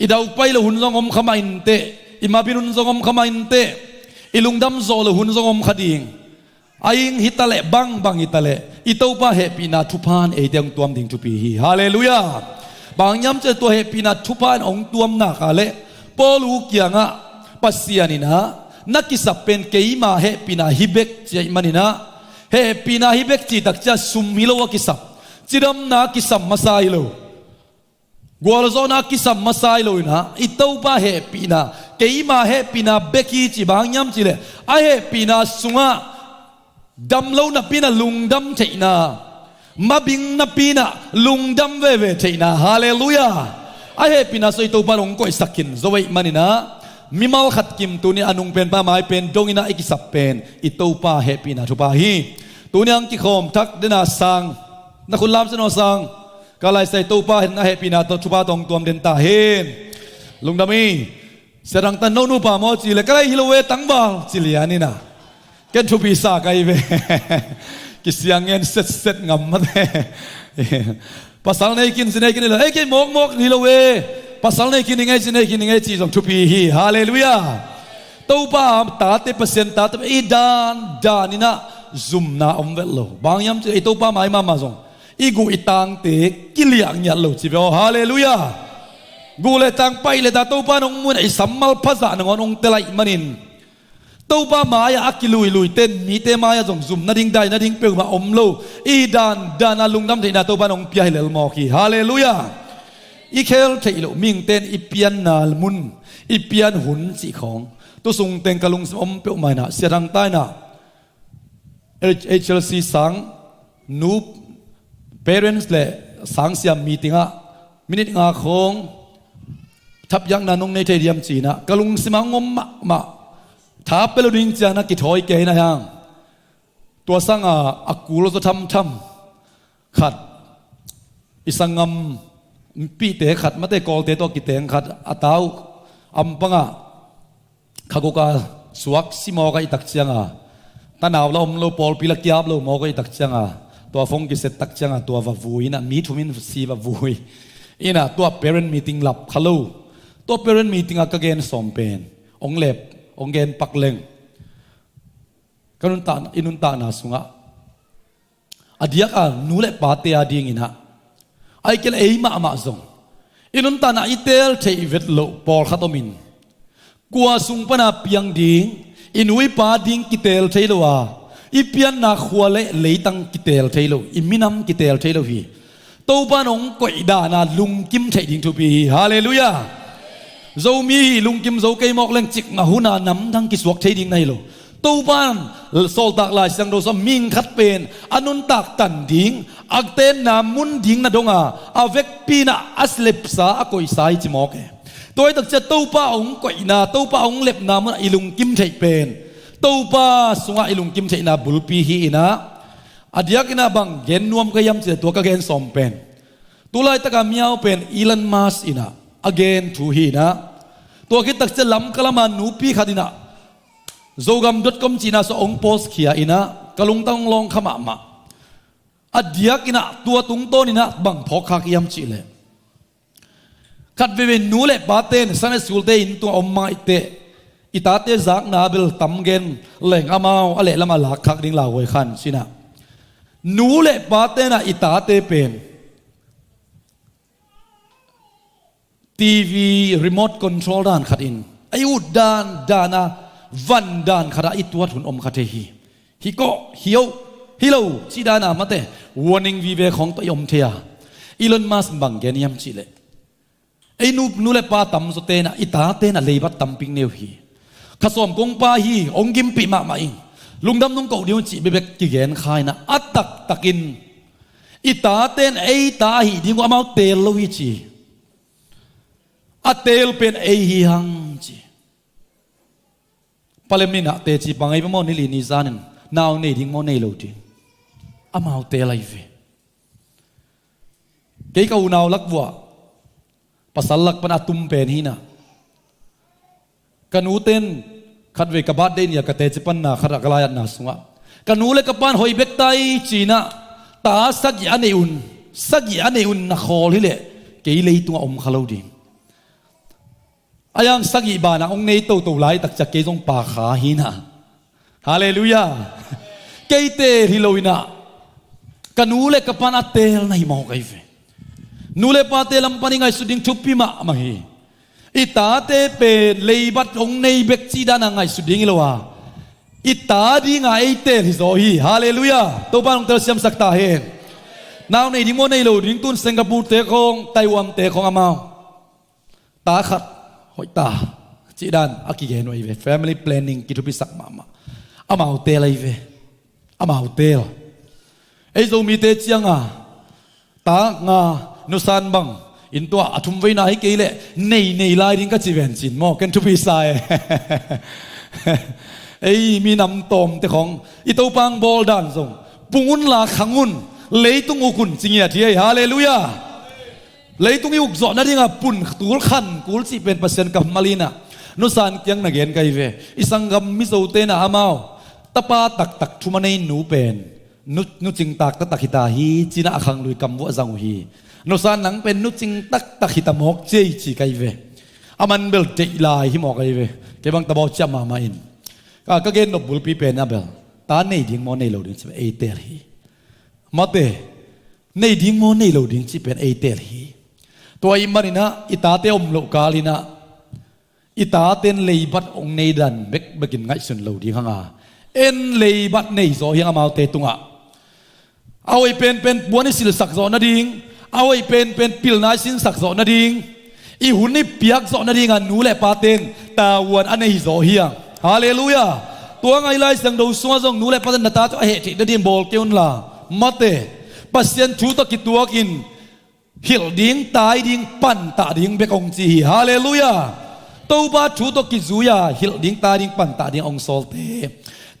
อิดาวไปละหุนซองอมขมาอินเตอิมาบินุนซองอมขมาอินเตอิลุงดำโซละหุนซองอมขดิ่งไอ้ยิงฮิตาเล่บังฮิตาเล่อิตัวปะเฮปีนาทุพานเอเดียงตัวมดิ่งทุปีฮีฮาเลลูยาบางยามเจอตัวเฮปีนาทุพานองตัวมนักอะไรปอลูกยังอะปัสยานินะนักกิสับเป็นเกยมาเฮปีนาฮิเบกเจมันนินะเฮปีนาฮิเบกจีตักจะสุมมิโลวกิสับจิรัมนักกิสับมาซายโลกัวลโซนักกิสับมาซายโลนะอิตัวปะเฮปีนาเกยมาเฮปีนาเบกีจีบางยามจีเลไอเฮปีนาสุงะดำเล่านับปีน่ะลุงดำเทน่ะมาบิงนับปีน่ะลุงดำเว่เทน่ะฮาเลลูยาไอเฮปีน่ะสวยตัวปารงก็อิสักินสวยมันนี่นะมิมาลขัดกิมตัวนี้อนุงเป็นป้าไม้เป็นดงอินะอิกิสับเป็นอิตัวป้าเฮปีน่ะทุปาฮีตัวนี้อังกิคอมทักเดน่ะสังนักคุณลามสนอสังก็เลยใส่ตัวป้าเห็นนะเฮปีน่ะตัวทุปาตองตัวเด่นตาเห็นลุงดำมีเสดังตันโนนูปามอจีเลยก็เลยฮิโลเวตังบาลจิลียานี่นะกันทุบีสาไกเวกิเสียงเงินเสร็จงำมาเด้ภาษาในกินสิในกินเลยกินมกนี่ละเวภาษาในกินยังไงสิในกินยังไงจีจงทุบีฮีฮาเลลูยาตัวป้าตาเตเปอร์เซ็นต์ตาเตอีดานนี่นะซุมนาอมเวลโลบางยามไอตัวป้าไม่มาส่งอีกูอีตังเตกิเลียงยัดโลจีเบลฮาเลลูยากูเลยตังไปเลยตาตัวป้านงมุนไอสัมมัลภาษานงอนงเตลัยมันินตัวป้ามายาอักกิลุยเต้นมีเตมายาส่งซุ่มนาดิ่งได้นาดิ่งเปลือกมาอมโลอีดานอาลุงดำเทน่าตัวป้านงเปียให้เลลมอกีฮาเลลูยาอีเคลเทโลมิงเต้นอีเปียนนาลมุนอีเปียนหุ่นสีของตัวส่งเต็งกะลุงสมเปียวไม่น่ะเสียรังใต้น่ะHLC สังนู parents เลยสังเสียมีติงะมินิงาของทับยังนานงในเทียมจีน่ะกะลุงสมังงมมาถ้าเป็นเราดิ้งจานักกิจหอยเกยนะยังตัวสังอากูเราจะทำขัดอิสังงำปีเตะขัดมาเตะกอลเตะตัวกิเตงขัดอาตาวอัมปังข้ากุกาสวักซิมอกอิตักเชียงตานาวเราอมเราปอลพิลักยาบเรามอกอิตักเชียงตัวฟงกิเสตักเชียงตัววาวุยนะมีทุมินซีวาวุยอินะตัว parent meeting หลับขลุ่ตัว parent meeting ก็เกณฑ์สมเป็นองเล็บองเกนปักเลงกันนุนตาอินุนตานาสุงะอดียกนูเลปาเตียดิ่งอินะไอเกลเอมาอามาซงอินุนตานาอิเตลเทอีเวตโลปอลขัตมินกัวสุงปนาเปียงดิ่งอินุยปาดิ่งกิเตลเทโลวาอีเปียนนาขวาเลตังกิเตลเทโลอิมินัมกิเตลเทโลฮีตัวปานองก็อิดานาลุงกิมเทดิ่งทุบีฮาเลลูยาเรามีลุงกิมเราเกยมอกเล่งจิกมาหุนานำทั้งกิสวกเทดิ่งในโลตัวบ้านโซลตักลายสังโดสมิงขัดเป็นอนุนตักตันดิ่งอักเตนนามุนดิ่งนาดงอาเวกปีนาอัสเลปซาอโกยสายจิมอกตัวไอ้ตักจะตัวป้าองก็อินาตัวป้าองเล็บนามันอิลุงกิมเทเป็นตัวป้าสุงอิลุงกิมเทนาบุลปีฮีอินะอดียกินาบังเกนนวมก็ยำเจตัวก็เกนสมเป็นตัวไอ้ตักมีเอาเป็นอีลันมาสอินะagain to hi na to ki tak che lam kalama nu pi khadina zogam.com china so ong post khia ina kalung tang long khama ma adiak ina tua tung to ni na bang phok kha ki yam chi le khat ve nu le paten sane sul te in tu om ma ite itate zak na bel tam gen leng amao ale lama lak khak ding la hoi khan sina nu le paten na itate pen TV remote control ด้านขัดอินไอ้อุดด้านนะวันด้านขัดอิตัวทุนอมขัดฮิโก้ฮิโอฮิโลชีดานามาเต warning วิเวของตัวยมเทียอีลอนมัสบังเกนิยมชิเลไอ้นูเลปาตัมสุเตนะอิตาเตนะเลยบัดตัมปิงเนวฮีข้าสมกงปาฮีองกิมปิมาอิงลุงดำนุ่งเก่าเดียวจีเบกกิเกนขายนะอัตตักินอิตาเตนไอตาฮีดิ้งว่ามาเตลโลวิจีอัตเตลเป็นไอฮีฮังจีพาเลมินะเตจีปังไอพมอนิลินิซานินนาวเนดิ้งมอเนโลดิ้งอามาเตลไอเวเกี่ยวกับนาวลักวัวpasal lak pan atum pen hina kanuten khatwe kabat den ya kate chipan na khara kalayat na sunga kanule kapan hoi bektai china ta sagi ane un na khol hile keilei tunga om khalodi ayang sagi bana ong nei to lai tak chak ke jong pa kha hina hallelujah keite hiloina kanule kapan atel na himau kaive nule pate lampani ngai suding chupi ma mahi itate pe leibat ong nei bek chi dana ngai suding ilowa itadi ngai te hizohi hallelujah to ban ong tel siam sakta he naw nei ding mo nei lo ding tun Singapore te khong Taiwan te khong amao ta khat hoi ta chi dan aki ge noi ve family planning ki thupi sak mama amao te lai ve amao te ei zo mi te chianga ta nga nusan bang into athum veina hi keile nei lai ding ka chiven chin mo ken thu pi sai ei mi nam tom te khong i to pang bol dan song pungun la khangun leitung ukun chingya thi hallelujah leitung i uk zo na ringa pun tur khan kul chi pen pasien kam malina nusan kyang na gen kai ve isangam mi zo te na amao tapa tak thumanei nu pen nu ching tak ta hita hi china akhang lui kam wa zang hi nusan nang pen nu ching tak hita mok chei chi kai ve aman bel te lai hi mo kai ve ke bang tabo chama ma in ka gen no bul pi pen na bel ta nei ding mo nei lo ding chi e ter hi mate nei ding mo nei lo ding chi pen e ter hi to i marina itate om lo kalina itaten leibat ong nei dan bek begin ngai sun lo ding hanga en leibat nei zo hiang amau te tunga awai pen buani sil sak zo na ding awai pen pil na sin sak zo na ding i hun ni piak zo na ding an nu le paten tawan anei zo hiang hallelujah tua ngai lai sang do suwa zong nu le paten na ta to he ti da dim bol keun la mate pasien thu to ki tua kin hil ding tai ding pan ta ding be kong chi hallelujah to ba thu to ki zuya hil ding ta ding pan ta ding ong sol te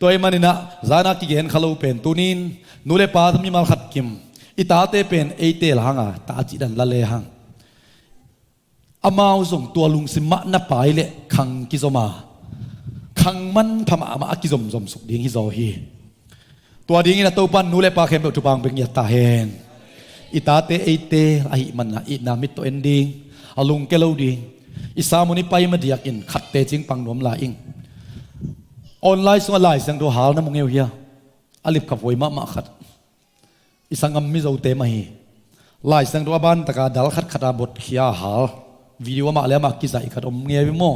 toy manina zana ki gen khalo pen tunin nule pa mi mal khat kim itate pen eitel hanga ta chi dan la le hang amao zong tua lung simma na pai le khang ki zoma khang man phama ma ki zom suk ding hi zo hi tua ding ina to pan nule pa khem tu pang beng ya ta hen itate eite ai man na i na mit to ending alung ke lo ding isamuni pai ma diak in khat te ching pang nom la ing online so lai sang do hal na mong eu hia alip ka voi ma khat isangam mi zo te ma hi lai sang do ban taka dal khat khata bot khia hal video ma le ma ki sai khat om nge mo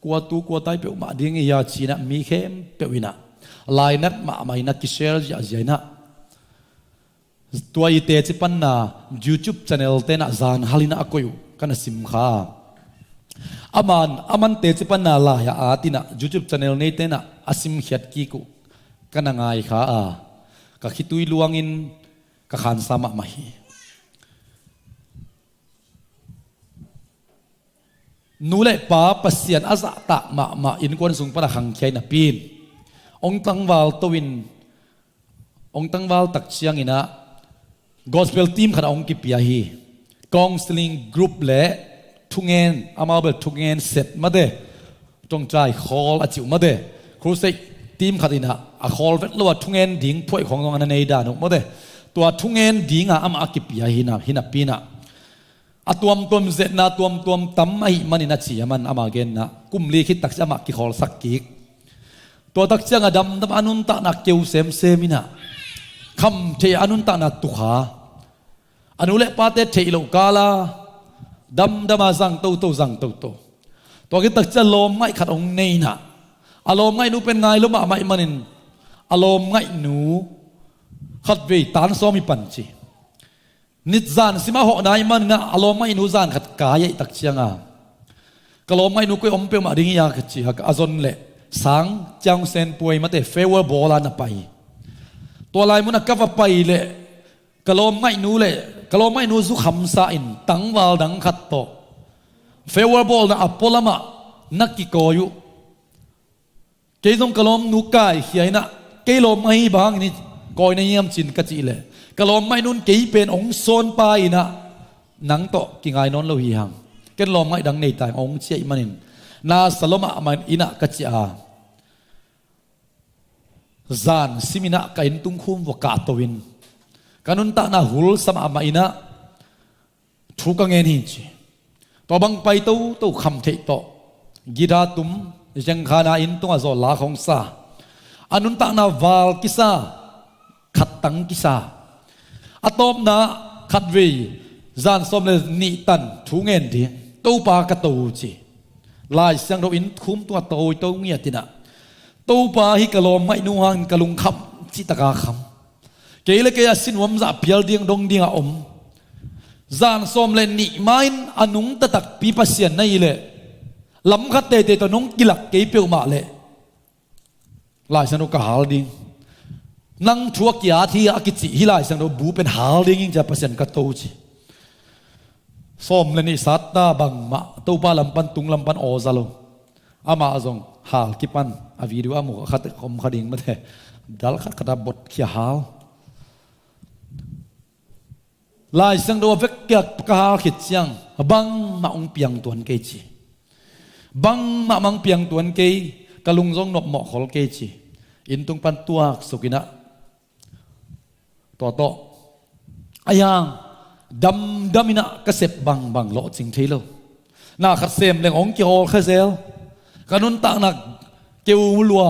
kwa tai pe ma ding ya china mi khem pe wina lai nat ma mai na ki share ja jaina tua i te chi pan na YouTube channel te na zan halina akoyu kana sim kha aman te chipan na la ya atina YouTube channel nei te na asim khiat ki ku kana ngai kha a ka khitui luangin ka khan sama mahi nule pa pasian aza ta ma in kon sung para khang khai na pin ong tangwal towin ong tangwal tak chiang ina gospel team khana ong ki pia hi counseling group le thungen amabel thungen set made tong chai khol achiu made crusade team khatina a khol vet lo thungen ding phoi khong ngong an nei da nok made tua thungen dinga ama akipia hina pina atuam tom zet na tuam tam mai manina chi aman ama gen na kumli khit tak chama ki khol sak ki to tak changa dam anun ta na keu semina kham the anun ta na tu kha anule pate the lo kala ดำมาสั่งโตสั่งโตตัวกิตักจะลมไม่ขัดองในน่ะอารมณ์ไงนูเป็นไงลมไม่มันินอารมณ์ไงนูขัดเวตานซ้อมมีปัญจีนิจานสิมาหอนายมันงะอารมณ์ไงนูจานขัดกายตักเชียงกลมไงนูก็อมเปียมาดิ้งยาขัดจีฮักอาจนเละสังจังเซนป่วยมาแต่เฟเวอร์บอลน่ะไปตัวลายมันก็ว่าไปเลยกลมไงนูเลยกลมไงนูสุขำสาอินตั้งวาลดังขัดโตเฟเวอร์บอลน่ะอัปโปลามะนักกิโกยุเกยจงกลมนูกายเขียนะเกยลมไม่บางนี่กอยในยามจินกะจีเลยกลมไม่นุนเกยเป็นองค์โซนไปนะหนังโตกิงไงนอนเราหิหังเกลมไม่ดังในแต่องค์เชี่ยมันนินนาสลมะมันอินะกะจีอาจานสิมินะกอินตุงคุมวกาตวินกันุนตานาหุลสมามาอินะทุกังเงินหิจีตัวบังไปตู้คำเทโตกีดาตุมยังขานาอินตุงอาโซลาของซาอนุนตานาวาลกิซาขัดตังกิซาอตอมนาขัดวีจานสมเลนิตันทุเงินดีตู้ปากระตูจีลายเสียงเราอินคุ้มตัวโตเงียตินะตู้ปาฮิกะลมไม่นูฮังกะลุงคำจิตกาคำเกลเกยสินวมจะเปียลเดียงดงเดียงอมจานสมเลนิไม่อนุงตะตักปีปัสเซียนในเลยลำคัดเตะตัวน้องกิลักเกยเปียวมาเลยลายเสียงเรากหาลดิ้งนั่งชัวกียาที่อากิจิฮิลายเสียงเราบูเป็นหาลดิ้งยิ่งจะปัสเซียนกระตูจีส้มเลนิสัตตาบังมาตู้ปาลำปันตุงลำปันโอซาโลอามาจงหาลกิปันอาวีดูอามุขัดคมขัดดิ่งมาเถอะดัลขัดกระดับบทขี้หาลลายเสียงเราเวกเกียกกหาลขิดเสียงบังมาองเปียงตัวนเกจีบังมามังเปียงตัวนเกยกะลุงจงนบหมอกขอลเกจีอินตุงปันตัวสุกินะตัวโตอายังดำมินะกระเสบบังโลจิงเทโลน่าขัดเซมเรื่ององเกียวข้าเซลกันุนตานักเกียวลัว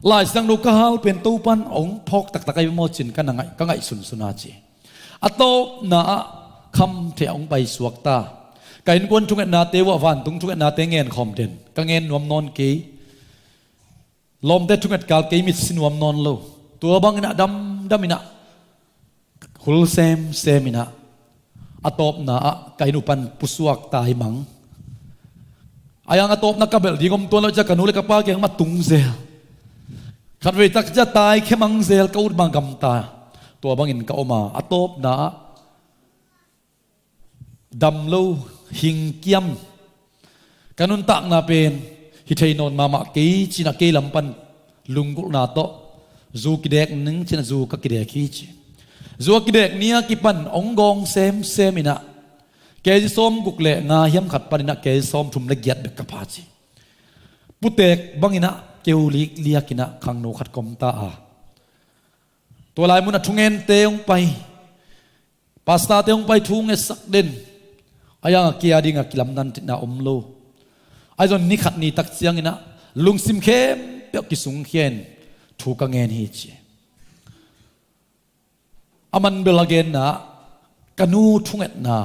ลายสังดูกฮาลเป็นตู้ปันองพกตักไอโมจินกันไงก็ไงสุนาจีอัตโตน่าคำเทองไปสวกตาการกวนทุกนาเตววันตุงทุกนาเตเงินคอมเดนก็เงินนวมนอนเกยลมเตทุกนาการเกยมิดสินวมนอนโลตัวบังนะดำมินะคุลเซมินะอตบนะกายนุปันปุสวกตายมังอายังอตบนักกบลดีกมตัวเราจะกันนุเลกป้าเกียงมาตุงเซลขัดเวทักจะตายแค่มังเซลก็อุดบังกำตาตัวบังอินก็ออกมาอตบนะดำโลหิงเกียมกันนุนตักนาเป็นฮิตเทนนมาเกยจินักเกยลำปันลุงกุนาโตจูกิเด็กนึงจินจูกักกิเด็กฮีจิจวกเด็กเนี้ยกิปันองกองเซมินะเกยส้มกุกเละงาเฮียมขัดปันนะเกยส้มทุ่มละเอียดเด็กกระพาจีปุเตกบังอินะเกวลิกเลียกินะขังโนขัดกอมตาตัวลายมุนทุงเงินเตงไปปาสตาเตงไปทุงเงสักเด่นอายังเกียดิงกิลำนันตินาอมโลไอจนนิขัดนี่ตักเสียงอินะลุงซิมเข้มเปียกกิสุงเขียนถูกกังเงินฮีจีอามันเบลเกนนะกันูทุ่งเอ็ดนา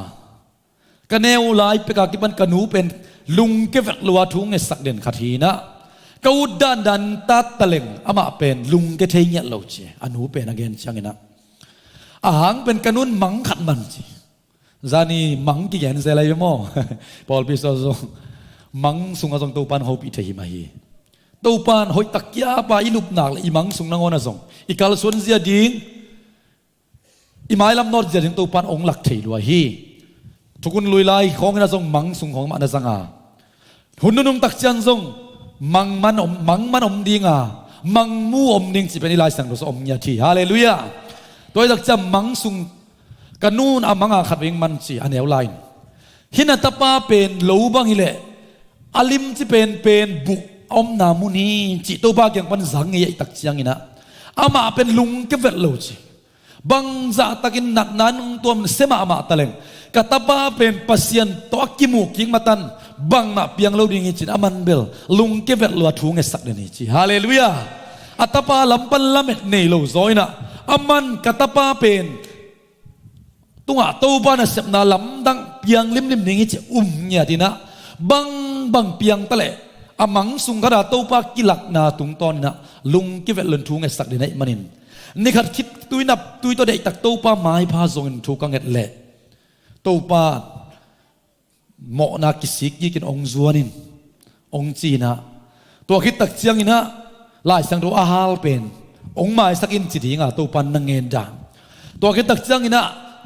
กันเนวไลไปกากิบันกันูเป็นลุงเกฟลัวทุ่งเอสักเด่นขัดฮีนะกูดันตัดตะเลงอามาเป็นลุงเกเทียเหล่าเจอนูเป็นอเกนช่างนะอาหางเป็นกันุนมังขัดมันจีจานี่มังกี่ยันเซลัยมั้งพอลพิโซซงมังสุงอาซงตูปันฮอปิเทหิมาฮีตูปันหอยตักยาปาอิลุบนักเลยมังสุงนางอนาซงอีกาลส่วนเสียดิ้งอีไม้ลำนอดจะถึงตัวปันองหลักเทลวฮีทุกคนลุยไล่ของน่าส่งมังส่งของมันน่าสังอาหุ่นนุ่มตักจันส่งมังมันอมดีงามังมูอมดิ่งสิเป็นอีไลสังรสอมยาทีฮาเลลูยาตัวตักจันมังส่งกันนู่นอามังอาขัดเวงมันสิอันเอวไลน์หินัตปาเป็นโลบังฮิเลอาลิมสิเป็นบุกอมนามุนีจิตัวบากยังปันสังเงียตักจังอินะอามาเป็นลุงเก็บเวลโลจิบังจะตักินนัดนั้นตัวมันเสมาตะเลงกตบาเป็นปัสยันตัวกิมูกิงมาตันบังมาเปียงเราดิ้งจินอามันเบลลุงเก็บเวลลัวทุ่งเอสักเดนิจิฮาเลลูยาอัตปาลำปันลำเม็ดเนโลซอยนะอามันกตบาเป็นตัวปานะเสพนาลำดัง เปียงลิมนี้จะเนี่ยทีนะบังเปียงตะเละอามังสุงกระดาโตปากิลักนาตุงตอนนะลุงกิเวลนทุงไอสักเดนไอมันินนี่ขัดคิดตุยนับตุยตัวเด็กตักโตปาไม้พาส่งทุกังเอ็ดเละโตปาเหมาะนากิสิกยี่กินองจวนินองจีนะตัวคิดตักเจียงอินะลายสังโดอาฮาลเป็นองไม้สักอินจิตงาโตปันนังเงินดังตัวคิดตักเจียงอินะ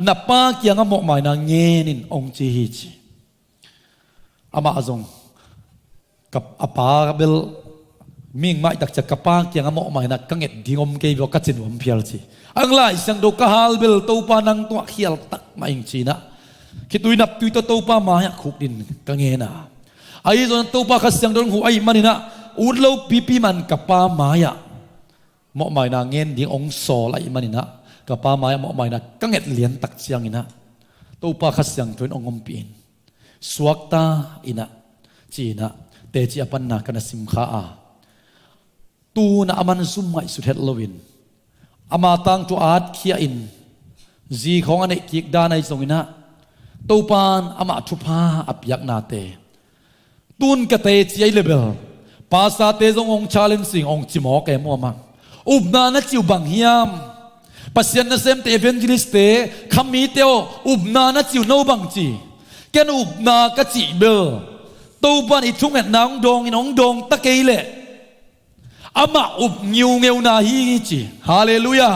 นับปาเกียงเหมาะไม้นางเงินินองจีฮิจอามาจงกับอาปาเบลมิงไม่ตักจะกับปาเกียงเหมาะไม้นักกังเอ็ดดิ่งอมเกยบอกกัจจินวมเพียลจีอังไลสังโดกาฮาลเบลโตปานังตัวเขียลตักมาอิงจีนะคิดตุยนับตุยตัวโตปามาอยากขุกดินกังเงินไอ้ส่วนโตปาขัดเสียงโดนหัวไอ้มันนี่นะอุดเล่าปีมันกับปาไม้อะเหมาะไม้นางเงินดิ่งองโซไอ้มันนี่นะกับปาไม้เหมาะไม้นะกังเอ็ดเหรียญตักเสียงนี่นะโตปาขัดเสียงจนองอมปีนสวกตาอินะจีนะเตจิอปันนากันสิมขาอาตูนะอามันซุ่มไงสุดเฮตลวินอามาตังตัวอาดขี้อินจีของอันนี้กิกดานไอส่งอินะตูปานอามาทุพาอับยักนาเตตูนกะเตจิไอเลเบลภาษาเตจงองชาเลนสิงองจิมอแกมัวมังอุบนานะจิวบังเฮียมปัสยันนะเซมเตเวนจิลิสเตคำมีเตโออุบนานะจิวโนบังจีแกนอุบนากะจิเบลตูปานอิทุงเอ็ดนางดงอินองดงตะเกยเลอามาอุบนิวเงวนาฮีจีฮาเลลูยา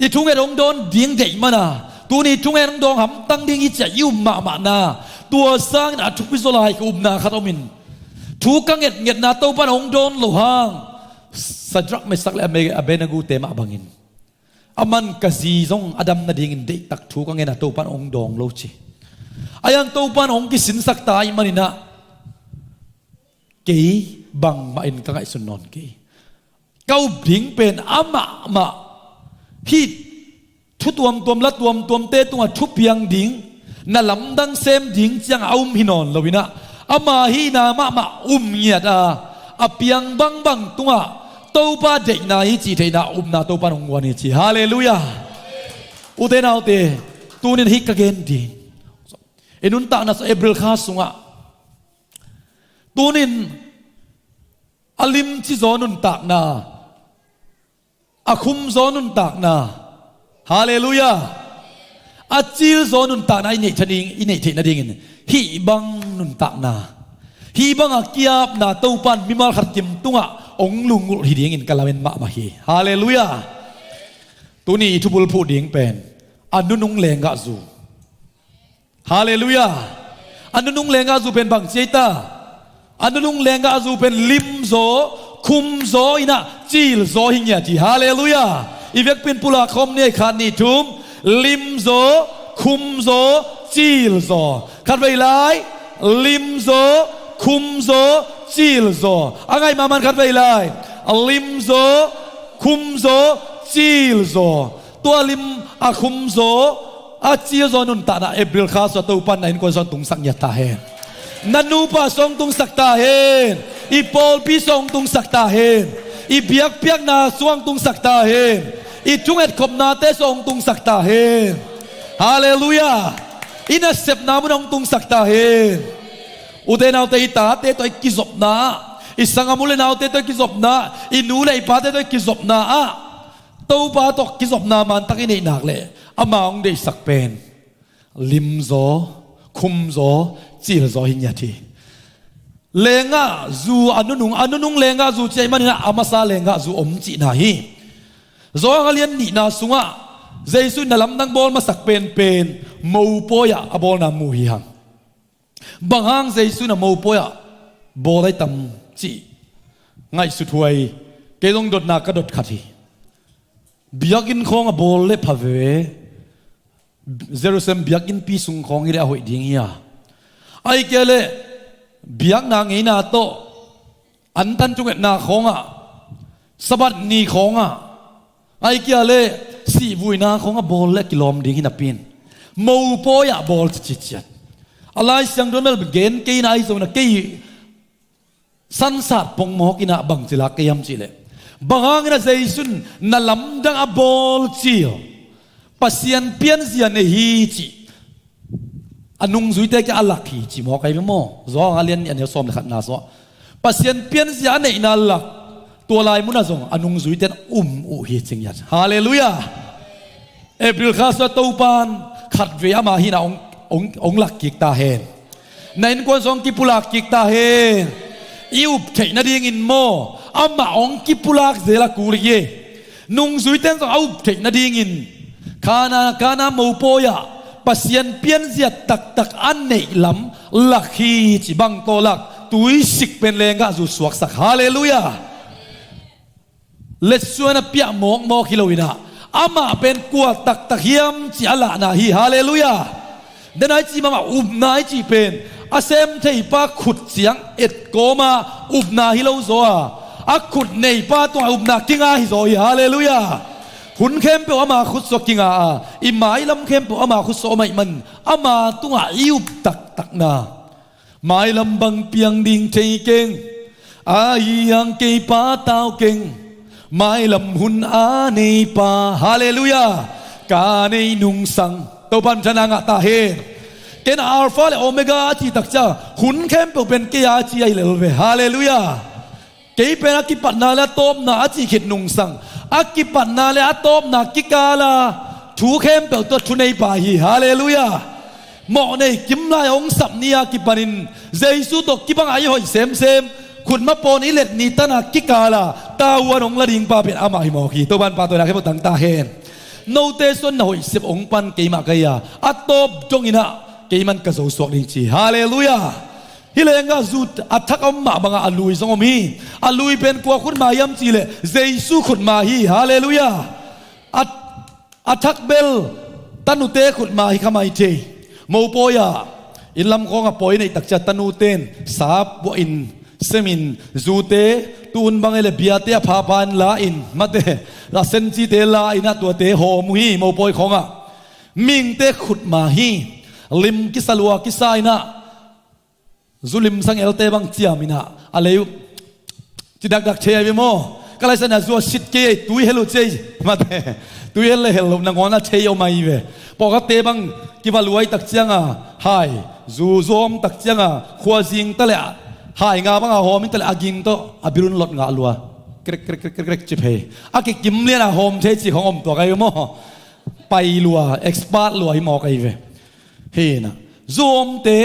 อิทุงเอ็ดองดอนดิ่งเดมานาตัวนี้ทุงเอ็ดองดองหำตั้งดิ่งอิจะยุมมานาตัวสร้างนะทุกวิโซลายอุบนาคาตมินทุกกังเงียดนาโตปานองดอนโลหางสัจรักไม่สักเลยเบนากูเตมาบังินอามันกะซีซงอดัมนาดิ่งเด็กตักทุกกังเงียดนาโตปานองดองโลจีอายังโตปานองกิสินสักตายมันนี่นะเกยบังมาอินกังไอสุนนอนเกยเก้าบิ่งเป็นอามาพี่ทุตวมละตวมเตตัวทุเพียงดิ่งน่าลำดังเซมดิ่งจังเอาหินอนลวินะอามาฮีนามาเงียดอาเปียงบังตัวโตปาเด็กนาฮิจีเทนานาโตปานองวันฮิจีฮาเลลูยาอุเทนาอุเตตูนินฮิกะเกนดีเอ็นุนตานัสเอเบลคาสุงะตูนินอลิมจิซอนุนตากนาอาคุมซอนุนตากนาฮาเลลูยาอาจิลซอนุนตากนาอินเนทดิงอินเนทนาดิงฮีบังนุนตากนาฮีบังอากียบนาตูปันมิมาลขัดจิมตุงะองลุงกุลฮีดิงอินกาลาเวนมาฮีฮาเลลูยาตูนี่ทุบุลพูดิงเป็นอนุนุงเลงกะซูฮาเลลูยาอันนุ่งเลงอาจูเป็นบังเจตาอันนุ่งเลงอาจูเป็นลิมโซคุมโซอินะจิลโซหิงยาจีฮาเลลูยาอีเวกเป็นปุระคมเนี่ยขันนี่ทุมลิมโซคุมโซจิลโซขัดไปไลลิมโซคุมโซจิลโซอะไรมามันขัดไปไลลิมโซคุมโซจิลโซตัวลิมอาคุมโซอาเจียซอนุนตานะเอเบลคาสตูปันนันคนซอนตุงสักยาตาเฮนนันนูปาซองตุงสักตาเฮนอีปอลปีซองตุงสักตาเฮนอีเปียกนาสวงตุงสักตาเฮนอีจุงเอ็ดขบนาเตซองตุงสักตาเฮนฮาเลลูยาอินัสเซปนามุนองตุงสักตาเฮนอุเทนเอาเตอิตาเตตัวกิจบนาอิสังอามุเลนเอาเตตัวกิจบนาอินูเลอิปาเตตัวกิจบนาอะตัวปาตกกิจบนามันตักอินนักเลยอามาองได้สักเป็นลิมโซคุมโซจิลโซหินยาทีเลงะจูอนุนุงเลงะจูใจมันนะอามาซาเลงะจูอมจีนาฮีโซงเลียนนี่นาสุงะเจสุนนลำดังบอลมาสักเป็นมูโปยะอบอลนามูฮิฮังบางฮังเจสุนมูโปยะบอลได้ตำจีไงสุดหวยเกยงดดนากระดดขัดทีบิยกินของบอลเล็บพาเวเจรูซาเล็มบิยกินปีสุงของอีเรื่องหวยดิ่งเฮียไอ้เกลบิยกนางอีนาโตอันตันจุกนาของสบัดนีของไอ้เกลสีบุยนาของบอลเล็กกิโลมดิ่งหินาปินมูโปยะบอลจิตจัดอะไรสังโดนเมลเกนเกยนาไอโซนะเกยสันสัตปงมหกินาบังจิลาเกยมจิเลบางนะเจสุนนัลำดังอบอลจิลปัสยันเปียนเสียนเฮจิ อันนุ่งจุยเตจะอัลลักฮีจิมอกไอ้เมื่อจ้องอาเลียนอันเดียวซ้อมเลยขัดนาสวะปัสยันเปียนเสียในนั่นลักตัวลายมุนาจงอันนุ่งจุยเตอุฮีจิงยัดฮาเลลูยาเอพริลข้าสตูปานขัดเวียมาหินาองลักกิกตาเฮนในนกวนสองกิปุลักกิกตาเฮนอิวเทนาดีงินโมอามาองกิปุลักเซลักูริเยนุ่งจุยเตสองเอาเทนาดีงินคานาโมโปยาปัสยันเปียนเสียตักอันเนลำลักฮีจิบังโตลักตุยสิกเป็นเลงกะจุสวกสักฮาเลลูยาเลสวนเปียมอกฮิโลวินาอามาเป็นกัวตักเฮียมจิอาลานาฮีฮาเลลูยาเดนไอจิมานายจิเป็นอาเซมเทปาขุดเสียงเอ็ดโกมานาฮิโลโซอาขุดในปาตัวนากิงาฮิโซฮาเลลูยาหุ่นเข้มเปอามาขุดสกิงาอิหมายลำเข้มเปอามาขุดโซไม่มันอามาตัวอิวตักนาหมายลำบังเปียงดิ่งใจเก่งอายังเกยปาเต้าเก่งหมายลำหุ่นอาในป่าฮาเลลูยากาในนุ่งสังตัวพันชนะงะตาเฮเกณฑ์อัลฟาและโอเมก้าจีตักจ้าหุ่นเข้มเปเป็นเกียร์จีไอเลวเวฮาเลลูยาเกยเป็นอากิปัตนาและโตมนาจีขิดนุ่งสังอากิปันนาเลอาตอมนากิกาลาถูเข้มเปลตัวทุนในป่าฮีฮาเลลูยาหมอในกิมลายองสับนียกิปันินเจสุตกกิบังอายุหอยเซมขุนมาปนิเล็ดนีตนากิกาลาตาวันองละดิงป่าเป็นอามาฮิมอกีตัวบันป่าตัวนักให้พวกต่างตาเฮนโนเตส่วนหอยเซบองปันเกยมากายาอาตอบจงอินะเกยมันกระโจสวกลิงจีฮาเลลูยาฮิเลงกาจุดอัฐกอมมาบังอาลุยสงมีอาลุยเป็นกัวขุนมายัมจีเลเจสุขุนมาฮีฮาเลลูยาอัฐกเบลตันุเตขุนมาฮีขมายเจโมโปยาอินลำกองอปอยในตักจัดตันุเตนสาบวอินเซมินจูเตตูนบังเอเลเบียเตพาปานลาอินมาเตลาเซนจีเตลาอินะตัวเตโฮมุฮีโมโปยของอะมิงเตขุนมาฮีลิมกิสลัวกิสายนะzulim sang elte bang chiamina aleu chidak chei bemo kalai sana zo sit ke tui helu chei mate tui hel hel na ngona chei o mai ve poka te bang kibaluai tak chianga hai zu zom tak chianga khwa jing tale hai nga bang a hom tale aging to abirun lot nga lua krek chipe aki kimlian a hom chei chi khong om to kai mo pai lua expert lua hi mo kai ve he na zom te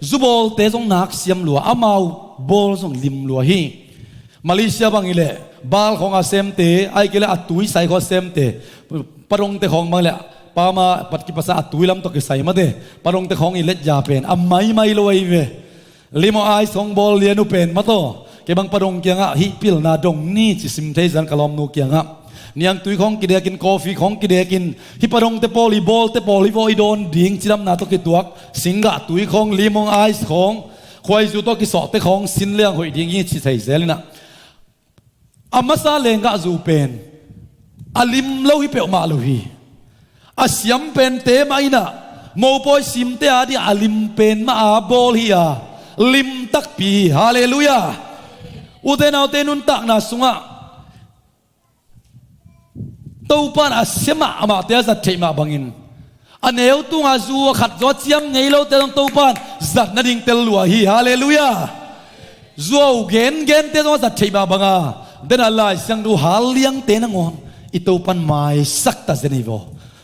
zubol te zong nak siam lua amau bol zong lim lua hi Malaysia bang ile bal khong a sem te ai kele atui sai kho sem te parong te khong mang le pa ma pat ki pasa atui lam to ke sai ma de parong te khong ile ja pen mai loi ve limo ai song bol lianu pen ma to ke bang parong kyanga hi pil na dong ni chi sim te zan kalom nu kyanga niang tui khong ki de kin coffee khong ki de kin hi parong te volleyball te volleyball don ding chiram na to ki tuak singa tui khong limong ai khong khoi zu to ki so te khong sin liang hoi ding hi chi sai zelina amasa lenga zu pen alim lo hi pe ma lo hi asiam pen te mai na mo poi sim te adi alim pen ma a bol hi a lim tak pi hallelujah uten au tenun tak na sunga tâu pan a sema ama te za thema bangin aneu tunga zu khat zo chiam ngei lo te tâu pan zat na ding tel lua hi hallelujah zo gen te zo za thema banga den Allah sang du hal liang te na ngon i tâu pan mai sak ta zenivo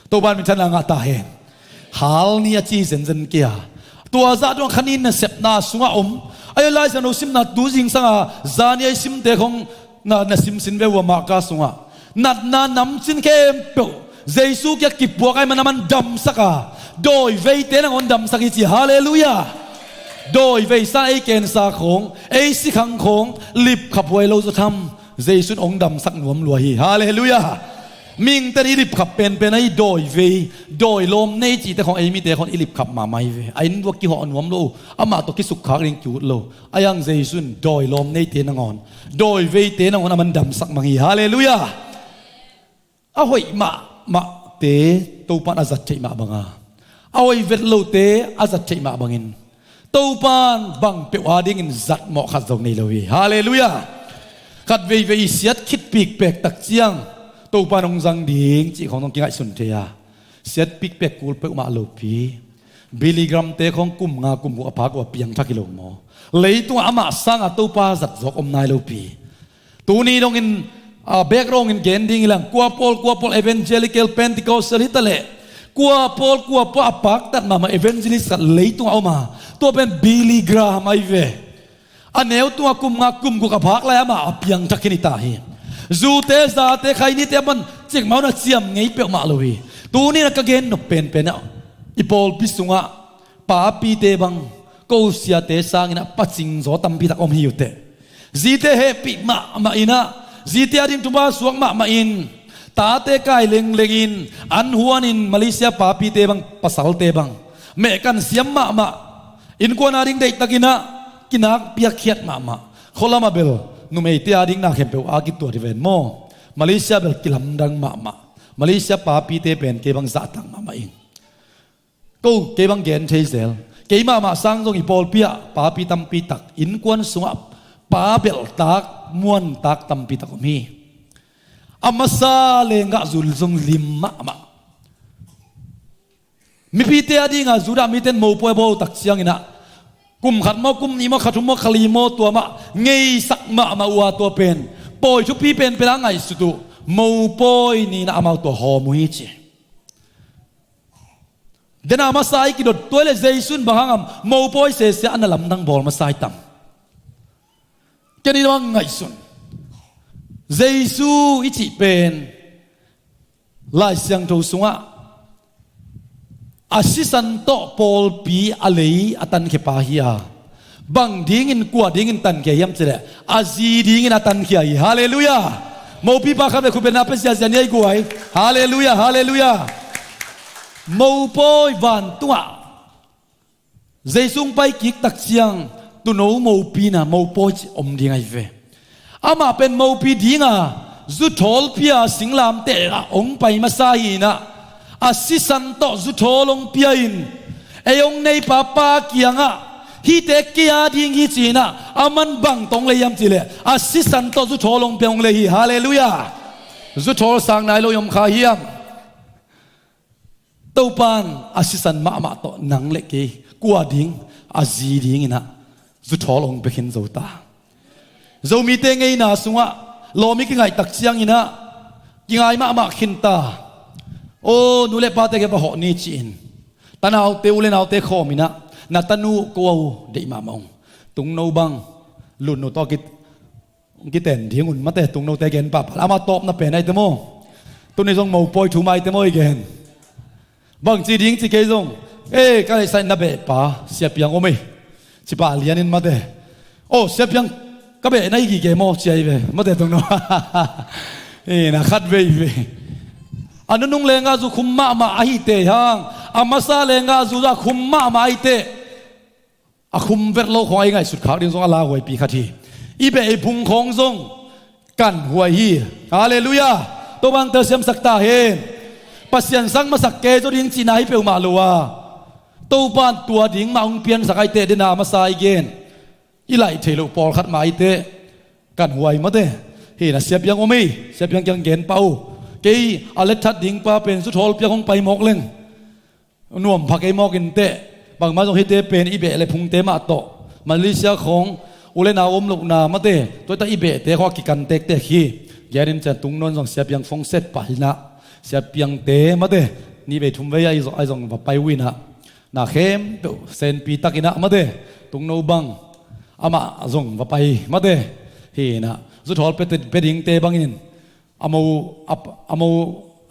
tâu pan min thana nga ta hen hal ni a chi zen kia tua za dong khanin na sep na sunga ay lai sang no sim na du jing sanga zani ai sim te khong na sim sin ve wa ma ka sunga nat na nam sin kem pe Jesu kya kipwa kay manaman dam saka doi vei te nang on dam saki chi hallelujah doi vei sa ai ken sa khong ai si khang khong lip khapwai lo zo tham Jesu ong dam sak nuam lua hi hallelujah ming te lip khap pen ai doi lom nei chi te khong ai mi te khon ilip khap ma mai ve ai nu ki ho nuam lo ama to ki suk khak ring chu lo ayang Jesu doi lom nei te nang on doi vei te nang on man dam sak mang hi hallelujah ahoy ma te tâu pan azat chei ma banga ahoy vet lo te azat chei ma bangin tâu pan bang pe wa ding in zat mo khat zong nei lo hi hallelujah khat vei siat khit pik pek tak chiang tâu pan ong jang ding chi khong nong ki ngai sun te ya siat pik pek kul pe ma lo pi บิลิกรัมเตของกุมงากุมกุอภากว่าเปียงทักกิโลโมเลยตัวอามาสังตัวป้าจัดจกอมนายโลปีตัวนี้ลงอินแบกรองอินเกนดิ้งลังกัวพอลเอเวนเจลิเกลเพนติโคสลิตเล่กัวพอลอภากตัดมาเอเวนเจลิสต์เลยตัวเอามาตัวเป็นบิลิกรัมไอเวอันเนวตัวกุมงากุมกุอภากเลยมาเปียงทักกินิตาฮีจูเตซาเตใครนี่เตมันเจ็กมาหน้าเจียมไงเปียกมาเลยตัวนี้นักเกนนกเป็นอ่ะอีพอลพิสุงะป้าปีเตบังกูเสียเตสังอินะปัจจิงโซตัมปีตักอมฮิวเตจีเตเฮปิมาอินะจีเตอดิมทุบาสวงมาอินตาเตกายเลงอินอันหัวนินมาเลเซียป้าปีเตบังปัสสาวเตบังเมกันเสียมมาอินกวนาดิงเด็กตะกินะกินักเปียกเขียดมาโคลามาเบลนุ่มเอติอาดิงนักเห็นเปล่าอากิตัวที่เวนโมมาเลเซียเบลกิลัมดังมาเลเซียป้าปีเตเป็นเกบังซาตังมาอินกูเกบังเกนเทเซลเกมาสังจงอีพอลเปียป้าปีตัมปีตักอินกวนสุงะป้าเบลตักม้วนตักตัมปีตักมีอามาซาเลงกะจุลจงลิมมามีปีเตอดิงะจุดามีเต็นโมป่วยโบตักเสียงอินะกุมขัดโมกุมนี้โมขัดทุมโมขลีโมตัวมาเงยสักมาวัวตัวเป็นปอยชุบพี่เป็นอะไรไงสุดโมปอยนี่นะมาตัวหอมุยจีเดน่ามาใส่กิดตัวเลเจสุนบางอันโมปอยเสียอันนั้นลำดังบอลมาใส่ตั้มแค่นี้ว่าไงสุนเจสุอิจิเป็นลายเสียงทูสุงะอาศิสันโตปอลปีอะไรอัตันเขปาฮิอาบังดิ้งินกัวดิ้งินตันเขยมเจริญอาจีดิ้งินอัตันเขยฮาเลลูยาโมปีปาคำเนี่ยคุณเป็นนับเป็นเสียเสียเนี่ยกูไอ้ฮาเลลูยาฮาเลลูยาโมปอยวันตัวเจสุงไปกิกตักเสียงตุโนโมปีน่ะโมปอยอมดิ้งไอเวอามาเป็นโมปีดิ้งอ่ะจุดทอลพิอาสิงลามเตะองไปมาใส่น่ะอาศิสันโตจุดทอลงพิอินเอองในป้าป้าเกียงอ่ะฮิเตกียดิ้งฮิจีน่ะอามันบังตรงเลยยามจิเลอาศิสันโตจุดทอลงเปียงเลยฮาเลลูยาจุดทอลสังนายโลยมขาฮิยามตัวปานอาศิสันมาโตนังเล็กกัวดิ้งอาจีดิ้งน่ะจุดทอลงเปกินโจตาโจมีเตงไงน่ะสุงะโลมิกไงตักเสียงน่ะยังไงมาขินตาโอ้นูเล่ป้าเตะกับหอนี่จีนตานาเอาเตอุเลนเอาเตะขอมินะนาตานูกัวเดมามองตุงโนบังลุนโนตอกิเต็นที่งุนมาเตะตุงโนเตเกนปับอามาตบน่ะเป็นไอเตโมตุนี่ทรงโมปอยถูไมเตโมอีกเกนบางจีดิ้งจีเกยงก็เลยใส่นาเบะป้าเสียเปียงโอเมจิป้าเลียนินมาเตะโอ้เสียเปียงก็เบะนั่นกี่เกมโมเชียเวมาเตะตุงโนนะคัดเวอันนู้นเลงอาจูคุมมาไอเตะฮังอามาซาเลงอาจูจะคุมมาไอเตะอาคุมเวทโลของไอ้ไงสุดขาดิ้งทรงอาลาหวยปีขัดทีอีเบะไอพุงของทรงกันหวยฮีฮาเลลูยาตัวบังเตอร์เสียมสักตาเฮปัสยันสังมาสักเกจดิ้งจีนายเปียวมาลัวตัวบ้านตัวดิ้งมาองเปียนสักไอเตะเดนามาซาอีเกนอีไหลเทลุปอลขัดมาไอเตะกันหวยมาเตะเฮน่ะเสียบยังโอมีเสียบยังเกนเป้ากีอเลทัดดิ้งป้าเป็นสุดทอลเปียของไปมอกเล่งน่วมพักไอมอกินเตะบางมาตรงฮิเตเป็นอีเบะเลยพุงเตมาโตมาเลเซียของอุเลนาอมลูกนามาเตะตัวตาอีเบะเตะข้อกิกันเตะขี้แย่ดินจะตุงนนส่งเสียบยังฟงเซตไปนะเสียบยังเตะมาเตะนี่เบะทุ่มไว้ไอส่งไปวินะนาเข้มเซนปีตักินะมาเตะตุงโนบังอามาส่งไปมาเตะเฮนะสุดทอลเป็นดิ้งเตะบางอินอามู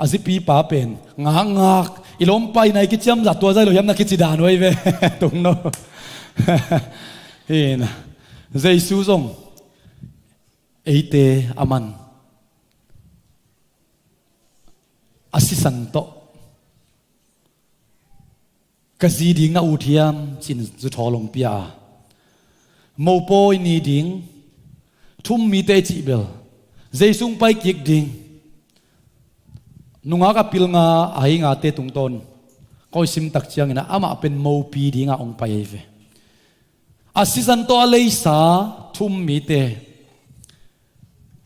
อาซิปีป้าเป็นงักอีล้มไปในกิจยมจัดตัวใจหรือยามนักกิจดานไว้เว้ตรงโน้เห็นเจสุซงเอเตอามันอาศิสันโตกะซีดิ้งนาอุทิยมจินจุดทอลงปียโมโปยนีดิ้งทุ่มมีเตจิเบลเจสุงไปกิกดิ้งนุ่งอากับพิลงาไอ้งาเตตุงตนก็ซิมตักเชียงนะอามาเป็นโมปีดิ้งอาองไปเวอาศิสันโตอะไรสาทุ่มมีเต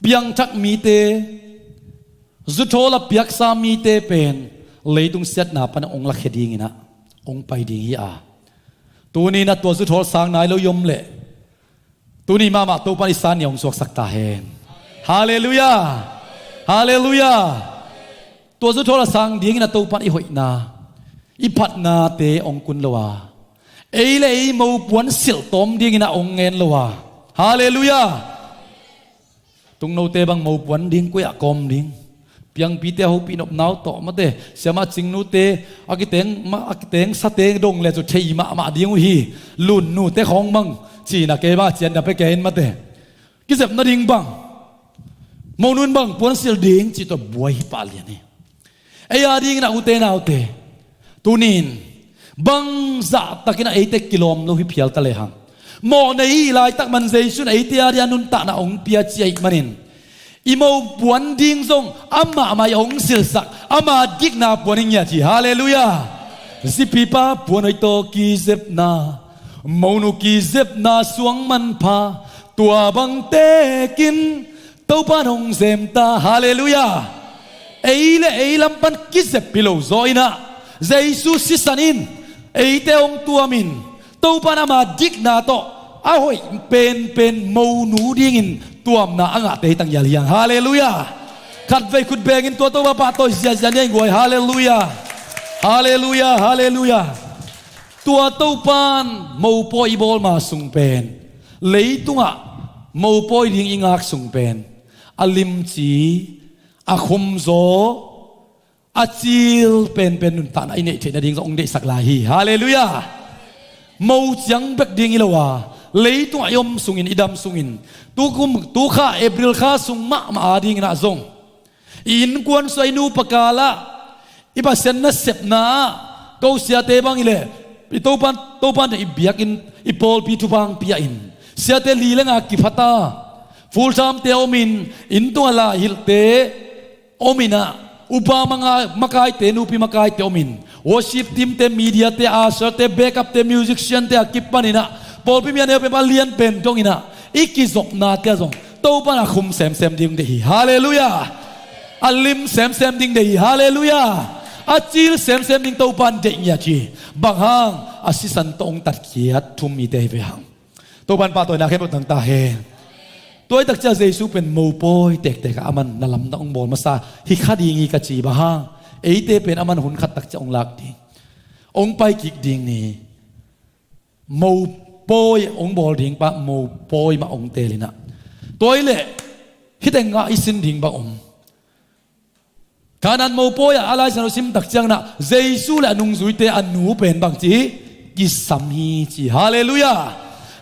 เปียงชักมีเตจุดโทละเปียกสามีเตเป็นเลยตุงเสียดนาปันองลักเฮดิ้งนะอ องไปดีอาตัวนี้นะตัวสุดท้ายสางนายแล้วยมเละตัวนี้มาตัวปานิสานยองสวกสักตาเฮนฮาเลลูยาฮาเลลูยาตัวสุดท้ายสางดีนะตัวปานอีหอยนาอีพัดนาเตองกุนละวาเอเลอีมูปวนสิลตอมดีนะองเงินละวาฮาเลลูยาตุงโนเตบังมูปวนดิ้งกุยกอมดิ้งเพียงปีเตหูปีนบนาวต่อมาเตเสียมาจิงนูเตอากิเตงสเตงดงเลยจุดเชียมาดิ้งฮีลุนนูเตของบังจีน่ะเกบ้าเจียนดับไปเกนมาเตกิเซบนาดิ้งบังมูนุนบังปวนสิลดิ้งจิตบวยปาลีนี่ไอ้ยาดิ้งนะอุเตนาอุเตตูนินบังจะตะกินะ80 กิโลเมตรฮิเพียลตะเลหังโมในลายตักมันเจสุนไอเตียเรียนุนตะนะองเปียเจียมันินอีโมปวนดิ้งซงอามาองสิลสักอามาดิกนาปวนิงยาจีฮาเลลูยาสิปีป้าปวนไอโตกีเซบนาโมนุกีเซบนาสวงมันพาตัวบังเตกินตัวปานองเซมตาฮาเลลูยาเอเลมปันกิเซบปิโลโซอินะเจสุสิสันินเอเตองตัวมินตัวปานามาดิกนาโตอาหอยเป็นมูนูดิ้งินตัวมนาอ่างเตตังยาลียงฮาเลลูยาขัดไปขุดเบงินตัวตัวปาโตเสียจันยังกวยฮาเลลูยาฮาเลลูยาฮาเลลูยาตัวตัวปานมูปอยบอลมาสุงเป็นเลยตัวมูปอยดิ้งอิงอักสุงเป็นอลิมจีอาคมโซอาจิลเป็นนุนตานไอเนเทนดิ้งองเดสักลาฮีฮาเลลูยามูจังเบกดิ้งอิลวาเลยตัวยมสุงินอิดามสุงินตัวข้าเอพริลข้าสุงมาดิ้งนะซงอินกวนสวยนูปกาละอิบาเซนนัสเซปนาเกาเสียเตบังอิเลตัวปันอิบิยักอินอิปอลปีทุบังปีอินเสียเตลีเลงอากิฟตาฟูลซามเตอมินอินตัวละฮิลเตอมินะอุปามังมาไกเตนูปีมาไกเตอมินวอชิปทีมเตมีเดียเตอาเซอร์เตเบคอัพเตมิวสิกเชียนเตอากิปปานินะพอพี่มีอันเดียวเป็นมาเลียนเป็นตรงนี้นะอีกิจกนาเตจงตัวปันคุมเซมดิ้งเดฮีฮาเลลูยาอัลลิมเซมดิ้งเดฮีฮาเลลูยาอาจิลเซมดิ้งตัวปันเดียจีบางฮังอาศิสันตองตัดเขียดทุมมีเดย์ไปหังตัวปันปาตัวนักเก็บตั้งตาเฮตัวตักเจ้าเยซูเป็นมูปอยเด็กอามันนั่นลำต้องบอลมาซาฮิคาดีงีกจีบางฮังเอเตเป็นอามันหุ่นขัดตักเจ้าองลักดีองไปกิกดิ้งนี่มูปอยองบอลดิ้งปะมูปอยมาองเตลินะตัวเล่ฮิตเองอิสินดิ้งบะองการนั้นมูปอยอะไรสนุสิมตักเจ้านะเยซูและนุ่งสุยเตอันนูเป็นบางจีกิสัมฮีจีฮาเลลูยา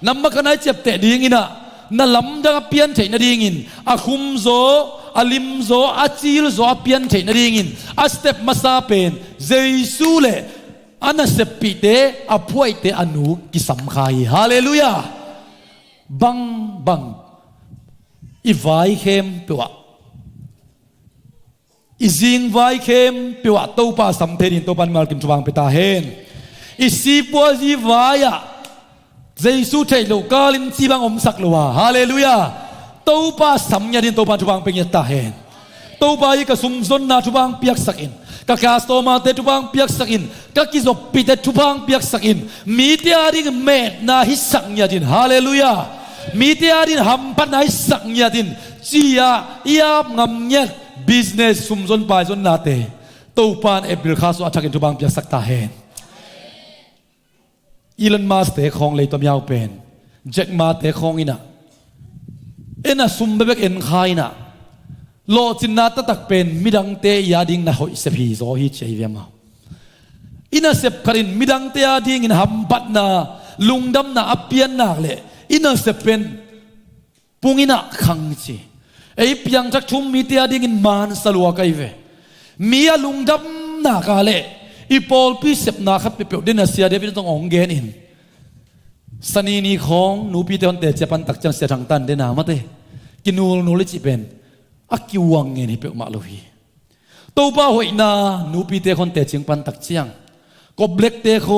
น้ำมันกันไหนเจ็บเตะดิ้งอินะนั่นลำดังเปลี่ยนเทนดิ้งอินอาคุมโซอาลิมโซอาจิลโซเปลี่ยนเทนดิ้งอินอาสเต็ปมาซาเป็นเยซูเล่อันนั้นเสปิเตอพวยเตอนุกิสัมขายฮาเลลูยาบังอีไวเข้มเปวะอีจิงไวเข้มเปวะตัวป้าสัมเพนินตัวปันมาลกิมชวังเปตาเฮนอีซีปัวจีไวยะเยซูเทโลกาลินจีบังอมสักลัวฮาเลลูยาตัวป้าสัมยาดินตัวปันชวังเป็นยตาเฮนตัวป้าอีกสุมซนนาชวังเปียกสักอินkakak stoma te tupang piak sakin kakizop pite tupang piak sakin mitiaring met na hisaknya din haleluya mitiarin hampan na hisaknya din cia iap ngamnyat business sumzon paizon nate topan april khaso athakin tupang piak sakta hen Elon Musk te khong lei tom yaw pen Jack Ma te khong ina ena sumbebek en khainaโลจินนาตตักเป็นมิดังเตยาดิ่งนะหอยเสพีโซฮิตเชยเวียมาอินาเสพคารินมิดังเตยาดิ่งอินหัมปัดนาลุงดำนาอเปียนนาเลอินาเสพเป็นปุงอินาขังจีไอเปียงจักชุมมีเตยาดิ่งอินมานสลัวไกเวมีอาลุงดำนากาเลอีปอลพิเศษนาขับไปเปียวเดนเซียเดวิดต้ององเกนอินสนีนีของนูปีเตอนเตเจปันตักจังเสียทางตันเดนามาเตกินูนูเลจิเป็นอากิวังเงินให้เปิดมาลุยตัวป้าหอยนานูปีเตะคนเตะเชียงปันตักเชียงกบเล็กเตะโค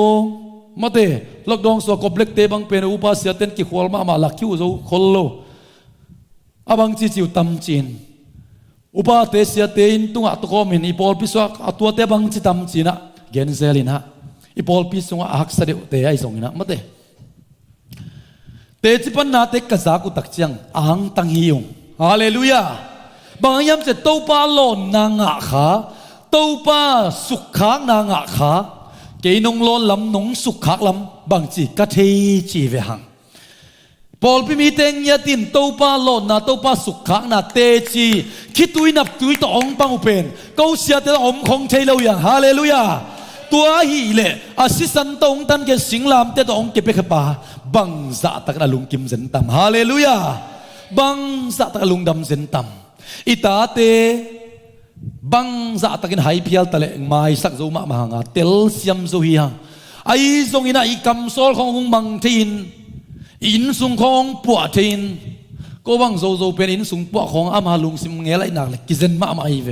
มาเตะล็อกดองสวกบเล็กเตะบางเป็นอุปาเสียเต้นกี่ขวลมาลักคิวโซคนโลอาบังจีจิวตำจีนอุปาเตะเสียเตอินตุงอัตโกมินอีปอลพิสวกอัตัวเตะบังจีตำจีนะเกนเซลินะ อีพอลปีส่งอาหักเสด็จเตะไอ้ส่งนะมาเตะเตะที่ปันนาเตะกระซากุตักเจียงอ่างตังฮิยงฮาเลลูยาบางยามจะโตปาโลนนางะขาโตปาสุขขานางะขาเกยนงโลนลำนงสุขขากลำบางจีกะเทจีเวหังพอลพิมีเตงยาตินโตปาโลนนาโตปาสุขขากนาเตจีคิดตุยนับตุยต่อองปังอุเป็นเขาเสียแต่อมของเทเลยังฮาเลลูยาตัวฮีเล่อาศิสันตงตันเกสิงลามแต่ต่อองเก็บไปขปาบังซาตักนาลุงกิมเซนตัมฮาเลลูยาบังซาตักลุงดำเซนตัมอิตาเตบังซาตักินไฮพิลตะเลงไม่สักซูมามาหางาเตลเซียมซูฮีฮังไอซงอินาอีกัมโซลของมังทินอินสุงของปัวทินก็บังโซโซเป็นอินสุงปัวของอามาลุงซิมเงลัยนักเลยกิเซนมามาอีเว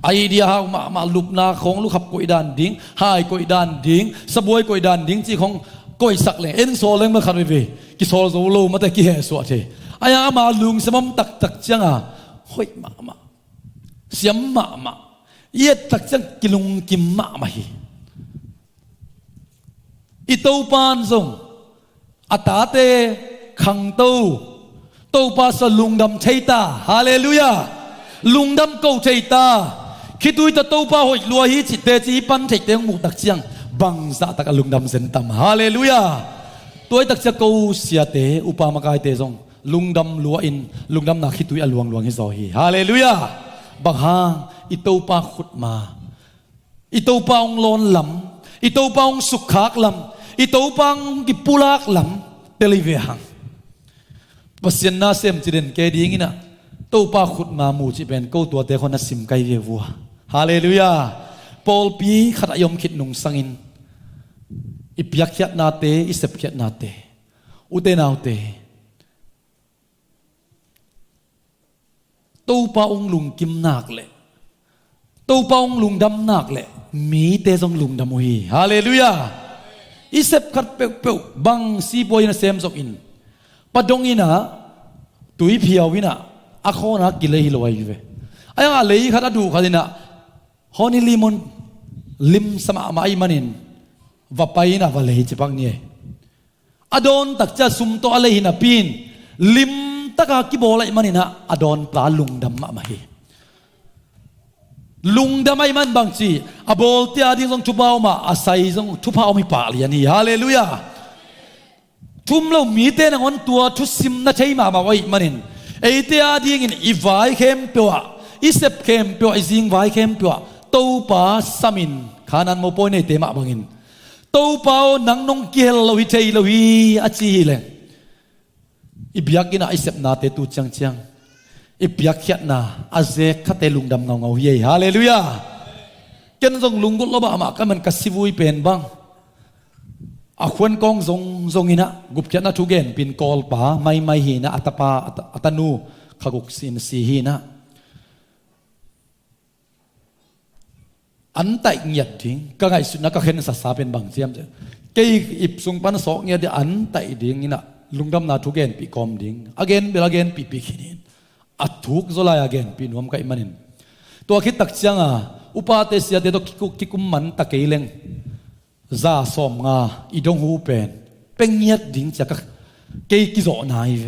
ไอเดียฮามาลุบนาของลูกขับกอยดานดิ้งหายกอยดานดิ้งสบวยกอยดานดิ้งจีของกอยสักเลยเอ็นโซเลงมาขันไปกิโซโซโลมาแต่กิเฮสวะเทไออามาลุงสมมตักตักจังอ่ะเฮ้ยมาเสียมมาเย็ดตักจังกิลุงกิมมาฮีอิโตปานซงอัตตาเตขังโตโตปาสลุงดำเชตาฮาเลลูยาลุงดำเก้าเชตาคิดดูจะโตปาหอยลัวฮีจิตเตจีปันเทเตงมุตักเจียงบังซาตักลุงดำเซนตัมฮาเลลูยาตัวตักจะเก้าเสียเตอุปามากายเตซงลุงดำลัวอินลุงดำนักคิดดูอลวงลวงฮิโซฮีฮาเลลูยาบังฮางอิโตปาขุดมาอิโตปาองลอนลำอิโตปาองสุขากลำอิโตปาองกิปุลากลำเตลิเวหังปัสยนาเซมจิเดนเกดีงินะโตปาขุดมามูจิเป็นกูตัวเตคนนัสิมไกเววัวฮาเลลูยาปอลปีขัดยมคิดนุงสังอินอิปยักยัดนาเตอิเสพยัดนาเตอุเตนาอุเตโตปาองลุงกิมนักเลยโตปาองลุงดำนักเลยมีเตจงลุงดำหุยฮาเลลูยาอิเสพขัดเปวบังซีบอยนะเซมซอกอินปะดงอินะตุยเพียววินะอาโคนะกิเลหิลอยเวไอ้ยังอะไรขัดดูขัดนะฮอนิลิมอนลิมสมาไมมันินว่าไปนะว่าเลยจิปังเนี่ยอดอนตักจะสุมโตอะไรหินะปีนลิมตะกากิโบไลมันินะอดอนปลาลุงดำมาไม่ลุงดำไม่มันบางทีอโบลที่อาดิงทรงทุบเอามาอาศัยทรงทุบเอาไม่ปาเลียนี่ฮาเลลูยาทุมเรามีเตนังอนตัวทุสิมนะใช่มาไว้มันินไอเตียดีงินอีไวเข้มเปียวอีเซปเข้มเปียวอีซิงไวเข้มเปียวโตปาสมินขานันโมปอยในเตมาบังินโตปานังนงเกลลวิเทลวิอาจีเลงอีบิยักกินไอเซปนาเตตูจังจังอีบิยักยัดนาอาเซคัตเตลุงดำเงาเงาเย่ฮาเลลูยาเจนทรงลุงกุลบะมากันมันกัสิวุยเป็นบ้างอาควนกองทรงอินะกุบเจนะทุเกนปินกอลปาไม่ฮีนะอัตปาอัตนูขกุกสินสีฮีนะอันแต่เงียดทิ้งก็ไงสุนัขก็เห็นสัตว์เป็นบางเสียมเจเกี่ยอิบสุงปันสองเงียดอันแต่ดิ้งอินะลุงดำนาทุเกนปีกอมดิ้งagainเบลagainปีขินินอัดทุกโซลาย again ปีนวมกับอิมันินตัวคิดตักเชียงอุปาเตเสียเดตกิกุมมันตะเกเลงซาสอมงาอีดงหูเป็นเงียดดิ้งจากเกี่ยกิโจนายเว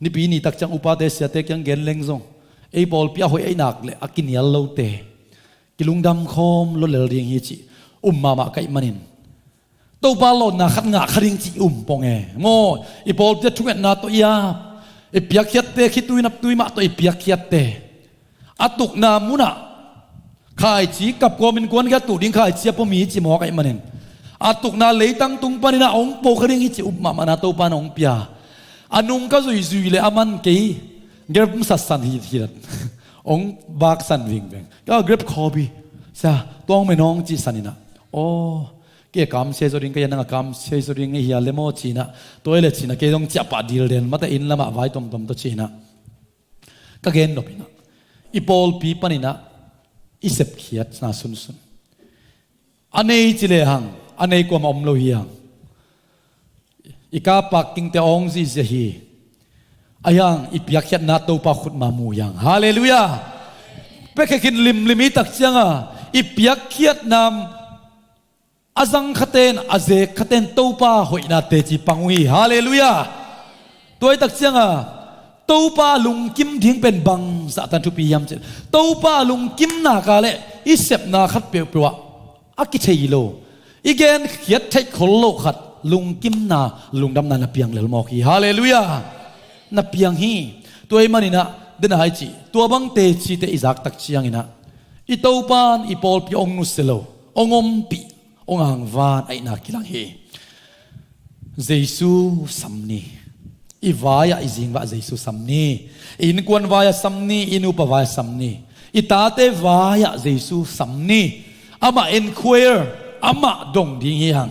นี่ปีนี้ตักจังอุปาเตเสียเตกยังเกนเลงซงไอ้บอลพิอาหอยไอ้นักเลยอากินยัลโลเตกิลุงดำคอมลดเลเรียงฮิจิมาไก่มันินโตบาลนาขัดงาขริงจิปองโง่อีบอลจะทุกนาตัวยาอีเปียกยัดเตคิดตุยนับตุยมาตัวอีเปียกยัดเตอตุกนามุนะขายจีกับกอมินกวนแค่ตุดิ้งขายจีพอมีจิหมอไก่มันินอตุกนาเลยตั้งตุงปานินาองโปขริงฮิจิมานาโตปานองเปียอนุงก็ซุยเลยอามันเกยเก็บสัสสันฮิดันองบากสันวิ่งเวงก็เก็บคอบีซะตัวองไม่น้องจีสันนี่นะโอ้เกี่ยกำเชยสุริงก็ยังกำเชยสุริงเฮียเลโมจีนะตัวเอเลจีนะเกี่ยต้องจับปาดีเรนมาแต่อินละมาไว้ตมตัวจีนะก็เกณฑ์ดบินะอีโพลปีปานินะอีเสพเขียดน่าสุนอันนี้จิเลหังอันนี้กว่าอมโลหิยังอีกาปักกิงเตองซีเสียอายังอีพยักยัดนาโตปาขุดมามูยังฮาเลลูยาเพื่อแค่กินลิมิตักเชียงอีพยักยัดน อาจังขัดเตนอาเจขัดเตนตัวป้าหอยนาเตจิปังวีฮาเลลูยาตัวไอ้ตักเสียงตัวป้าลุงกิมทิ้งเป็นบังสัตันทุปียามเจตัวป้าลุงกิมนากาเลอิเสพนาขัดเปรียวอากิเทยิโลอีเกนเขียดเทคโลขัดลุงกิมนาลุงดำนาเปียงเลลมอกีฮาเลลูยานาเปียงฮีตัวไอ้มันนี่นะเดินหายจีตัวบังเตจิเตอิจักตักเชียงนี่นะอีตัวป้าอีปอลปีองนุสโลองอมปีองอังวานไอ้นักกิลังเฮเยซูสัมนีอีวายอีจิงว่าเยซูสัมนีอินกวนวายสัมนีอินุปวายสัมนีอีตาเตวายเยซูสัมนีอามาเอ็นควร์อามาดงดิ้งยัง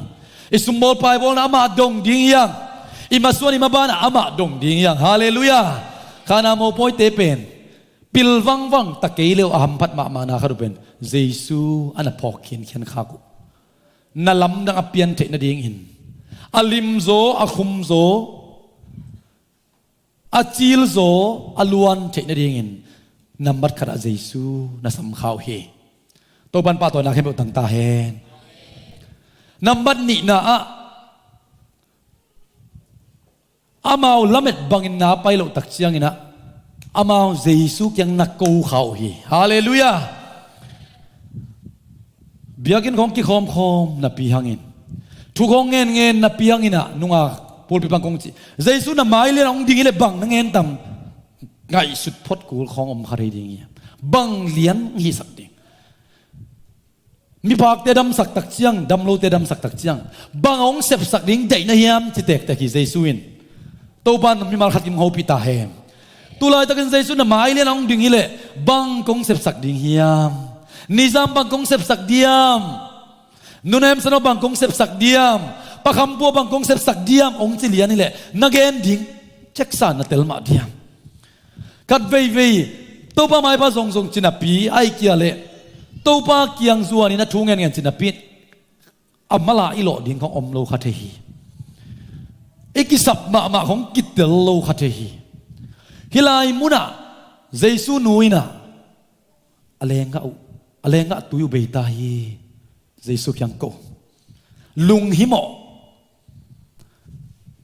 อิสมอลไปบอลอามาดงดิ้งยังอิมาส่วนอิมาบานอามาดงดิ้งยังฮาเลลูยาข้านาโมปอยเตเป็นปิลวังวังตะเกียเลวอาหัมพัดมานาคารุเป็นเยซูอันนั้นพอเขียนข้ากุนาลำดังอเปียนเทนดิ่งอินอาลิมโซอาคุมโซอาจิลโซอาลวนเทนดิ่งอินนับบัดขณะเยซูนาสัมข่าวเฮตัวบันปาตัวนักเห็นบุตรต่างตาเฮนนับบัดนี่นะอามาละเม็ดบังอินนาไปโลตักเชียงอินะอามาเยซูยังนักกูข่าวเฮฮาเลลูยาเบียกินของกิคอมนับปีหังอินทุกของเงินนับปีหังอินะนุ่งพูดไปบังกงจีเยซูนับไม้เลี้ยงองดิ่งเลยบังนั่งเงินต่ำไงสุดพดกูของอมคารีดิ่งบังเลี้ยงฮีสักดิ่งมีปากเตดำสักตักเชียงดำโลเตดำสักตักเชียงบังองเสพสักดิ่งใจนะเฮียมจิตเตกตะกี้เยซูอินตัวบ้านมีมาขัดกิมเขาพิตาเฮมตุลายตะกินเยซูนับไม้เลี้ยงองดิ่งเลยบังกงเสพสักดิ่งเฮียมนิซามบางกงเซปสักเดียมนุนเอมสนบางกงเซปสักเดียมปะคำปัวบางกงเซปสักเดียมองค์จิเลียนี่แหละนักเอนดิ้งเช็คสันนัตเตลมาเดียมกัดเว่ยตัวป้าไม่ป้าส่งจินาปีไอเกียเล่ตัวป้าเกียงส่วนนี่นะทุ่งเงินจินาปีอัมมาลาอิโลดิ้งของอมโลคาเทฮีอีกิสับมาของกิตเตลโลคาเทฮีฮิลายมุนะเยซูนุยนะอะไรงะอะไรงะตุยเบตาฮีเยซูยังโกลุงหิมอ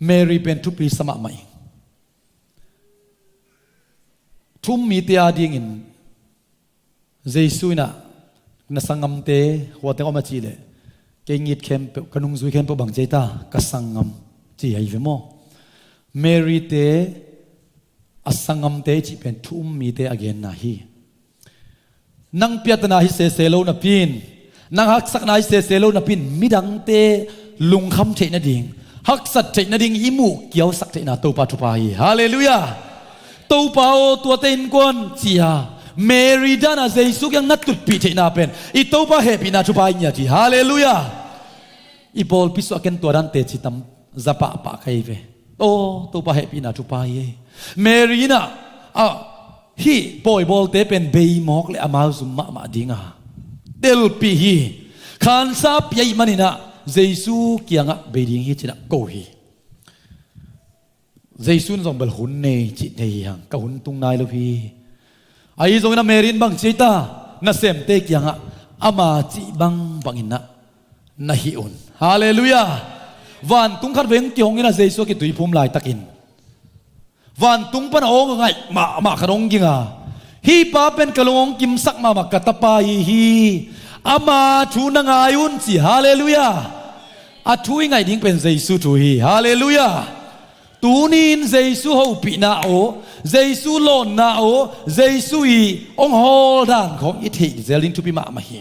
เมรีเป็นทุปีสมัครใหม่ทุ่มมีเตียดิ่งอินเยซูน่ะนัสังกัมเตหัวเตอมาจีเลเก่งยิดเข้มกนุงซุยเข้มปบังเจตากสังกัมจีไอเวโมเมรีเตอสังกัมเตจีเป็นทุ่มมีเตอเกนนาฮีนังเปียตนาฮิเซเซโลนับพินนังฮักสักนาฮิเซเซโลนับพินมิดังเตลุงคำเทนดิ่งฮักสัตเทนดิ่งอิมูเกี่ยวสักเทนาตัวปาทุปายฮาเลลูยาตัวปาโอตัวเต็นกวนเจียเมริดานาเยซูยังนัดตุดปีเทนาเป็นอีตัวปาเฮปินาทุปายเนี่ยทีฮาเลลูยาอีบอลพิสุกันตัวดันเตจิตัมจะปะปะใครเวโตตัวปาเฮปินาทุปายเมรินาฮีปอยบอลเตเป็นเบย์มอกเลยอามาซุมมาดิงาเดลปีฮีขันซาปยัยมันนะเยซูเกียงะเบดิงฮีจินะโกฮีเยซูนส่งเบลหุ่นเนจิเนียงกับหุ่นตุงนายลูพีไอ้ส่งนะเมรินบังจิตานะเซมเตเกียงะอามาจิบังบังอินะนะฮิอุนฮาเลลูยาวันตุงขัดเวงเกียงอินะเยซูกิตุยภูมิลายตักินวันตุงปนโองไงมาขนงกิงาฮีป้าเป็นกะลงกิมสักมากะตะปายฮีอามาทูนังอายุนสิฮาเลลูยาอาทูไงดิ้งเป็นเยซูทูฮีฮาเลลูยาตูนินเยซูฮูปีนาโอเยซูโลนนาโอเยซูอีองโฮดานของอิทิเจลินทูปีมาฮี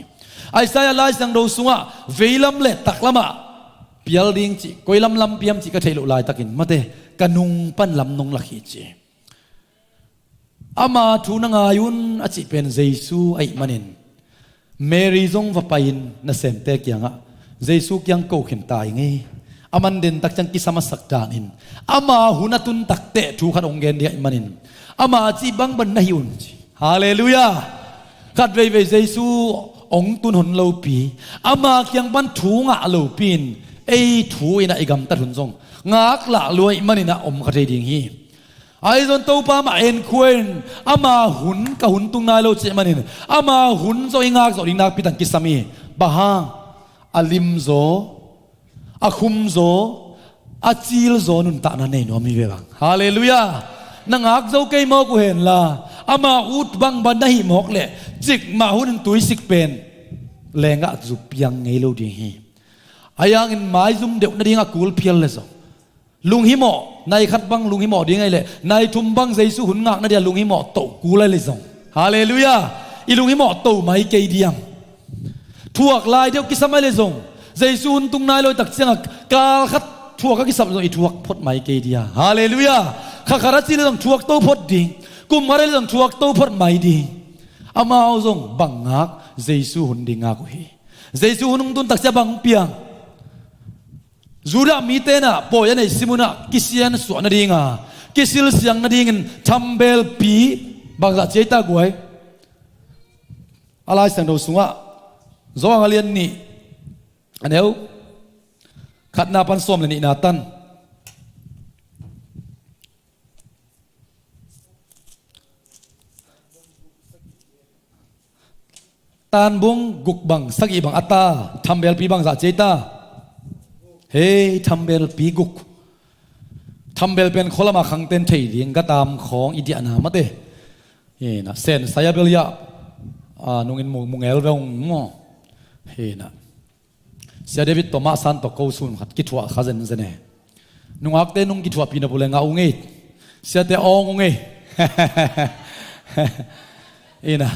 ไอซายาไลสังโดสุงะเวลัมเลตักละมาเปียลดิ้งจิกอยลำเปียมจิกะเทลุลายตักินมาเตกันุงปันลำนงลักฮิจีอามาทูนังอายุนอจิเป็นเยซูไอมันินเมรีซงวะไปน์นัเซมเตกยังะเยซูยังโกขินตายไงอามันเดินตักจังกิสามาสักจานินอามาหุนตุนตักเตะทูขันองเกนเดียมันินอามาจีบังบันนายุนฮาเลลูยาขัดเวเยซูองตุนหุนโลปีอามายังบันทูงะโลปีนไอทูอินะไอกำตัดหุนซงงักละรวยมันนี่นะอมคาเทดิ่งฮีไอ้ส่วนตัวป้ามาเอ็นควนอามาหุนกับหุนตุงนายโลเจมันนี่อามาหุนโซอิงากโซอิงนักพิตังกิสามีบ้า อาลิมโซอาคุมโซอาจิลโซนุนตานันเนนวมีเวบังฮาเลลูยานังอักโซเกยมอกเห็นละอามาอุดบังบันได้หมอกเลยจิกมาหุนตุยสิกเป็นแรงอ่ะจุบยังไงลูดีฮีอายังอินไม้ซุ่มเด็กนั่นเองอ่ะกูลเพียลเลยสิลุงหิมอในขัดบังลุงหิมอดีไงเลยในทุ่มบังใจสู้หุ่นงักนั่นเดียลุงหิมอโตกูเลยสิฮาเลลูยาอีลุงหิมอโตไม่เกยดียงทั่วลายเดียวกิสมัยเลยสิใจสู้หุ่นตุงนายลอยตักเสียงกาลขัดทั่วก็กิสมัยอีทั่วพดไม่เกยดียฮาเลลูยาข้าขรัดจีเลยต้องทั่วโตพดดีกุมอะไรเลยต้องทั่วโตพดไม่ดีอามาเอาส่งบังงักใจสู้หุ่นดีงักเฮใจสู้หุ่นตุนตักเสียบังเปียงZura mitena po yan ay simuna kisian suwa na dinga kisil siyang na dingin tambel pi bagla ceta guay alay sang daw sunga zoang alian ni anew katnapan som na ni inatan tanbong gukbang sagi bang ata tambel pi bang za cetaเฮ้ทำเบลปีกุกทำเบลเป็นคนละมาขังเต็นเทียงก็ตามของอิเดียนามาเต้เฮ้นะเซนสายเบลยานุ่งอินมุงเอลเวงมอเฮ้นะเสียเดวิดตัวมาสันตัวกูซุนขัดกิจวัตรข้าเซนเซเน่นุ่งอักเต้นุ่งกิจวัตรปีนบุเรงาอุ้งเอเสียเตอองอุ้งเอเฮ้นะ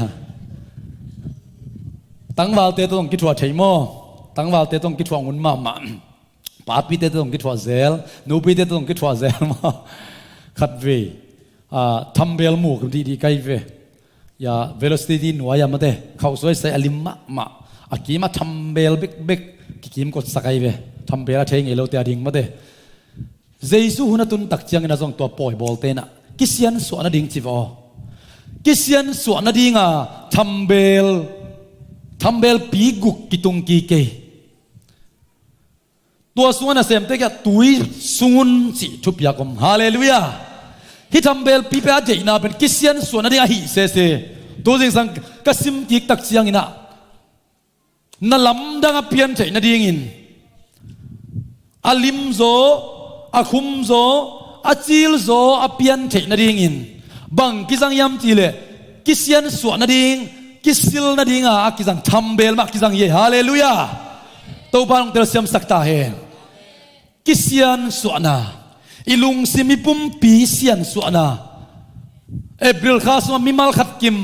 ตั้งวาลเต้ต้องกิจวัตรใช่ไหมตั้งวาลเต้ต้องกิจวัตรงุนมาปาปีเตต้องกิจวัตรเซลนูปีเตต้องกิจวัตรเซลมาขัดเวทำเบลมูกันดีๆไกลเวยาเวลสตีดีหน่วยมาเต้เขาสวยใส่อลิมมาอากีมาทำเบลเบกกิมกดสักไกลเวทำเบลเทงเอโลเตียดิ่งมาเต้เจสุหุนตุนตักเจียงนะจงตัวปล่อยบอลเตนะกิเซียนสวนดิ่งจีวอกิเซียนสวนดิ่งทำเบลปีกุกกิตุงกีเกตัวส่วนนั้นเสมเตกะตุยซุนสิทุบยากมฮาเลลูยาที่ทำเบลปีเป้าเจน่าเป็นกิเซียนส่วนนั้นฮิเซเซตัวจริงสังกัสิมกิกตักเสียงอินะนั่นลำดังเพียนเจน่าดิ่งินอาลิมโซอาคุมโซอาจิลโซอาเพียนเจน่าดิ่งินบังกิสังยามจีเลกิเซียนส่วนนั้นดิ่งกิสิลนั้นดิ่งอากิสังทำเบลมากิสังเยฮาเลลูยาตัวบ้านของเตลเซียมสักตาเฮกิเซียนสวนาอิลุงซิมิปุ่มปีเซียนสวนาเอบริลข้าสวามิมัลขัดกิม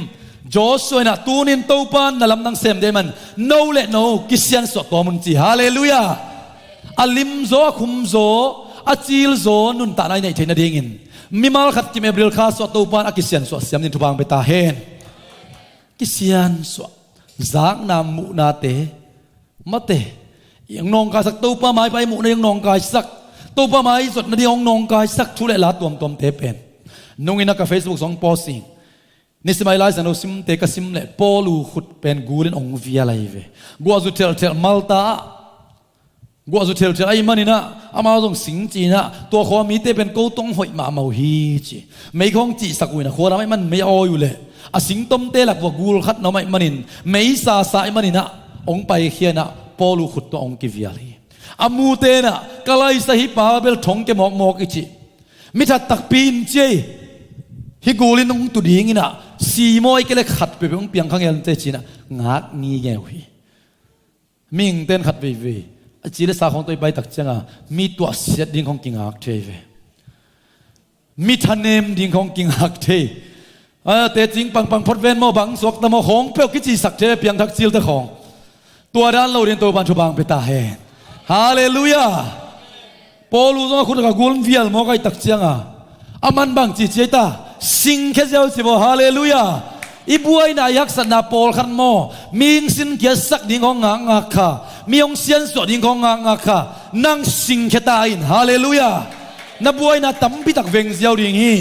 โจสวยนะตูนินตัวบ้านนั่นลำนังเซมเดมันโนเลโนกิเซียนสวตัวมุนจีฮาเลลูยาอัลลิมโซคุมโซอาจิลโซนุนตาในในเทนดิ่งินมิมัลขัดกิมเอบริลข้าสวตัวบ้านอากิเซียนสวเสียมนินทุบางเบตาเฮนกิเซียนสวจากนามุนาเตมาเตยังนองกายสักตัวป้าไม้ไปหมู่ในยังนองกายสักตัวป้าไม้สดในที่ห้องนองกายสักทุเรศตัวเทเป็นนงอินักกับเฟซบุ๊กสองโพสต์นี่สมัยไลฟ์สนุกซิมเตกซิมเล่ปอลูขุดเป็นกูเล่นองวิอะไรเวกัวจุเทลเทลมัลตากัวจุเทลเทลไอ้มันนี่นะอามาส่งสิงจีนะตัวขวามีเตเป็นกูต้องหอยมาเมาฮีจีไม่คงจีสักวินะขวาเราไม่มันไม่เอาอยู่เลยอาสิงต้มเตลักว่ากูขัดเราไม่มันนินไม่ซาซาไอ้มันนี่นะองไปเขียนะปอลูขุดตัวองกิวิอะไรอามูเตนะกลายสหิปาเบลทงเกมอกอีจีมิถัดตักปีนเจฮิกูลินองตุดีงินะสีมอยก็เลยขัดไปเป็นองเปียงข้างเงินเตจีนะงักงี้แกวีมิงเต้นขัดวีจีเลสาของตัวไปตักจังมีตัวเสียดิ้งของกิงหักเทวมีทันเนมดิ้งของกิงหักเทแต่จริงปังพดเวนมอบังสวกตะมอของเปลวกิจีสักเทเปียงทักจิลตะของตัวด้านเราเรียนตัวบันชุบางเปตาเฮฮาเลลูยาปอลูต้องคุณกับกุลวิลมอไกตักเจียงอามันบางจีเจตาสิงแค่เจ้าสิบฮาเลลูยาอีบัวนายักษณะปอลขันมอมีสินเกียสักดิ่งของงางาค่ะมีองเซียนสวดดิ่งของงางาค่ะนั่งสิงแค่ตาอินฮาเลลูยานับบัวนาตั้มพิตักเวงเจ้าดิ่งฮี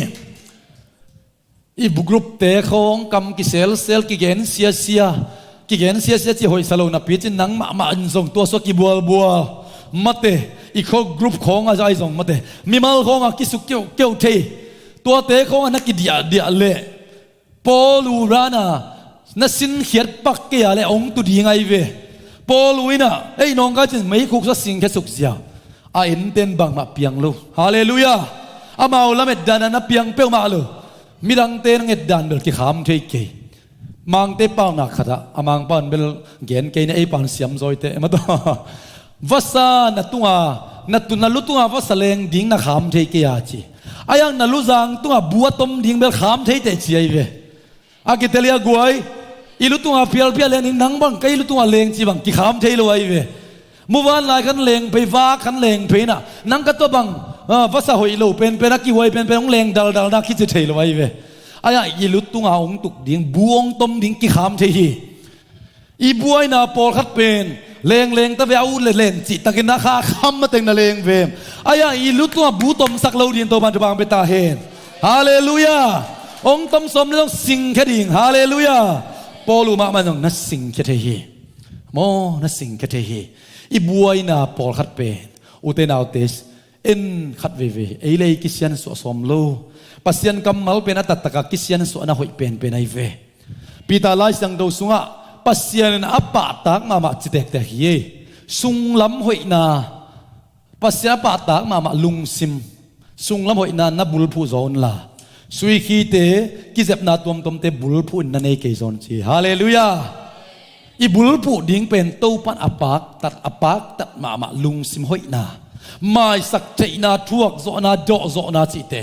อีบุกรุปเตะของกำกิเซลกิเกนเสียกิเกนเสียจีหอยสโลนับปีจินังมาอันส่งตัวสกิบัวมาเตอีกกรุ๊ปของอาจารย์ส่งมาเตมีมาลของอากิสุเกี่ยวเทตัวเตะของนักกิเดียเล่ปอลูรานานัสินเขียดปักเกียเล่องตุดีไงเว ปอลุยนะไอ้น้องก็จะไม่คุกสักสิ่งแค่สุกเสียเอ็นเต้นบังมาเปียงลูฮาเลลูยาอามาอุลาเม็ดดานันเปียงเปียวมาลูมีดังเต้นเอ็ดดันเบลที่ขามเทเกมังเตปาวนักขดามังปานเบลเกนเกนไอ้ปานเสียมซอยเตมาตัววัสานตัวนัลุตัววัสเลงดิ้งนักขามเทเกียจีอายังนัลุจังตัวบัวต้มดิ้งเบลขามเทเตจีไอเวอากิเตลียกวยอีลุตัวเพียลเลงนังบังไกลุตัวเลงจีบังกิขามเทลไอเวเมื่อวานหลายคันเลงไปฟ้าคันเลงไปน่ะนังก็ตัวบังภาษาหอยลูเป็นนักกี่วยเป็นองเลงดาลนักคิดจะเทลไอเวอายะอีลุตุงอาองตุกดิ้งบวงต้มดิ้งกิขามเทฮีอีบวยน่ะปอลคัดเป็นเลงตะเวอาเลงจิตตะกินนาคาคำมาเต็งนาเลงเวมอายะอีลุตัวบูต้มสักเลวดินตัวมันจะบางไปตาเห็นฮาเลลูยาองต้มสมต้องสิงแค่ดิ่งฮาเลลูยาปอลูมามันต้องนัดสิงแค่เทฮีโมนัดสิงแค่เทฮีอีบวยน่ะปอลคัดเป็นอุเทนเอาเตสเอ็นคัดเวเอเลยกิเซียนสวสมโลปัสยันกำมัลเป็นอัตตะกะกิสยันสวนะหอยเป็นไอเวปีตาไลสังโดสุงะปัสยันอัปปะตักมาจิเตกเตฮีสุงลำหอยนาปัสยันปะตักมาลุงซิมสุงลำหอยนานับบุลผู้โซนลาสุยคีเตกิเซบนาตัวมเตบุลผู้นันเอเกโซนจีฮาเลลูยาอีบุลผู้ดิ้งเป็นตู้ปันอัปปักตัดมาลุงซิมหอยนาไม่สักใจนาทวกโซนาโดโซนาจิเต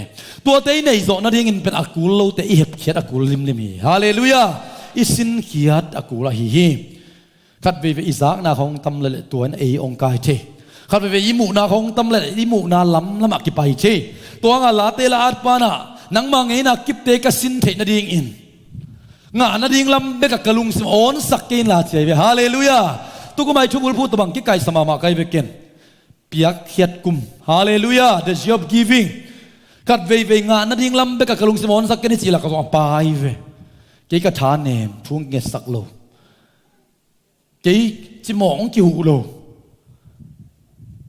ตัวเตยในโซนาดิ้งเป็นอากูลโลเตอีเหบเขียดอากูลลิมฮีฮาเลลูยาอิสินเขียดอากูลฮีขัดเวอิสากนาของตำเละตัวเอองกายเทขัดเวอิมูนาของตำเละอิมูนาล้ำละมักกิไปเทตัวงาลาเตลาอัดปานานังมังเอนากิบเตกสินเทนดิ้งอินงานดิ้งลำเบกกะลุงสิมโอนสักเกนลาเจเวฮาเลลูยาตุกุไม่ชุบุลพูตบังกิไกสมามาไกเวเกนเปียกเขียดกุมฮาเลลูยา the job giving กัดเวงานนั่นยิ่งลำเบกกะลุงสมอนสักกันนี่จีละก็ต้องไปเวกี่กระทานเนมทุ่งเงสักโลกี่จิมองกิวโล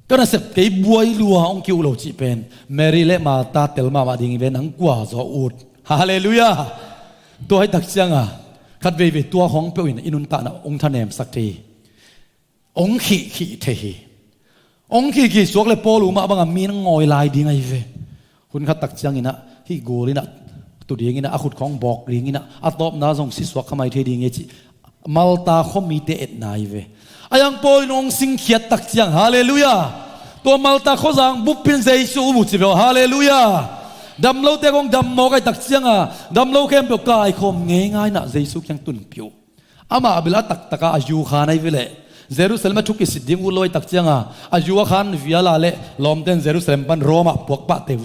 ก็น่าเสพกี่บวยลัวองกิวโลจีเป็นแมรี่และมาตาเตลมาดิ้งเวนังกว่าจออูดฮาเลลูยาตัวให้ตักเสียงอ่ะกัดเวตัวของเปียวอินุนตานะองท่านเนมสักทีองขีเทฮีองค์ขี้สวกเลยปอลูมาบังมีนงอยลายดีไงเวคุณขัดตักเชียงอินะที่โกลินะตุดีงินะอาขุดของบอกดีงินะอัตตบนาส่งสิสวกขมายเทดีเงจิมัลตาขมีเตเอ็ดนายเวอายังปอยนองสิงเขียดตักเชียงฮาเลลูยาตัวมัลตาขจังบุปผินเจสูบุจิเวฮาเลลูยาดำเล่าเตกงดำมอกไอตักเชียงอ่ะดำเล่าเข้มเปียวกายคมง่ายๆนะเจสูยังตุนเปียวอามาเบลาตักตะกาอายุขานายเวเลเยรูซาเล็มทุกสิทธิมุลอยตักเจียงอายุว่าขันวิอาลาเล่ลอมเต้นเยรูซาเล็มปันโรมาพวกปะเตว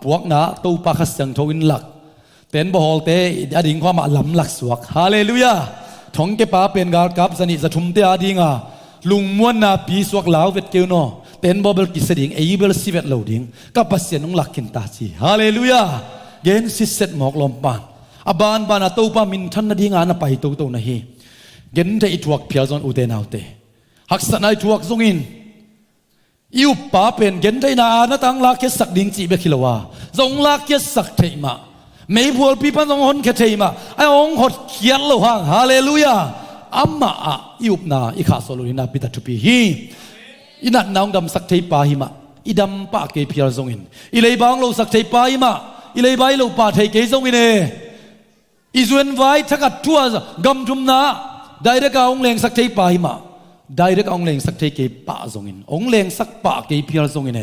พวกน่ะตู้ปะขัดเสียงทวินหลักเต้นบ่ฮอลเตอดิ่งความลำหลักสวกฮาเลลูยาท้องเก็บปะเป็นการกับสนิทสะทุมเตอดิ่งลุงม้วนน่ะปีสวกลาวเวทเกลโนเต้นบ่เบลกิสดิ่งเบลสิเวทเหลาดิ่งกับปัสเซียนงหลักกินตาจีฮาเลลูยาเกณฑ์สิเซตหมอกลมปานอบานบานาตู้ปะมินทันน่ะดิ่งน่ะไปตู้น่ะเฮเกณฑ์ได้ทวกเพียรจนอุเทนเอาเตหักษณะทวกทรงอินอิวป้าเป็นเกณฑ์ได้นาตั้งลักเกสักดิ่งจีเบคิลวาทรงลักเกสักเทมาไม่พวลปีปันทรงหนเกเทมาไอองหดเขียนโลหังฮาเลลูยาอัมมาอิวนาอิขาโซลุนาปิตาทุปีฮีอินัดนาวดำสักเทปาหิมาอิดำป้าเกเพียรทรงอินอิเลยบางโลสักเทปาหิมาอิเลยใบโลป้าเทเกทรงอินอิจวนไว้ทักทัวกำทุมนาได้เรื่ององเลงสักเทปาหิมาได้เรื่ององเลงสักเทเกปะทรงอินองเลงสักปะเกเพียรทรงอิน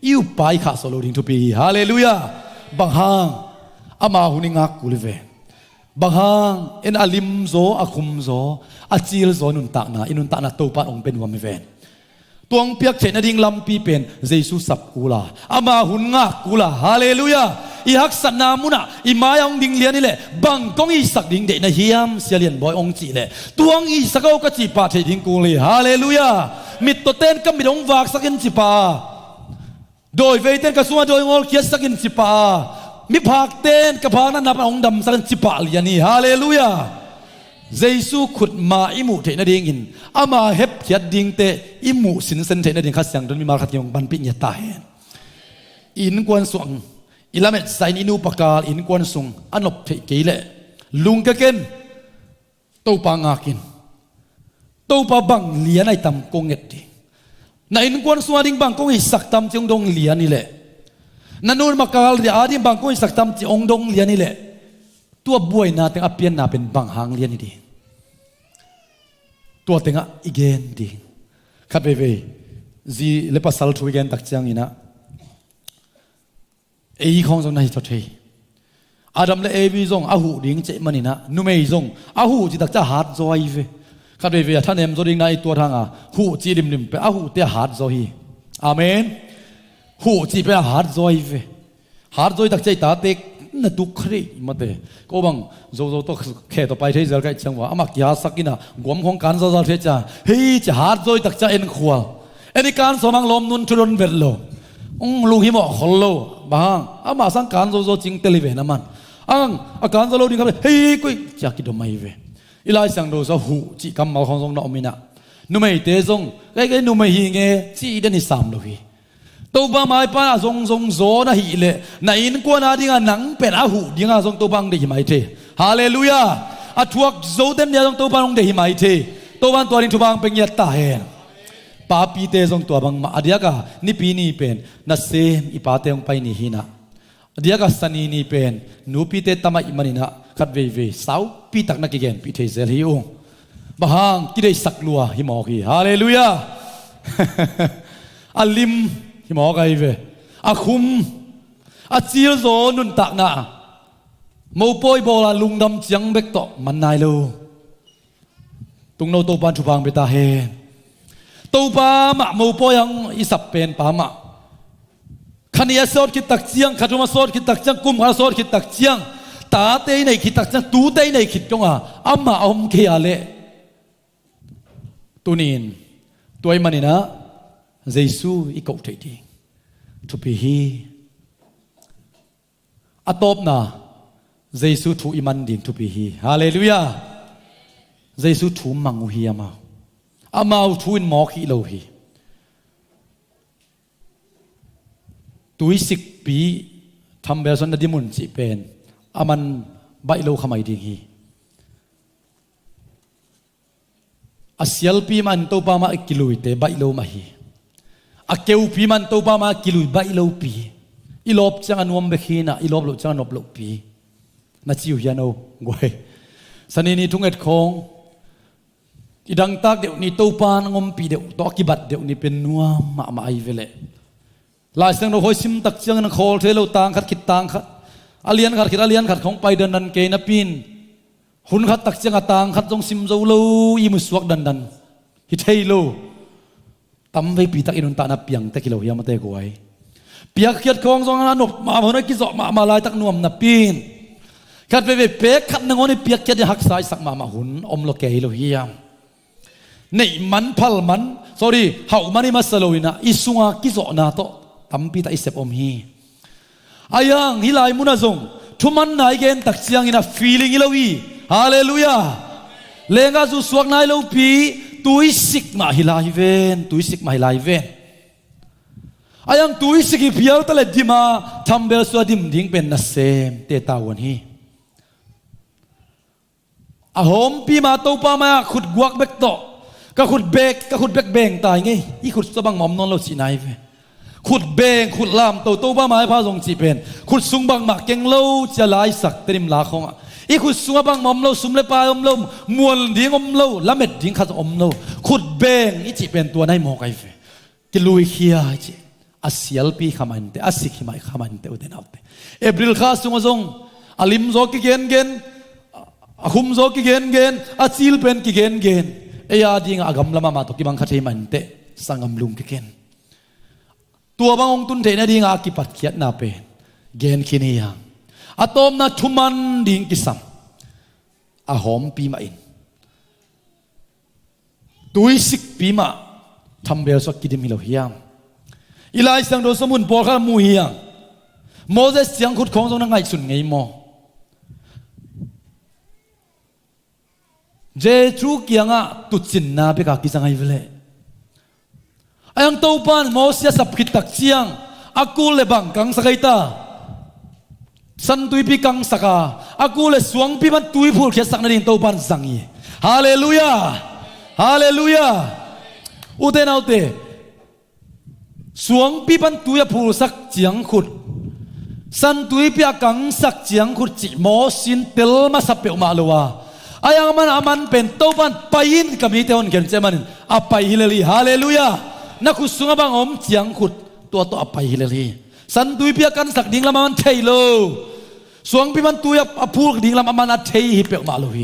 อิวไปขาสโลดิงทุปีฮาเลลูยาบางฮางอามาหุนิงักกุลเวบางฮางเอ็นอาลิมโซอาคุมโซอาจิลโซนุนตานะอินุนตานะตัวปะองเป็นวามเวนตัวงเปียกเชนดิ่งลำปีเป็นเยซูสับกุลาอามาหุนงักกุลาฮาเลลูยาอีฮักษณามุนะอีมายองดิ่งเลียนี่แหละบังกงอีสักดิ่งเดนะเฮียมเสียเลียนบอยองจีเลยตัวงอีสักเอากระจีปาเทดิ่งกุลีฮาเลลูยามิดตัวเต้นก็มิดองวากสักินจีปาโดยเวเต้นกระสวโดยงอลเคียสักินจีปามิพากเต้นกระพากนั้นนับองดำสักินจีปาเลียนี่ฮาเลลูยาเยซูขุดมาอิมุเทนะดิ่งอินอามาเฮบเขียดดิ่งเตอิมุสินเซนเทนะดิ่งขัดเสียงจนมีมาขัดยองบันปิญญาตายอินกวนสวงอิลาเมตไซนินูปกาลอินกวนสุงอันอบเทกิเลลุงกะเกนตูปางากินต tàu pa bang lian ai tam kong et di na in kwan suwa ding bang kong i sak tam chung dong lian ni le nanun makal ri adi bang kong i sak tam chi ong dong lian ni le tua buai na teng apian na pen bang hang lian ni di tua tenga igen di khat ve ve ji le pasal thu igen tak chang ina ei khong jong na hi thot thei Adam le evi zong ahu ding che manina numei zong ahu ji tak cha hat zoi ve khat ve ve than em zo ding nai tua thanga hu chi lim lim pe ahu te hat zo hi amen hu chi pe hat zoi ve hat zoi tak chai ta tek na tu khri mate ko bang zo zo to khe to pai thei zel kai changwa amak ya sakina gom khong kan zo zal phe cha hei cha hat zoi tak cha en khwal eni kan somang lom nun chulon vet lo lu hi mo khol lo bang ama sang kan zo zo ching teli ve na man ang akan zo lo ding kha hei koi cha ki do mai ve ilai sang do so hu chi kam mal khong zong na omina nu mei te zong kai nu mei hi nge chi de ni sam lo hi to ba mai pa zong zong zo na hi le na in ko na dinga nang pen a hu dinga zong to bang de hi mai the hallelujah a thuak zo den ya zong to bang de hi mai the to ban to ring thu bang peng ya ta he pa pi te zong to bang ma adia ka ni pi ni pen na sem i pa te ong pai ni hi na adia ka sani ni pen nu pi te tama i manina khat ve ve sau pi tak na ki gen pi the zel hi ong bahang ki dei sak lua hi mo hi hallelujah alim hi mo kai ve a khum a chil zo nun tak na mo poi bola lungdam chiang bek to man nai lo tung no to ban chu bang beta he to pa ma mo poyang isap pen pa ma khania sot ki tak chiang khatuma sot ki tak chiang kum ha sot ki tak chiang ta te nei ki tak chiang tu te nei khit konga amma om ke ale tunin toy manina jesu i ko thei di thu pi hi atop na jesu thu iman ding thu pi hi hallelujah jesu thu mangu hi ama thu in mo khi lo hi tui sik pi tham bel son na dimun chi pen aman bai lo khamai ding hi asial pi man to pa ma kilui te bai lo ma hi akeu pi man to pa ma kilui bai lo pi ilop chang anuam be khina ilop lo chang nop lo pi na chiu hiano goi sanini thunget khong idang tak deu ni to pan ngom pi deu to ki bat deu ni pen nuwa ma ma ai vele lai sang no hoi sim tak chang na khol thelo tang khat khit tang khat alian khat khong pai dan nan ke na pin hun khat tak chang atang khat jong sim zo lo i mu suak dan hi thei lo tam ve pi tak inun ta na piang te kilo hiam te ko ai piak khiat khong jong na nop ma hona ki zo ma lai tak nuam na pin khat ve pe khat na ngoni piak khiat hak sai sak ma hun om lo ke lo hiam nei man phal man sorry hau mani masaloina isunga ki zo na to tampi ta isep om hi ayang hilai munazong thuman nai gen tak chiang ina feeling ilowi hallelujah lenga zu suak nai lo pi tui sik ma hilai ven ayang tui sik pial ta le dima thambel so dim ding pen na sem te tawon hi ahom pi ma to pa ma khut guak bek to ka khut bek beng tai nge i khut sabang mom non lo chi nai ve khut beng khut lam to ba mai pha jong chi pen khut sung bang ma keng lo cha lai sak trim la khong i khut sung bang mom lo sum le pa om lo mual ding om lo lamet ding khat om lo khut beng i chi pen tua nai mo kai ve ki lui khia chi asial pi khaman te asik hi mai khaman te uten autte april kha sung jong alim zo ki gen ahum zo ki gen achil pen ki gen eya ding agam lama ma to ki bang khathei man te sangam lung ki ken tua bang ong tun the na ding a ki pat khiat na pe gen khini yang atom na thuman ding ki sam a hom pi ma in tui sik pi ma thambel so ki dim lo hiam ilai sang do samun por kha mu hiang moses siang khut khong jong na ngai sun ngei mo je chu kianga tu chin na be ka ki sangai vele ayang to pan moses sap khit tak chiang akul le bang kang sakai ta san tui pi kang saka akul le suang pi man tui phul khe sak na ding to pan sangi hallelujah ฮาเลลูยาอุเทนเอาเตสวงปีปันตุยผู้สักเจียงขุดสันตุยปีกังสักเจียงขุดจิโมสินเตลมาสับเปอมาลัวอายังมันเป็นโตปันไปยินกับมีเทวันเกินเจมันอไปฮิเลลีฮาเลลูยานักขุดสุงบังอมเจียงขุดตัวอไปฮิเลลีสันตุยปีกันสักดิ่งละมันเทโลสวงปีปันตุยผู้ดิ่งละมันอัดเทฮิเปอมาลัว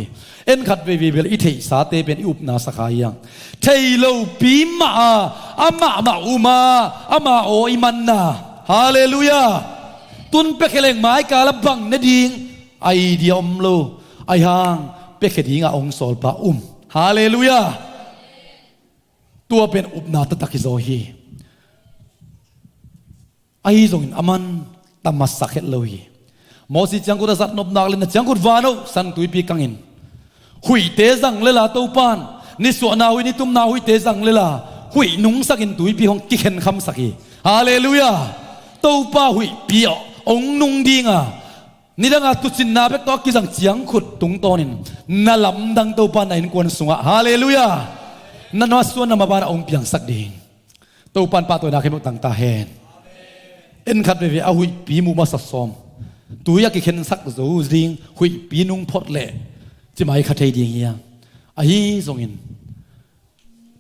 เอ็นขัดเววีเบลอิเทสาเตเป็นอุปนาสกายังเทโลปีมาอามาอุมาอามาโออิมันนาฮาเลลูยาตุนเป็กเล่งไม้กาลบังนดิงไอเดียมโลไอหางเป็กดิงองโซลปาฮาเลลูยาตัวเป็นอุปนาตตะกิโซฮีไอซงอามันตามัสสักเฮโลฮีมอสิจังกุดสัตนบนักเลนจังกุดวานโอสันตุยปีกังอินหุยเตจังเลลาตูปานนิสวนาวินิตุมนาหุยเตจังเลลาหุยนุงสักอินตุยปีของกิเข็นคำสักฮีฮาเลลูยาตูปาหุยปีองนุงดีงานี่ดังอาตุสินนาเบกตอกิจังเจียงขุดตุงตอนินนาลำดังตูปานอินกวนสุงะฮาเลลูยานันวส่วนนามบานองเปียงสักดิงตูปานปาตัวนาเขมุตังตาเฮนเอ็นขัดเวเวอาหุยปีมูมาสัสอมตุยกิเข็นสักจูดิงหุยปีนุงพอดเล่จะไม่ขัดใจดีเงี้ยไอ้ทรงอิน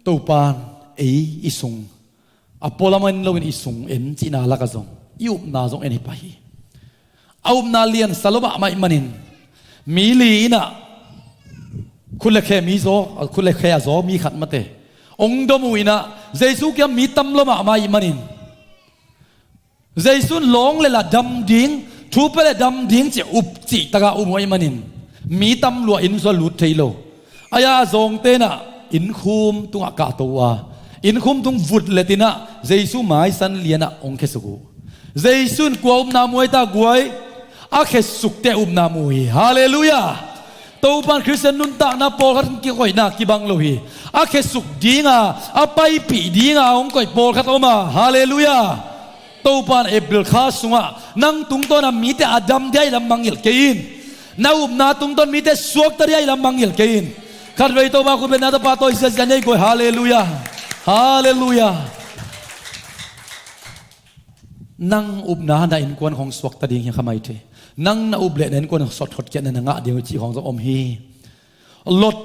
ตูปานอิสุงอพอลมันเราอิสุงเอ็นจีนาลักซงยุบนาซงเอ็นฮิไปเอานาเลียนสลบะไม่มันินมีลีน่ะคุณเล็กแค่มีโซคุณเล็กแค่โซมีขัดมาเตองดมุยน่ะเจสุกยังมีตำลมะไม่มันินเจสุนหลงเลยละดำดิ้งทูเปเลยดำดิ้งจะอุบจีตะกาอุบไม่มันินมีตำรวจอินสลุดเทโลอายาทรงเตนะอินคุมตุงอากาตัวอินคุมตุงวุดเลตินะเจสุหมายสันเลียนะองเคสุกุเจสุนกวมนามวยตากวยอาเคสุกเตอุมนามวยฮาเลลูยาตัวปันคริสเตียนนุนตานาโปขัดกิโกยนากิบังโลฮีอาเคสุกดีงาอาไปปีดีงาองกอยโปขัดออกมาฮาเลลูยาตัวปันเอเบลคาสุงะนังตุงตัวนามีแต่อาดัมได้ลำบังเอลเกินนาอุบนาตุงต้นมีแต่สวกตระยลำบังเอลเกินขัดไว้ตัวมาคุณเป็นนาตปาโตอิสระยันกอยฮาเลลูยาฮาเลลูยานั่งอุบนาในอินกวนของสวกตะดิ่งยังขมายเทนั่งนาอุบเล่ในอินกวนสดหดเจนในงะเดียวจีของสอมฮีลด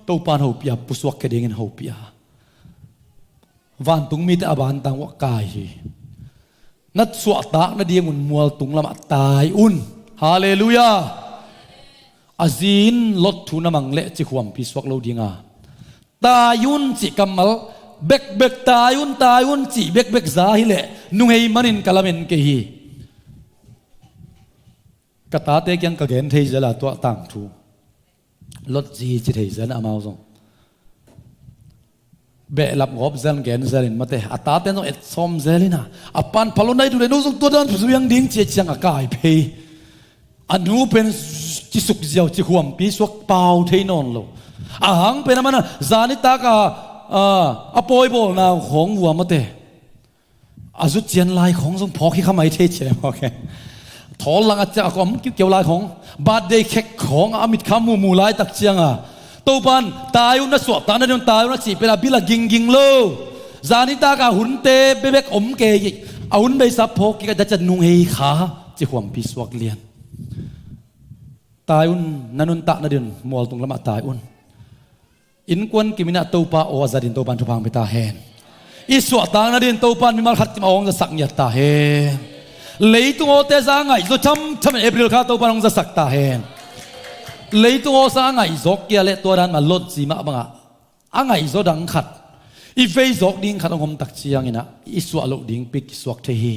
ตัวปานหูปียปุสวกกระดิ่งหูปียวันตุงมีแต่อบานตังวะกายนัดสวกตากนัดเดียงมุนมัวตุงละมาตายอุ่นฮาเลลูยาอาซินลดทุนมังเละจิขวมพิสวกโลดีงาตายุนจิกัมมัลเบกตายุนจิเบกซาฮิเละนุ่งเฮมันินกะละเมนเกฮีกะตาเตกยังกะเกนเทยจะละตัวต่างทูลดจีจิเทยจะนะมาซงเบลับงบเซนเกนเซลินมาเตะอัตตาเตนต้องเอ็ดซอมเซลินะอปันพลอนได้ดูเลยนู้สงตัวนั้นสุยังดิ้งเจียจังอากาศเพยอันนู้เป็นจิสุกเจียวจิขวมปีสวกเปล่าเทนอนโลอาหังเป็นอะไรนะจานิตากาอปอยโบนาของวัวมาเตะอาจุดเจียนลายของทรงพอขี้ขมายเทเจโอเคถอลังอาจจะก็มเกี่ยวลายของบาดเดย์เค็กของอามิดขามูลายตักเจียงตัวปันตายอุนนัสวตานันยนตายอุนนัสิเปล่าบิลกิงโลจานิตากาหุ่นเตเบกอมเกยอาหุ่นใบซับพกกิจะนุ่งเฮขาจิขวมพิสวกเลียนตายอุนนันนตานันยนมัวตรงละมาตายอุนอินกวนกิมินาตัวป้าโออาซาดินตัวปันทุพังไปตาเฮนอิสวตางนันดินตัวปันมีมาขัดมาองจะสักยัดตาเฮนเลยตัวเตะสังไงจะทำเอเปริลข้าตัวปันองจะสักตาเฮนเลยตัวสังไงจอกเกียเลตัวนั้นมาลดสีมาบังอ่ะไงจะดังขัดอีเฟยจอกดิ้งขัดองตักเชียงอินะอิสวลุดิ้งปิกอิสวกเทฮี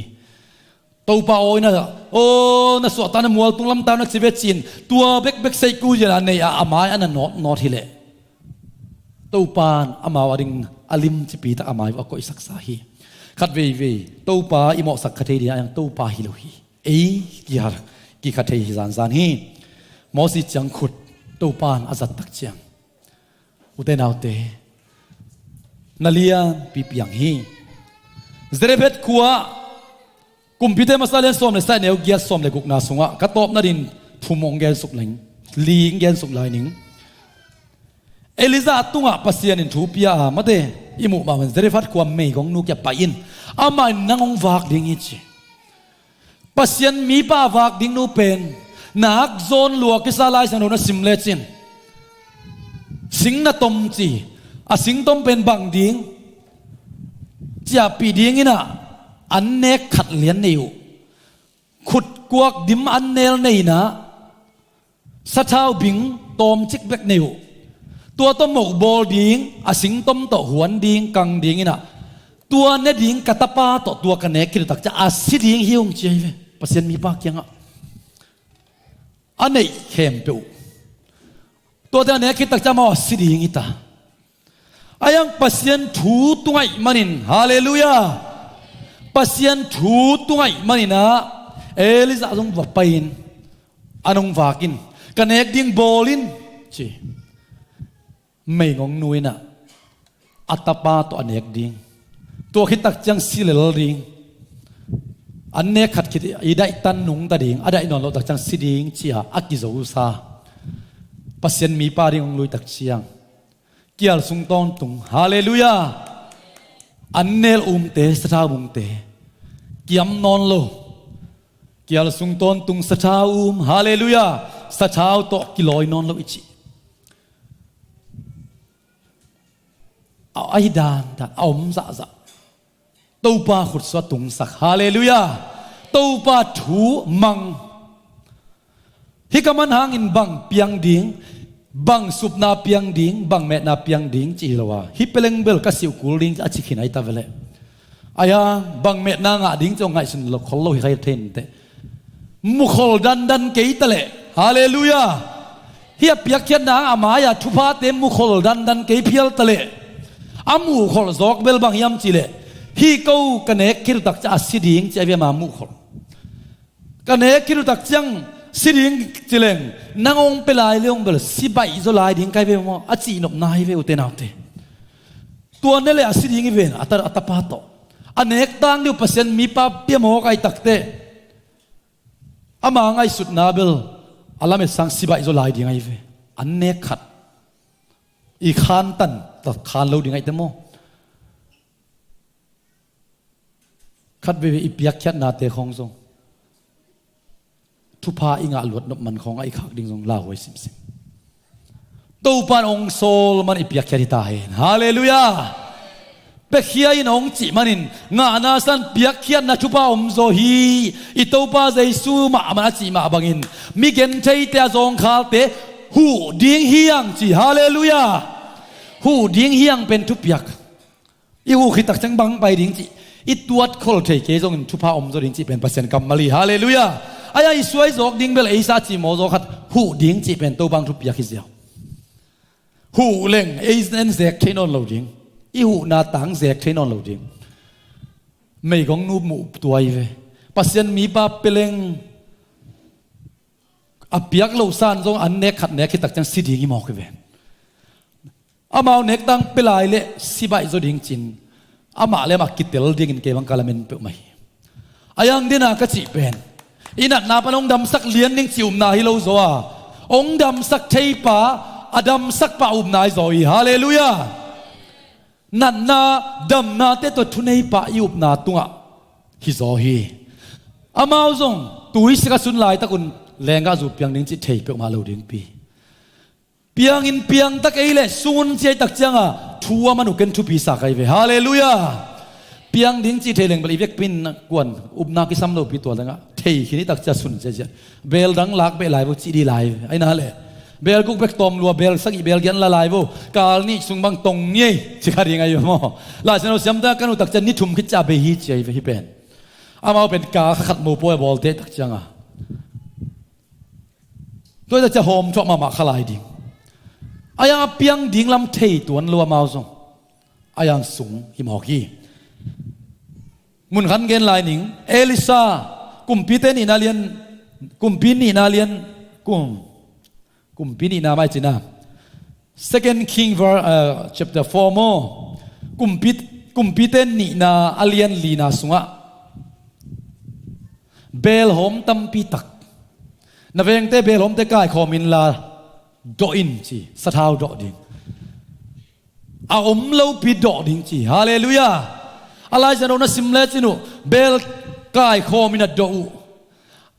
ตัวป้าโอ้ยนะโอ้น่ะสวตานมัวตุงลำตานักสิเวจินตัวเบกใส่กูจะนั่นเนี่ยอาไม้อันนั้นนอทีเล่ตัวปานอามาวดิงอลิมจิปีตะอามายว่าก็อิสักสาฮีขัดเวตัวปาอิโมสักขัดเทียยังตัวปาฮิโลฮีกี่ฮาร์กี่ขัดเทียซานฮีมอสิจังขุดตัวปานอาจัดตักเชียงอุเตนเอาเตนาเลียปีปียังฮีเซเรเบตคัวกุมพิเตมาซาเลนสอมเลสไซเนลเกียสอมเลกุกนาสุงะกระตบนาดินทุมองแกนสุกหลิงลีงแกนสุกลายหนิง เอลิซาตุงะปัสยานินทูปียามาเตอิมุมามันเจริฟัดความไม่ของนุกจะไปอินอามันนังองวากดิ้งอิจิปัสยันมีป้าวากดิ้งนูเป็นนักโซนลัวกิสาลายสนุนสิมเลจินสิงนาตมจีอาสิงตมเป็นบังดิ้งจะปีดิ้งอินะอันเนกขัดเลียนนิวขุดกวกดิมอันเนลในนะสะเท้าบิงตอมจิกเบกนิวตัวต้มหมกบอลดิ้งอาสิงต้มต่อหวนดิ้งกังดิ้งอินะตัวเนดิ้งกัตปาต่อตัวกันเนกคิดตักจะอาศิดิ้งหิวงเจย์ปัสยันมีปากยังอันนี้เข้มเปียวตัวเดียวเนี่ยคิดตักจะมาสิดิ้งอิตาอายังปัสยันถูตัวไอ้มันินฮาเลลูยาปัสยันถูตัวไอ้มันินะเอลิซาจงวับไปอินอันงวากินกันเนกดิ้งบอลินเจไม่งงนุยนะอัตปาตัวอันเนกดิ้งตัวคิดตักจังสิเลลดิ้งอันเนกขัดคิดอีได้ตันนุงตาดิ้งอะไรนอนเราตักจังสิดิ้งเชียอักกิโซอุซาปัสยันมีปาดิ้งงลุยตักเชียงเกี่ยวสุงตอนตุงฮาเลลูยาอันเนลเตสทาบุงเตเกี่ยมนอนโลเกี่ยวสุงตอนตุงสทาฮาเลลูยาสทาวโตกิลอยนอนโลอิจิเอาไอ้ดานเอามซะซะตูปาขุดสวตุงสักฮาเลลูยาตูปาถูมังฮิกามันหางอินบังเปียงดิ้งบังสุบนาเปียงดิ้งบังเมนาเปียงดิ้งจีละวะฮิเปเลงเบลกัสิวกูดิ้งอาชิขินไอตาเวเลอายาบังเมนางะดิ้งจงไงสุนลกขลโลฮิใครเทนเตมุขลดันเกยตะเลฮาเลลูยาเฮียเปียกเขียนนางอามายาทุพาเตมุขลดันเกยเพียลตะเลอามูขลซอกเบลบังยามจีเลฮีเก้ากันเนกคิรุตักจะอาศิดิ้งจะเวียมามุขลกันเนกคิรุตักจังสิดิ้งจิเลงนางองเปลายเรื่องเบลสิบใบโซลายดิ้งใครเวมอาจีนบนายเวอุเตนาเตตัวนั่นเลยอาศิดิ้งเวนอัตปาโตอันเนกตั้งดิวเปอร์เซ็นต์มีป้าเปียโมกไอตักเตอามาไงสุดนาเบลอาลาเมสังสิบใบโซลายดิ้งไอเวอันเนกขัดอีขานตันตัดขานเราดิ้งไอเตโมขัดเวอีเปียกแค่นาเตของทรงทุพาอิงาหลวดนบมันของไอ้ขักดิ้งทรงลาหวยสิมตูปานองโซลมันอิเปียกแค่ที่ตาเห็นฮาเลลูยาเปกเฮียอินองจิมันินงานาสันเปียกเขียนนะทุพาอมโซฮีอิตูปาเจซูมามันจิมาบังอินมิเกนเทยเตะจงคาเตหูดิ้งเฮียงจีฮาเลลูยาหูดิ้งเฮียงเป็นทุเปียกอีหูขิดตักจังบังไปดิ้งจีอีตัวคอลเทเกจงทุพาอมโซดิ้งจีเป็นเปอร์เซ็นต์กัมมาลีฮาเลลูยาอายาอิสวยจอกดิ้งเบลเอซาจีโมจอขัดหูดิ้งจีเป็นตัวบังทุเปียกฮิเซียวหูเล่งเอซเนนเซกเทนอนโลดิ้งอีหูนาตังเซกเทนอนโลดิ้งไม่กงนูมูตัวอีเวปัสยันมีปาเปเลงอเปียกโลซานจงอันเนกขัดเนกคิดตักจังสิดิ้งอีหมอกอีเวอามาเนกตังเปลายเละสิบายจดิ้งจินอามาเลมากิเตลดิ้งเกบังกาลามินเปไม่อายังดินากจิเป็นอินักนาปนองดำสักเลียนนิ่งจิอุมนาฮิโลโซอาองดำสักเทปาอดัมสักปาอุมนาโซอีฮาเลลูยานันนาดำนาเตตัวทุนในปาอุมนาตุงะฮิโซฮีอามาอุซงตุยสกัสุนลายตะกุนแรงกาจูเปียงนิ่งจิเทปมาโลดิ้งปีเปียงอินเปียงตะเกยเลซุนเจตักจังอะทัวมันอุกันทุปีสักไอเวฮาเลลูยาเปียงดิ้งจีเทเลงบริเวกปินกวนอุบนากิสัมโลปีตัวละเทขินิตักจะสุนเจเจเบลดังลักเบลไลบุจีดีไลไอ้นั่นแหละเบลกุกเบกตอมลัวเบลสักอีเบลยันละไลบุกาลนี่สุงบังตรงงี้จะการยังไงอยู่มั้งลาเซนเราเสียมตากันอุตักจะนิทุมคิดจะไปฮีเจไปฮีเป็นอามาเป็นกาขัดมูป่วยบอลเตตักจังอ่ะตัวจะโฮมชอบมาขลายดิ้งอายังเปียงดิ้งลำเทตัวนัวมาซงอายังสูงหิมหอกฮีมุนขันเกนลายหนิงเอลิซากุมปีเตนีนาเลียนกุมปีนีนาเลียนกุมปีนีนาไม่จีน่า Second King chapter 4 โมกุมปีเตนีนาอาเลียนลีนาสุงะเบลโฮมตัมปีตักนาเวงเตเบลโฮมเตกายคอมินลาโดอินจีสะท้าวโดดิง อาอมเล่าปิดดอกดิ้งจีฮาเลลูยาอะไรจะโดนสิมเลจินุเบลกายโคมินัดดู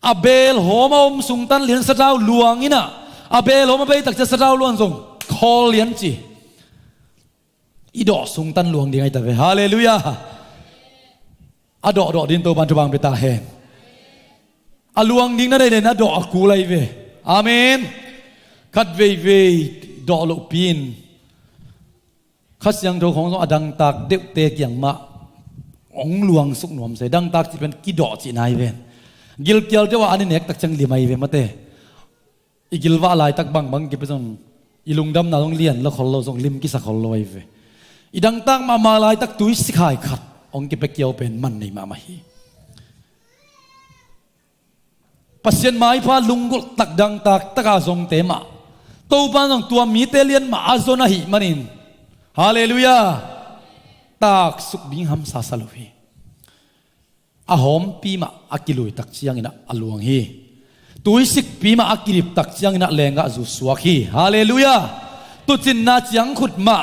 อาเบลโหมาอมสุงตันเหรียญสตาวหลวงนี่นะอาเบลโหมาไปตักจะสตาวล้วนส่งคอเหรียญจีอีดอกสุงตันหลวงดีไงแต่เวฮาเลลูยาอาดอกดินโตบันทุบังไปตาแหงอาหลวงดิ้งนั่นได้นะดอกกูเลยเวอาเมนคัดเวดอกลูกปีนขัดยังโตของอดังตากเด็กเตกอย่างมาองหลวงสุกหนวมใส่ดังตากที่เป็นกิดอจีนายเวนกิลเกียวเจ้าว่าอันนี้เน็กตักจังลีไม่เวนมาเตอีกิลว่าลายตักบังกิไปส่งอีลุงดำนาต้องเลียนแล้วขอเราส่งลิมกิสักขอลอยเวอีดังตากมาลายตักตุยสิขายขัดองกิไปเกี่ยวเป็นมันในมาฮีปัสยันไม้พาลุงกุตักดังตากตักอาส่งเตมาตัวบ้านของตัวมีเตเลียนมาอาโซนาหิมันินฮาเลลูยาตากสุกดิ้งหำซาสลุยอาหอมปีมาอากิลุยตักเชียงอินะอลวงฮีตุยสิกปีมาอากิริบตักเชียงอินะเลงกะจุสวกฮีฮาเลลูยาตุจินนาเชียงขุดมา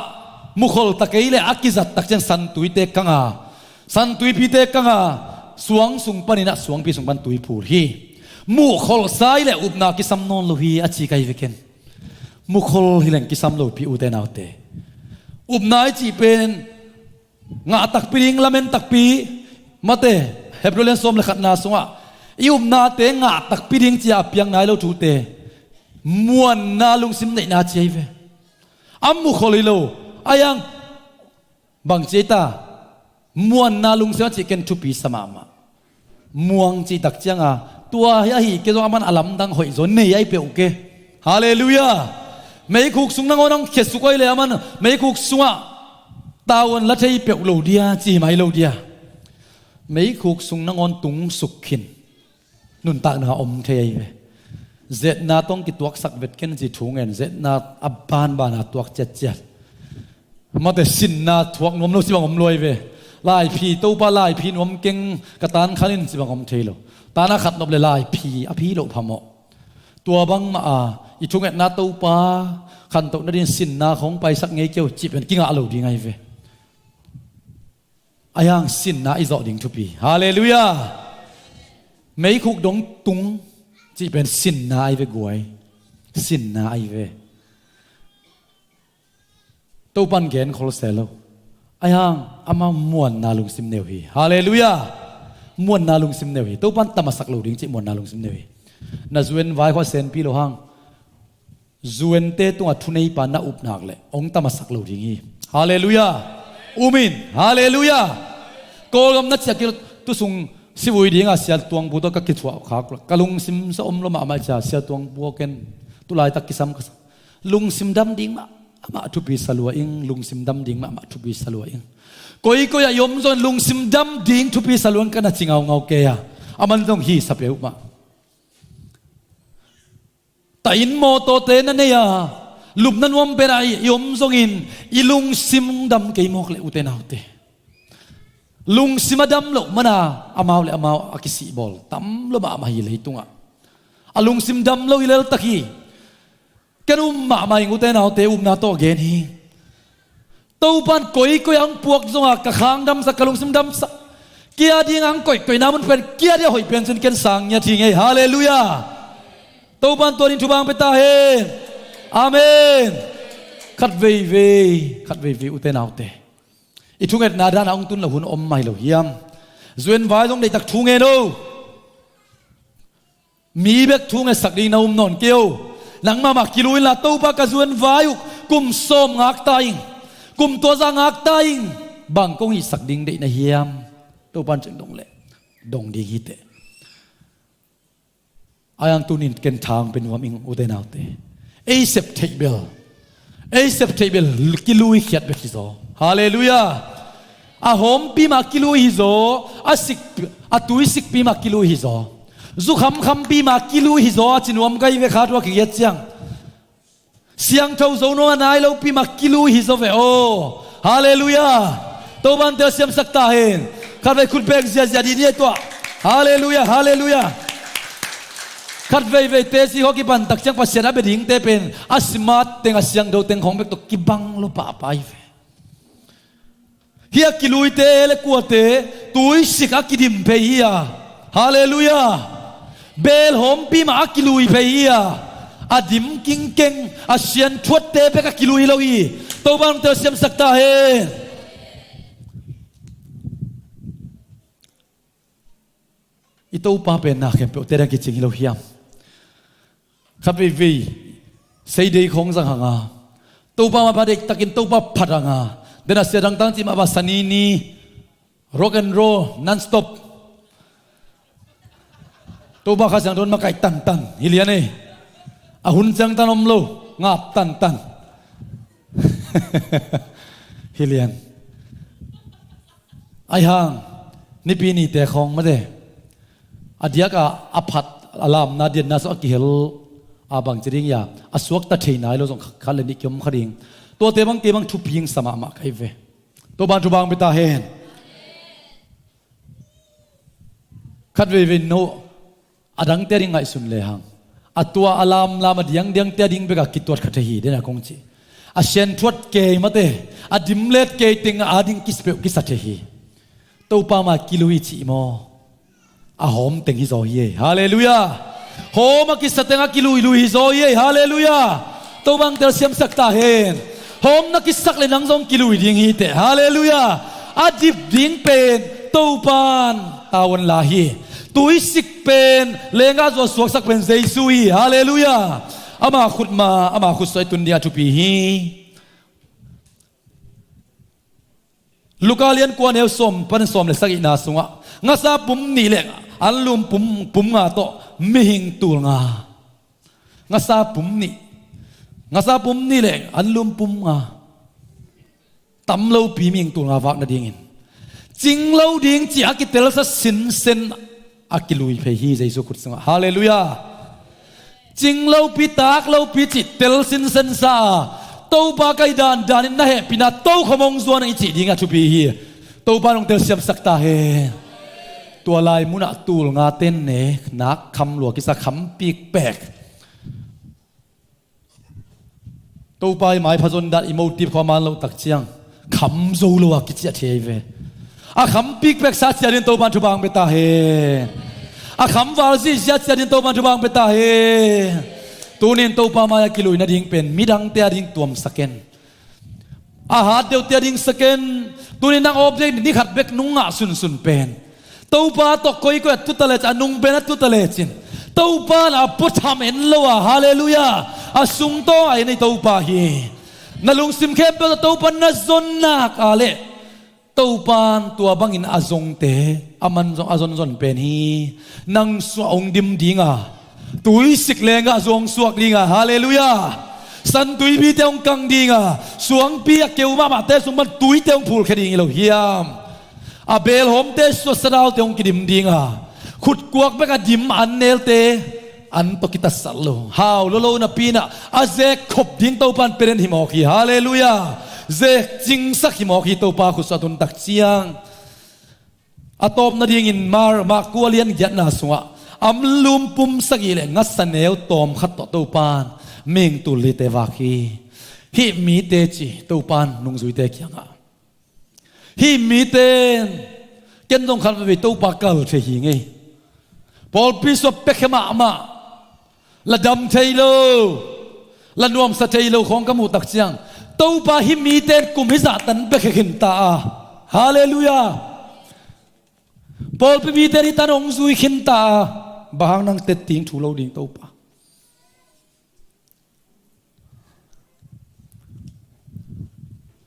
มุขลตะเกยเลอากิจัดตักเชียงสันตุยเตกังอาสันตุยพีเตกังอาสวงสุงปันินะสวงปีสุงปันตุยพูดฮีมุขลสายเลอุบนากิสัมนนลุฮีอาชีไกเวเกนมุขลฮิเลงกิสัมลุพีอุเตนาอุเตอุบนายจีเป็นงาตักปีริงละเมนตักปีมาเตเฮบรเลนสมเลขัดนาสงะอุบนาเตงาตักปีริงจีอาเปียงนายเราทูเตมวนนาลุงซิมในนาเจเวอัมมุขลิโลอายังบังเจตามวนนาลุงซิมจีเกนทุปีสมามาม่วงจีตักจังอาตัวเฮียเกจงอามันอลัมดังหอยจนเนี่ยไอเปียวเกฮาเลลูยาไม่คุกสุงนังนังเขสุกไอเลยมันไม่คุกสุงะตาวันละเทยเปียวโลเดียจีไม่โลเดียไม่คุกสุงนังตุงสุกขินนุนตากนาอมเทยเจ็ดนาต้องกิตัวสักเวทเกนจีถุงเงินเจ็ดนาอับบานบานาตัวเจ็ดเจ็ดมาแต่สินนาทวกนมโลสิบังอมรวยเวลายพีตู้ปลาลายพีนมเก่งกระตานขันินสิบังอมเทยโลตานาขัดนบเลยลายพีอพีโลพามอตัวบังมาอีทุกเอ็ดนาตูปาขันตุนดินสินนาของไปสักไงเกี่ยวจีบเป็นกิ้งอาลูดีไงเวอายังสินนาอิจอดิ่งทุปีฮาเลลูยาไม่คุกดงตุงจีเป็นสินนาไอเวกวยสินนาไอเวตัวปันเกนคอลเซโลอายังอามามวนนาลุงซิมเนวีฮาเลลูยามวนนาลุงซิมเนวีตัวปันตามาสักลูดิ่งจีมวนนาลุงซิมเนวีนาจวนไว้ข้อเซนปีโลหังจวนเตตัวทุนในปานาอุปนักเลยองตามาสักลูดิ่งฮีฮาเลลูยาอุมินฮาเลลูยาโกลมนัดจากตุสุงสิวุยดิ่งอาเซียตวงบุตรกักกิจวัตรขากกลุงซิมสอมลมาไม่จ่าเซียตวงบัวเกนตุลายตักกิสัมกษลุงซิมดำดิ่งมาทุบีสลัวอิงลุงซิมดำดิ่งมาทุบีสลัวอิงก็ยยมจนลุงซิมดำดิ่งทุบีสลัวกันนัดจิงเอาเงาเกียอามันต้องฮีสับเอวมาแต่อินโมโตเตนั่นเนี่ยลุบนั้นวมเป็นไรยมทรงอินอีลุงซิมดำเกยมอกเลยอุเตนาวเตลุงซิมดำหลกมานาอามาวเลยอามาวอากิสิบอลตั้มลบมาฮิเลยตุงอ่ะอาลุงซิมดำเราอิเลลตะกี้แกนุ่มมาอิงอุเตนาวเตอุมนาโตเกนีตัวปันกอยอังพวกจงอ่ะกะขางดำสักลุงซิมดำสักเกียร์ดีงังกอยน้ำมันเป็นเกียร์เดียวหอยเป็นจนเกินสังยาทิ้งไงฮาเลลูยาตัวบันตัวนี้ทุบางไปตาเฮอาเมนขัดเวอุเตนาวเตอีทุกเอ็ดนาดานองตุนละหุ่นอมไม่ละเฮียมจวนไว้ต้องได้ตักทุงเงโนมีเบกทุงเงสักดีนาอุมนอนเกียวหนังมากิลุยละตัวปากจวนไว้กุมส้มงักตายกุมตัวจางงักตายบางกงอีสักดิ่งได้นะเฮียมตัวบันจึงดงเละดงดีฮิตเตอายังตุนินเกินทางเป็นวามิงอุเตนาวเตเอเซปเทเบลกิลุยเขียดเบกิโซฮาเลลูยาอาหอมปีมากิลุยฮิโซอาตุยสิกปีมากิลุยฮิโซจุคำปีมากิลุยฮิโซจินวมไกเวขาตัวกิเยจียงเสียงเท่าโซโนนายเราปีมากิลุยฮิโซเวโอฮาเลลูยาตัวบันเตอร์เสียมสักตาเฮนข้าไปคุณเบกเสียดีเนี่ยตัวฮาเลลูยาขัดเวเตสิฮอกิบันตักจังปัสเซนาเบดิ่งเตเป็นอาสมาเต็งอาเซียงโดเต็งของเบกตกิบังโลปะไป เฮียกิลุยเตเลกัวเตตุยสิกอากิดิมเพฮียฮาเลลูยาเบลหอมปีมาอากิลุยเพฮียอาดิมกิงเก่งอาเชียนทวดเตเปกอากิลุยเลวีตัวบางเตอเสียมสักตาเฮอีตัวป้าเป็นนักเก็บเตระกิจจิงเราเฮียมขับไปวีเสียดีของสังหางาตัวป้ามาเด็กตะกินตัวป้าพัดงาเดินเสียดังตั้งที่มาบาสนีนีร็อกแอนด์โรลนันสต็อปตัวป้าข้าสังโดนมาไก่ตันฮิเลียนี่อาหุ่นจังตันอมโลงับตันฮิเลียนไอ้ห่างนี่ปีนี้แต่ของมาเด้อาเดียกอาพัดอลามนาเดียนนาสกิเฮลอาบังจริงยาอาสวกตะเทนายโลส่งขันเลนิกยมขดิงตัวเตบังทุบยิงสมามาไกเวตัวบานทุบางไปตาเฮนขัดเวโนอดังเตริงไงสุนเลหังอัตัวอลามลามาเดียงเตริงเบกกิตวัดขัดฮีเดนะคงจีอาเชนทวดเกยมาเตอดิมเลตเกยติงอาดิงกิสเปกิสัตฮีตัวปามากิลุยจีโมอาหอมเต็งฮิโซเย่ฮาเลลูยาหอมกิสเต็งกิลุยลุยฮิโซเย่ฮาเลลูยาตัวบางเตอเสียมสักตาเฮนหอมนักกิสักเลยนังซองกิลุยดิ้งฮีเตฮาเลลูยาอาดิบดิ้งเป็นตัวปานตาวันลาฮีตุยสิกเป็นเลงาจวสวกสักเป็นเจสุยฮาเลลูยาอามาขุดมาอามาขุดใส่ตุนเดียทุปีฮีลูกาเลียนกวนเอลสมปันสมเลยสักอินาสุงะงาซาปุ่มนี่แหละอันลุมปุ่มงาโตไม่หิงตูงางาซาปุ่มนี่แหละอันลุมปุ่มงาตำเล่าปีมิงตูงาฟักนาดิ่งจริงเล่าดิ่งจีอากิเตลสัสสินเซนอากิลุยเพฮีเจสุขุดสุงะฮาเลลูยาจริงเล่าปีตากเล่าปีจิตเตลสินเซนซาตัวปากไก่ดานินนะเฮปินาตัวขมงส่วนอิจิดิ่งอาชุปีฮีตัวปาลงเตลเสียมสักตาเฮตัวลายมุนตูลงาเต้นเนนักคำหลวงกิสคำปีกแปกตัวไปหมายพจนดัดอิโมติความมันเราตักเชียงคำโซโลกิจเทเวอาคำปีกแปกสัจจะดินตัวบันทุบังเปตาเฮอาคำวาลซิสัจจะดินตัวบันทุบังเปตาเฮตัวนี้ตัวปามายกิลุยนาดิ่งเป็นมิดังเตียดิ่งตัวมสเกนอาหารเดียวเตียดิ่งสเกนตัวนี้นั่งอบเจนี่ขัดเบกนุ่งอ่ะสุนเป็นตัวปาตกคอยก็ตุตเลจอนุงเป็นตุตเลจินตัวปาน่ะพุทธามเอ็นโลวะฮาเลลูยาอาสุงโตไอในตัวปาฮีนั่งลุงซิมเข้มเป็นตัวปาน่ะซนนักอะไรตัวปานตัวบังอินอาซงเตอามันอาซนเป็นฮีนั่งสวงดิมดิ่งอ่ะตุยสิกเลงอ่ะซงสวกดิ่งอ่ะฮาเลลูยาสันตุยบีเตงกังดิ่งอ่ะสวงปีกเกี่ยวมาเตสมบัติตุยเตงพูดแค่ดิ่งเราเฮียมอาเบลหอมเตสสดาวเตงกิดิมดิ่งอ่ะขุดกวกเบกดิมอันเนลเตอันตกิตัสสัลโลฮาวโลโลนับปีน่ะอาเซขบดิ่งตัวปันเป็นหิมอกีฮาเลลูยาเซจิงสักหิมอกีตัวปาขุสตุนตักเชียงอาตบนาดิ่งอินมากัวเลียนยันนาสวะอัมลุมปุ่มสักอีเลงัสเนลตอมขัดต่อตัวปานเมงตุลิเตวาคีฮิมีเตจิตัวปานนุงซุยเตกียงอ่ะฮิมีเตนเกณฑ์ต้องขัดไปตัวปากลเทียงไงพอพิสเปกมาละดำเทโลละนวมสเทโลของกมูตักเชียงตัวปาฮิมีเตนกุมฮิสาตันเปกขินตาฮาเลลูยาพอพิมีเตนิตันองซุยขินตาบางนั่งเตติงถูโลดิ่งตัวปา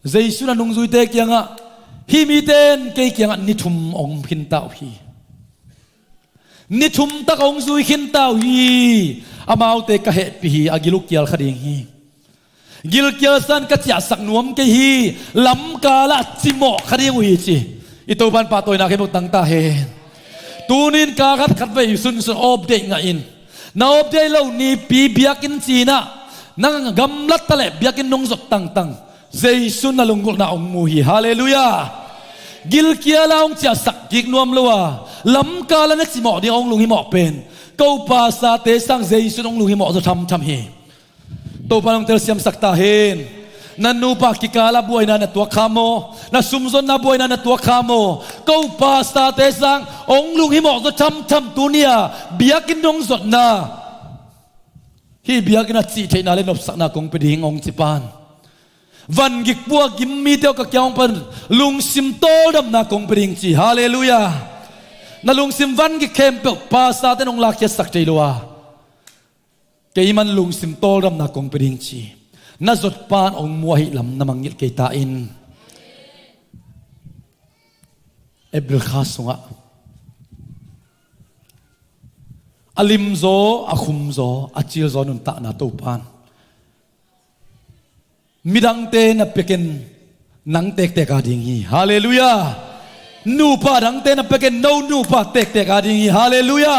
เจสุนันงซุยเตกียงอ่ะฮิมีเตนเกียงอ่ะนิทุมองขินตาฮีนิทุมตะองซุยขินตาฮีอามาเอาเตกะเหปีฮีอากิลุกเกียลขดิ่งฮีกิลเกียลสันกัจจาสักนวมเกฮีลำกาละจิโมขดิ่งฮีจีอิตัวบันปาตัวนักเฮมุตังตาเฮตูนินกาขัดไปสุนอบเดงอินนาอบเดเหล่านี้ปีเบียกินจีน่ะนั่งกำลัดตะเล็บเบียกินนงสดตังเจสุนน่ะลงกุลน่ะองมูฮีฮาเลลูยากิลเกียลาองจะสักกิกนวมลัวลำกาละนักสิหมอดีองลุงหิหมอเป็นกูภาษาเตสังเจสุนองลุงหิหมอจะทำเฮตัวปานองเตลเซียมสักตาเฮน นันนูปากิกาลาบวยนันตัวคาโมนันซุมซนนับวยนันตัวคาโมกูปาสตาเตสังองลุงหิมอกตัวทำตัวเนี่ยเบียกินดงสดนาฮีเบียกินนัดจีเทนาเลนอบสักนากงไปดิ่งองจิปานวันกิกบัวกิมมีเดียวกับยังเป็นลุงซิมโตดำนากงไปดิ่งจีฮาเลลูยานันลุงซิมวันกิเข้มเปปาสตาเตนองลักเจสักใจลัวเกี่ยมันลุงซิมโตดำนากงไปดิ่งจีน่าจดปานองมัวหิลำนมังยิลเกตาอินเอบลคาสุงะอลิมโซอาคุมโซอาจิลโซนุนตะนาตูปานมิดังเตนับเปกินนังเตกเตกาดิงฮีฮาเลลูยานูปาดังเตนับเปกินนูปาเตกเตกาดิงฮีฮาเลลูยา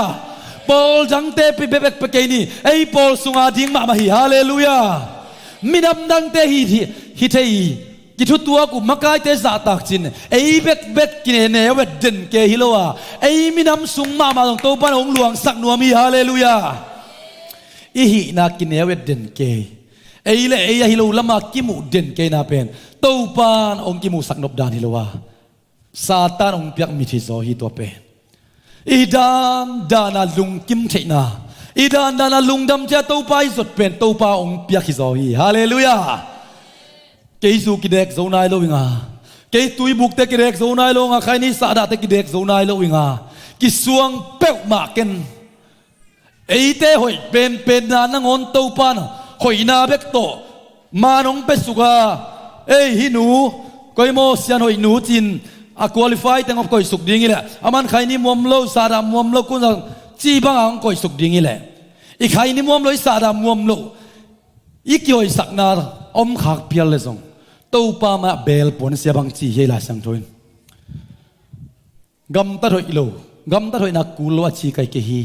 ปอลดังเตปิเบเบกเปกินีไอปอลสุงอาดิงมาฮีฮาเลลูยามิดำดังเตฮิเทยกิทุตัวกูมักไอเตสาตักจินไอเบกกินเนเวดเดนเกฮิโลวาไอมิดำสุงมาตรงโตปานองหลวงสักนัวมีฮาเลลูยาอีหินากินเนเวดเดนเกไอเล่ไอฮิโลละมากิมูเดนเกนาเป็นโตปานองกิมูสักนบดานฮิโลวาซาตานองเปียกมิทิโซฮิตัวเป็นอีดามดานาลุงกิมเทนาอีดานดานาลุงดำจะตัวไปสุดเป็นตัวปาองเปียกฮิโซฮีฮาเลลูยาเกยสูกิเด็กโซนายโลวิงาเกยตุยบุกเตกิเด็กโซนายโลงาใครนี่สาดาเตกิเด็กโซนายโลวิงากิสวงเปกมาเกนไอเตหอยเป็นนานงอนตัวปานหอยนาเบกโตมานองเปสุกาเอ้ฮิหนูก็ยโมเสียนหอยหนูจินอะควอลิฟายแต่งอบก็ยสุกดิ้งนี่แหละอามันใครนี่มวมโลสาดามวมโลกุนจีบังอังก็ยสุกดิ้งนี่แหละอีกใครนี่มวมโลสาดามวมโลอีกย่อยสักนาอมขากเพียลเลยส่งตัวปามาเบลปนเสียบังจีเฮลาสังทวินกำตัดหอยโลกำตัดหอยนักกูโลอาชีไกเกฮี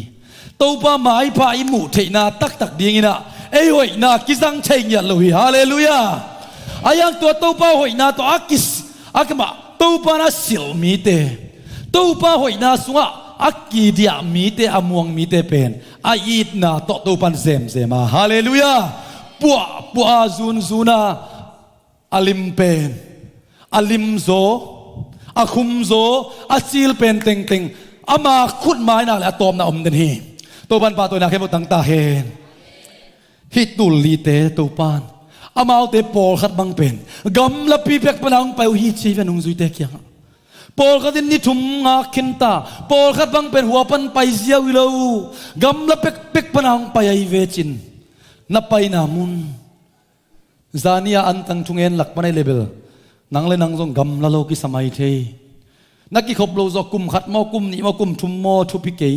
ตัวปามาไอพาอิมูเทนาตักดิ้งนี่นะเอ้ยหอยนากิสังเชียร์ลุยฮาเลลูยาอายังตัวปาหอยนาตัวอากิสอากมาตัวปานาสิลมีเตตัวปาหอยนาสุงะอักกีเดียมีเตอมวงมีเตเป็นอายิดนาโตตัวปันเซมมาฮาเลลูยาปัวซูนาอลิมเป็นอลิมโซอาคุมโซอาซิลเป็นเต็งอามาขุดไม้น่ะแหละตอมน่ะอมเดนฮีตัวปันปาตัวนักเขมุตังตาเฮนฮิตุลีเตตัวปันอามาเอาเตปอลขัดบังเป็นกำลับปีเป็กปนังไปฮิชีเป็นองซุยเตกยังปอลขัดนี่ทุ่มงาขินตาปอลขัดบังเป็นหัวปันไปเสียวิโลกำลับเป็กปนังไปไอเวจินนับไปนามุนซานียอันตังทุงเอ็นหลักปนัยเลเบลนังเลยนังทรงกำละโลกิสมัยเทนักกิขบโลจกุมขัดมอกุมนี่มอกุมทุมมอทุพิเกย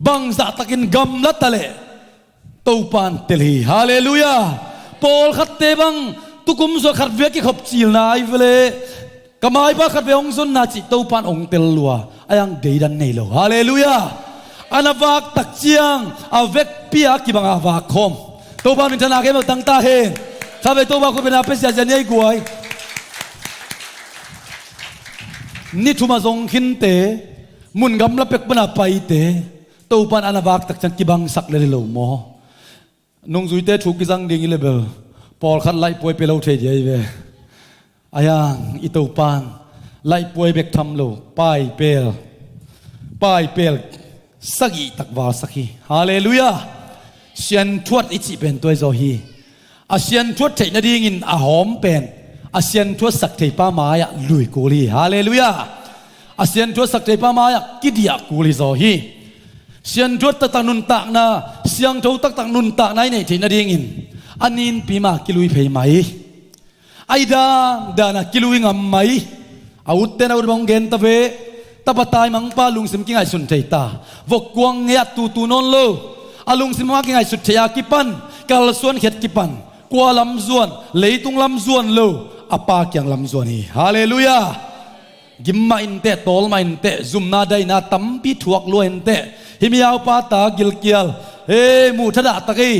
บังซาตะกินกำละตะเลตูปานเตลีฮาเลลูยาปอลขัดเตบังตุกุมโซขัดเวกิขบจิลนายเวเลกำไมบ้าขัดเวองซนนาจิตูปานองเตลลัวอายังเดดันเนโลฮาเลลูยาอันวักตักเจียงอาเวกเปียกิบังอาวักคมตัวปานเป็นธนาเกมตั้งตาเฮงข้าไปตัวปานคุณเป็นอาเปเซียจันยัยกวยนี่ทุมาทรงขินเตมุนกำลับเป็กปนาไปเตตัวปานอันวักตักจังกิบังสักเลโลโมนงซุยเตถูกกิจังดิ่งเลเบลปอลขัดไล่ป่วยไปเราเทียเวอายังอิตัวปานไล่ป่วยเบกทำโลป้ายเปลสักอีตักวาสักฮีฮาเลลูยาเชียนทวดอิจิเป็นตัวโซฮีอาเชียนทวดเทนดีงินอาหอมเป็นอาเชียนทวดสักเทป้ามายะลุยกูลีฮาเลลูยาอาเชียนทวดสักเทป้ามายะกิดียกูลีโซฮีเชียนทวดตักนุนตักนาเสียงทูตักนุนตักไหนเทนดีงินอันนี้ปีมากิลุยเพย์ไหมไอดานะกิลุยงำไหมอาวุธเตนอาวุธบังเกนตะเวตะปะตายมังปาลุงสิมกิงไอสุนเทตาวกกวงเงียตูนนโลอาลุงสิมกิงไอสุดเทียกิปันกาลส่วนเข็ดกิปันกัวลำส่วนเลยตุงลำส่วนโลอปาเกียงลำส่วนฮีฮาเลลูยากิมมาอินเตตอลมาอินเตซุมนาได้นาตั้มปีถวกลวยอินเตฮิมิยาวปาตากิลเกียลเฮมูทดาตะกี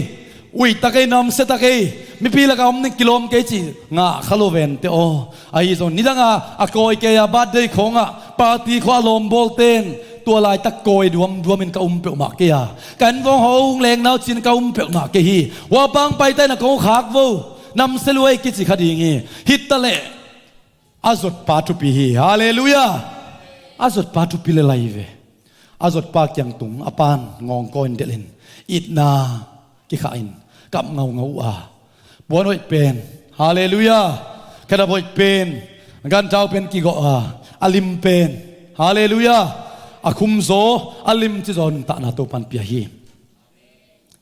อุยตะกีนำเสตะกีมีปีละกอม1 กิโลเมตรจีงาขลุ่มเตโอไอโซนนี่ดังอาโกยเกียบาดเดยของปาร์ตี้ขวาลมโบลเตนตัวลายตะโกยดวมมันกะเปลมาเกียกันวงหงแรงนาวจินกะเปลมาเกียว่าบางไปแต่นักเขาขากวู นำเสลวยกิจขดีงี้ฮิตตะเลอาจดปาทุปีฮีฮาเลลูยาอาจดปาทุปีเลไลเวอาจดปาเกียงตุงอปานงองกอนเดลินอิดนากิขาอินกับเงาบัวน้อยเป็นฮาเลลูยาแค่ดับอยเป็นกันเจ้าเป็นกิโกอาลิมเป็นฮาเลลูยาอาคุมโซอาลิมจิโซนตานาโตปันเปียฮี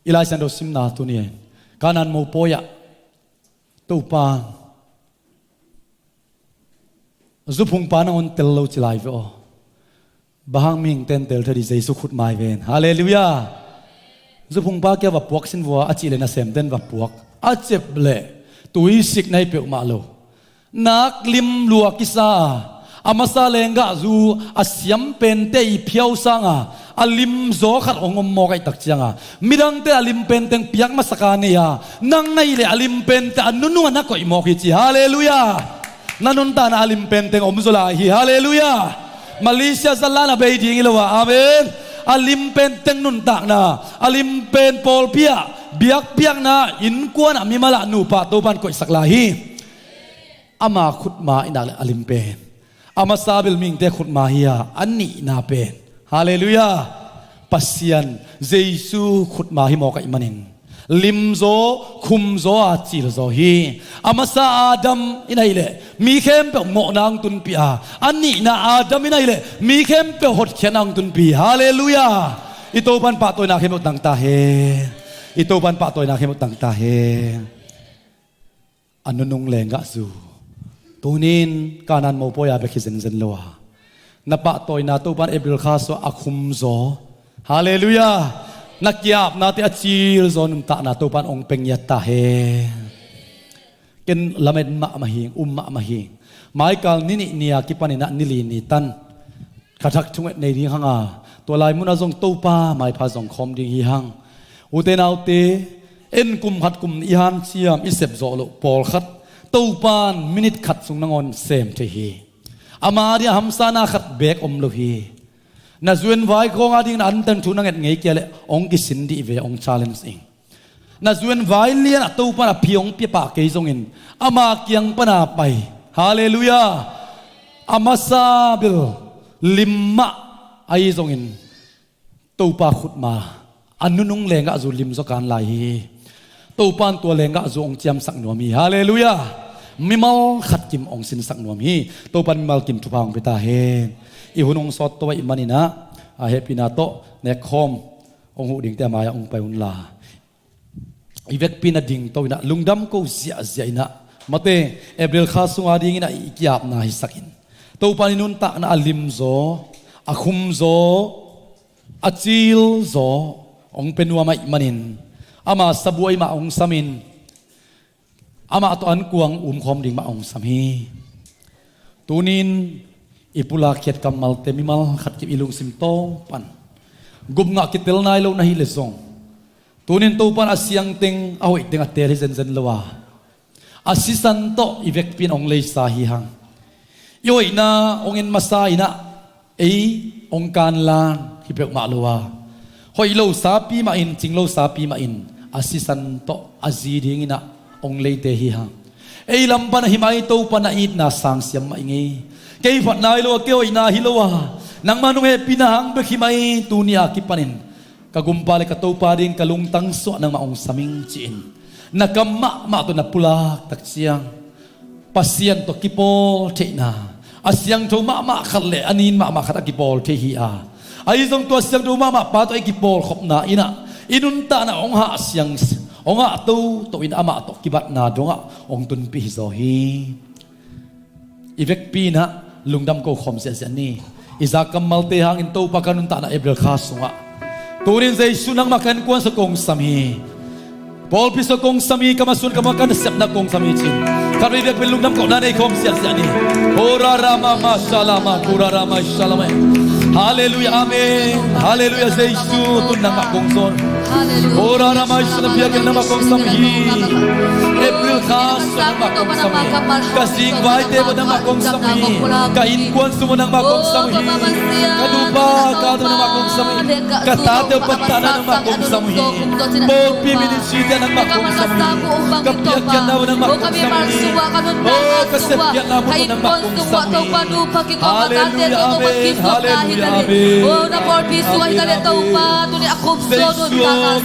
อิลาสันโดซิมนาตุนีกานันโมโปยะตูปางซุพุงปานังอนเตลโลจิไลเวอบางมิงเตนเตลทดีเจสุขุดไมเวนฮาเลลูยาซุพุงปาเกี่ยวกับพวกสินวัวอาจิเลนะเซมเตนกับพวกอาเจ็บเละตุยสิกในเปียวมาโลนักลิมลัวกิซาอามาซาเลงกะจูอาเสียมเป็นเตยเพียวสังอาลิมโซขัดองมโมกไอตักจังมิดังเตอาลิมเป็นเตงเปียกมาสกาเนียนังไงเลยอาลิมเป็นเตอันนุ่นนักก็อิโมกิจิฮาเลลูยานันนตานาอาลิมเป็นเตงอมซุลาฮิฮาเลลูยามาเลเซียสลานาเบดิงอิลวะอาเมนอาลิมเป็นเตงนุนตากนาอาลิมเป็นปอลเปียเบียกเปียกนาอินกวนมิมาลานูปาโตบันก็อิสักลาฮีอามาขุดมาอินาเลอาลิมเป็นอามาซาเบลมิงเตขุดมาฮียอันนี้นาเป็นฮาเลลูยาปัสยันเจซูขุดมาฮิโมกอิมันินลิมโซคุมโซอาจิลโซฮีอามาซาอาดัมอินัยเลมีเข้มเปโมนางตุนปีอาอันนี้นาอาดัมอินัยเลมีเข้มเปหดเขนางตุนปีฮาเลลูยาอิโตบันปะตัวนาเข้มตังตาเฮอิโตบันปะตัวนาเข้มตังตาเฮอันนุงเลงกะซูตัวนินกานันโมโปยาเบคิเซนเซนโลานับปะตัวนาตัวบันเอเบลคาโซอาคุมโซฮาเลลูยานักยาบนาติอาชีลโซนุมตานาตัวปันองเป็งยัตตาเฮกินละเม็ดมะมาหิงมะมาหิงหมายกาลนินิเนียกิปันินะนิลีนิตันกระทักทุงในดิ้งหังอาตัวลายมุนาซงตัวป้าหมายพาซงคอมดิ้งฮีหังอุเตนเอาเตเอ็นกุมขัดกุมอีฮันเชียมอิเซบโซโลปอลขัดตัวปานมินิทขัดสุงนงอนเซมเทฮีอามาเดียฮัมซานาขัดเบกอมโลฮีน่าจวนไว้ของอาดิงนันตันทุนังเอ็ดไงเกี่ยเลยองกิสินดีเวองชาเลนส์เองน่าจวนไว้เลียนตัวปนาพิองเปียปากเกยซงอินอามาเกียงปนาไปฮาเลลูยาอามาซาบิลลิมมะไอซงอินตัวปาขุดมาอันนุ่งเลงกะจูลิมสการไหลตัวปานตัวเลงกะจูองเจียมสักหนัวมีฮาเลลูยามิมัลขัดกิมองสินสักหนัวมีตัวปันมิมัลกิมทุพางไปตาเฮอีหุ่นองสอดตัวอิมันนี่นะเฮปินาโตเนคคอมองหูดิ่งแต่มายองไปหุ่นลาอีเวกปินาดิ่งตัวนะลุงดำก็เสียนะมาเตเอเบลคาสุงอาดิ่งนะอีกยาบนาฮิสักินตัวปานินุนตะนะอลิมโซอาคุมโซอาจิลโซองเป็นวัวมาอิมันินอามาสบวยมาองสามินอามาตัวอันกวงคอมดิ่งมาองสามีตูนินอิปุลาเขียดกำมัลเตมิมัลขัดกิบอิลุงสิมโตปันกุมงะกิเตลนายโลนาฮิเลซงตูนินตูปันอาเซียงติงเอาอีกติงอัตเตอร์เซนเซนลวาอาศิสันโตอีเวกปินองเลสาฮิฮังโยอินาองอินมาซาอินะเอองการลานฮิเปกมาลวาหอยโลซาปีมาอินจิงโลซาปีมาอินอาศิสันโตอาซีดิงินะองเลเตฮิฮังเอลัมปันหิมาอิโตปันอิดนาสังเสียมมาอิงเกี่ยฝันนายโลเกี่ยวอินาฮิโลวะนังมานุเฮปินาหังเบคิมาอิตูเนียกิปันินกะกุมปาเลกะโตปาดิงกะลุงตังสวนังมาองสมิงจินนักมะมาตุนับปุลาตักเสียงปัสเซียนตกิปอลเทนาอาเสียงโทมะขัดเลอันนี้มะขัดกิปอลเทฮีอาไอ้ทรงตัวเสียงโทมะปาตัวกิปอลขบนาอินะอินุนตานะองหาเสียงองหาตัวอินอามาตกิบัตนาดงะองตุนปิฮิโซฮีอีเวกปีนะลุงดำก็คอมเสียนี่อิจากกัมมัลเตหังอินโตปากันุนตานะเอเบลคาสุงะตูรินใจสุนังมากันกวนสกงสามีพอลพิสกงสามีกามาสุนกามากันเสพนักกงสามีจินคาร์บีเวกเป็นลุงดำก็นั่นเองคอมเสียนี่โอรารามามาชาลามาคูรารามาชาลามาฮาเลลูยาอาเมนฮาเลลูยาเจสุตุนนังมากงซอนโอรารามาชาลาพิยากันนังมากงสามีเอเบลคาสุนังมากงสามีกาสิงไว้เทวนังมากงสามีกาอินกวนสุนังมากงสามีกาดูปากาตุนังมากงสามี Katataw pagtanan ng makong samuhi. Bol piminisita ng makong samuhi. Kapiyakyan na ng makong samuhi. Oh, kasepyan na mo ng makong samuhi. Hallelujah, amen. Hallelujah, amen. Oh, na por piso ay kaletaw pa. Tuni akop so doon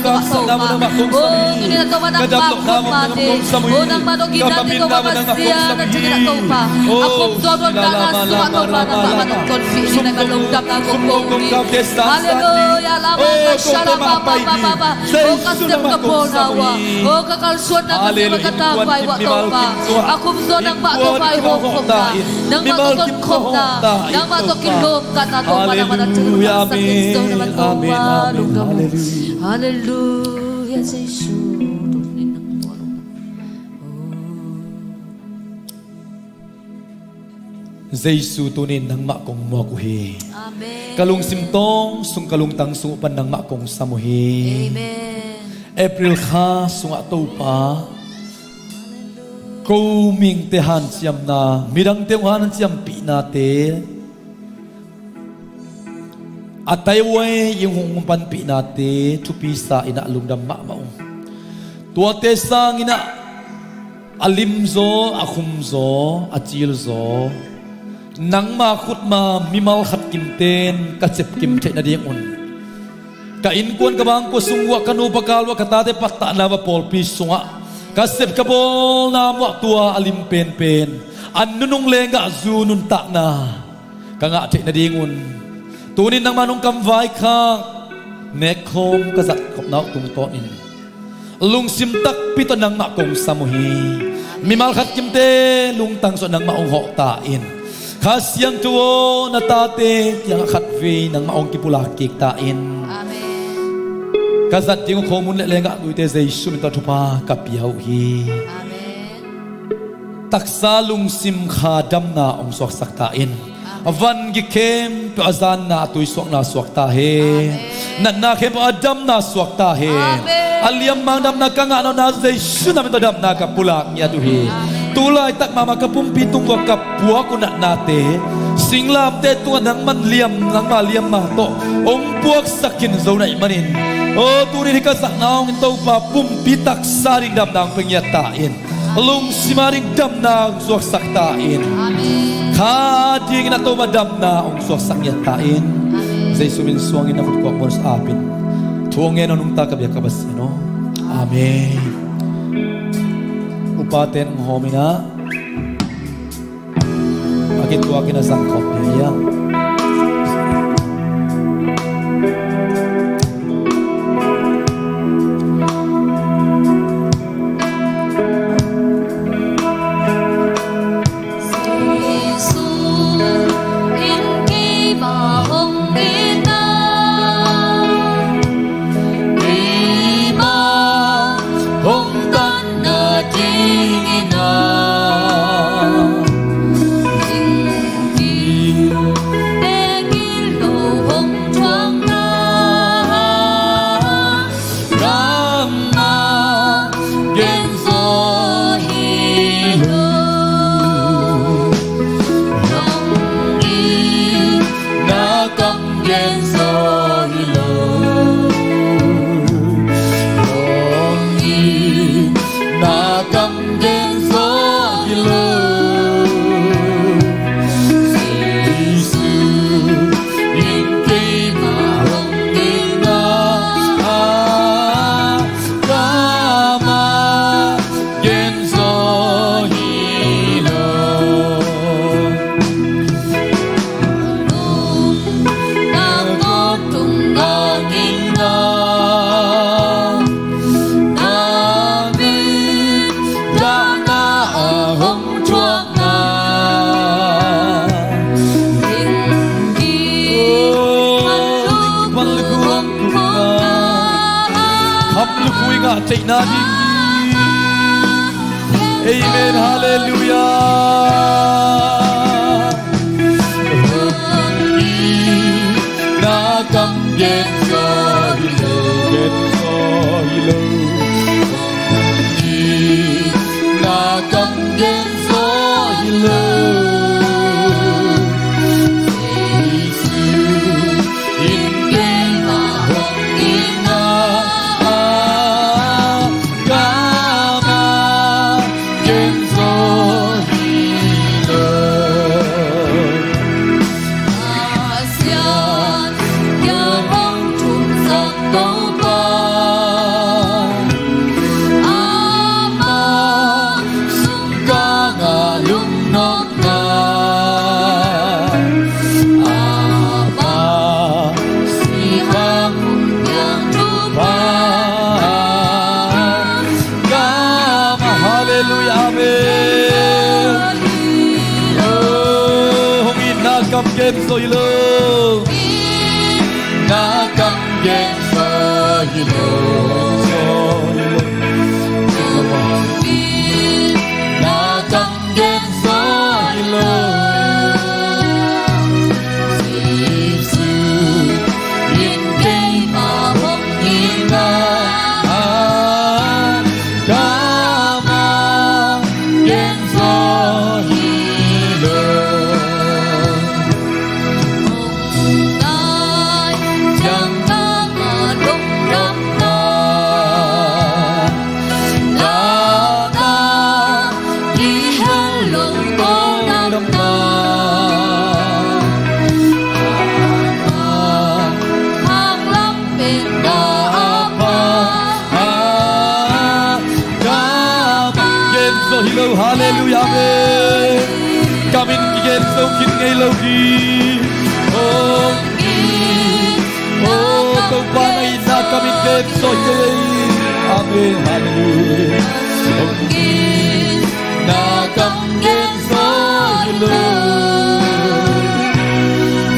Kasa na mo ng makong Oh, samuhi. tuni na tawa ng Kadamlok na mo ng mate. makong samuhi. Oh, nang manogin natin Kapamin ko na mo ng makong mamasiya na samuhi. tinataw pa. Akop so doon suwa to pa na pamanong konfisi na malungdam na kumpuni. Hallelujah, laman ka siya na pa. Oh, kasem ka po nawa. Oh, kakalsuan na kasi magkatapay wa to pa. Akop so nang matupay hukom na. Nang matutunkop na. Nang matukilom ka na to pa naman ang Hallelujah, sa Kristo na amen. Amen, amen. Hallelujah. Hallelujah sa Isu. Zaisu tunin ng makong muakuhi. Amen. Kalung simtong sung kalung tang supan ng makong samuhi. Amen. April ka sunga to pa. Kuming tehan siyam na mirang tewanan siyam pinate. At tayway yung humumpan pinate tupisa inaalung na mamaong. Tuwate sang ina alimzo akumzo atilzo. Nang makut ma mimal khat kimten katsep kimte na diyon. Kain kuan kabang ko sungwa kanu pakalwa katate patta na ba polpi sunga. Kasep kabol na mo tua alim pen pen. Annunung lenga zunun tak na. Kanga te na diyon. Tunin nang manong kamvay ka nekom kazat kop na tungtonin. Lung simtak pito nang makong samuhi. Mimal khat kimte lung tangso nang maong hoktain. Kasyang tuwo na tate yang katve ng maong kipulakik tain. Amen. Kazat yung komun lenga duite zay suminta tupa kapiyawi. Amen. Taksalung simkha dam na ong swak saktain. Avan gikem peazan na atoy swak na swak tahe. Nanakem adam na swak tahe. Aliam mang dam na kangano na zay sunaminta dam na kapulak niya duhi. Tulay tak mama kapumpitung wa kapua ko na nate singlam te tuwa nang manliam nang maliam mato ong puak sakin zo na imanin o turi ka sa naong ito pa pumpitak saring dam nang pengyatain lung simaring dam nang suwak saktain kading na to madam na ong suwak sakyatain say suminsuangin na mutko ang moros apin tuwangin anong takabya kabas no amen. Upaten ang homina Agit ko akin na sangkot niya Take nadi. Amen. Hallelujah. Nakam get so hilo. Nakam get so hilo. genso hilo na kam genso hilo na kam genso hilo Giêsu in cây mà bóng in na kama genso hilo Ngài chẳng ta mà đúng đắm ta là ta đi theo lòng có đắm ta hàng lắm bên ta kama genso hilo hallelujah amen kamin ki genso kin ngay lo gi oh to pa na ina kamin genso hilo amen hallelujah na kam genso hilo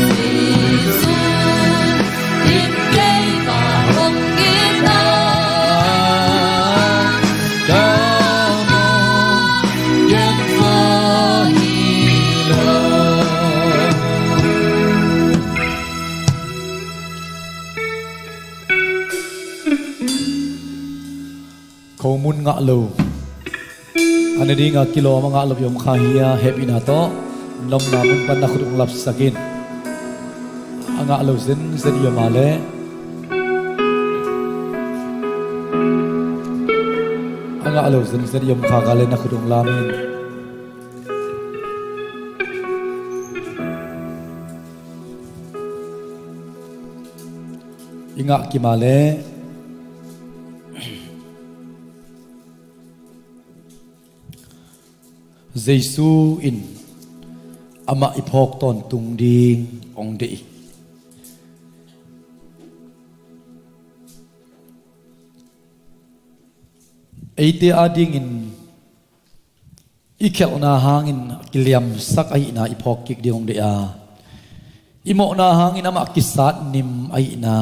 Giêsu in cây mà bóng in na kama genso hilo Kau mun ngak lo Ane di ngak kilo ma ngak lo yom khahia happy na to Nom na mun pan na khudung lap sakin Ngak lo zen yom ale Ngak lo zen yom khagale na khudung lamin Ingak kimale Giêsu in ama ipok ton tung ding ong de Eite ading in ikel na hangin kiliam sak ai na ipok kik ding ong de a imo na hangin ama kisat nim ai na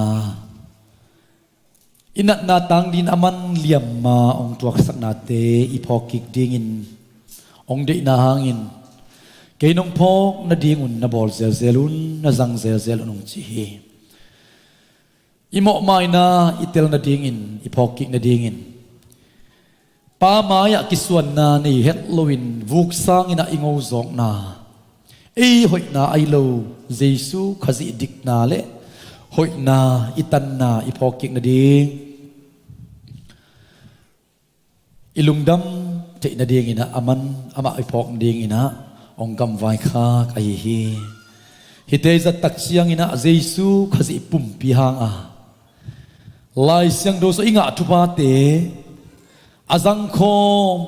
inat na tang din aman liam ma ong tuak sak na te ipok kik ding in ong de na hangin kay nong pok na dingun na bol zel zelun na zang zel zel nong chi imo mai na itel na dingin ipok kik na dingin pa maya kiswan na ni hetlowin vuk sang ina ingo zong na ei hoi na ai lo Giêsu khazi dik na le hoi na itan na ipok kik na ding ilungdam te na ding ina aman ama ipok ding ina ong kam vai kha kai hi hite za tak siang ina Giêsu khazi pum pi hang a lai siang do so inga thupa te azang khom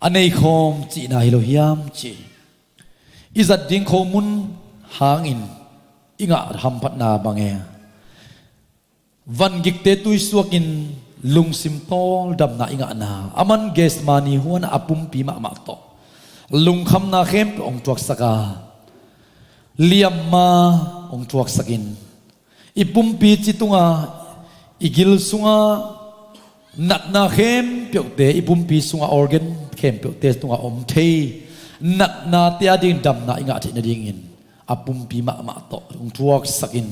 anei khom chi na hilo hiam chi izat ding khomun hangin inga ham phat na bange van gik te tui suakin lung sim tol dam na inga na aman ges mani huan apum pi ma ma to lung kham na khem ong tuak saka liam ma ong tuak sakin ipum pi chitunga igil sunga nat na khem pyok te ipum pi sunga organ khem pyok te tunga om thei nat na te ading dam na inga the na dingin apum pi ma ma to ong tuak sakin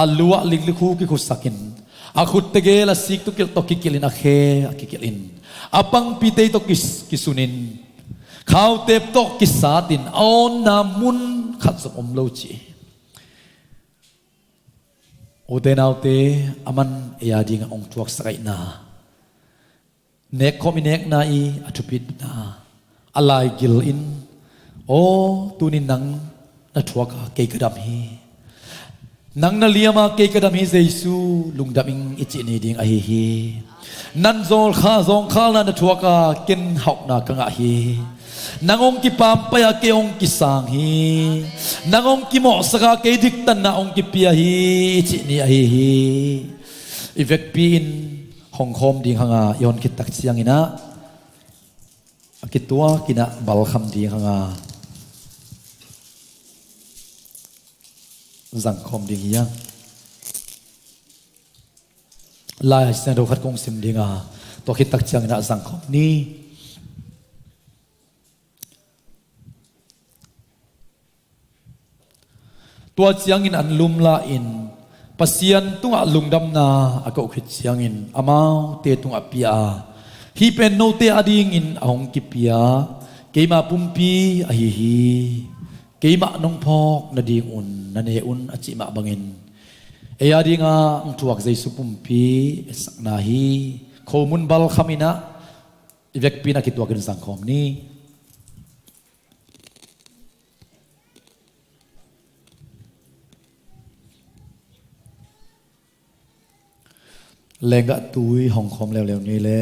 alua liklikhu ki khu sakin akut tegela sik tu kil to kikilin akhe akikilin apang pitei to kisunin khau tep to kisatin on na mun khat som om lo chi odenaute aman ya ding ong tuak sakai na nek kominek na I atupit na alai gil in o tunin nang na tuak ke kadam hi nang na liama ke kadam hi Giêsu lungdaming ichi ni ding a hi nan zol kha zong khal na tuak ken hok na kanga hi nangong ki pampaya ke ong ki sang hi nangong ki mo saka ke diktan na ong ki pia hi ichi ni a hi ivek pi in hong khom ding hanga yon ki tak chiang ina akitua kina bal kham ding hanga rằng không đi hiang lại sẽ đâu khát công sim đi ngà tôi khi tắc chẳng đã rằng không ni tua chiang in an lum la in pasian tunga lungdam na ako khit chiang in amau te tunga pia hi pen no te ading in ahong ki pia keima pumpi a hi keima nong phok na ding un na ne un achi ma bangin e adinga ang tuak jai su pumpi sakna hi khomun bal khamina ivek pina ki tuakin sang khom ni lenga tui hong khom lew lew ni le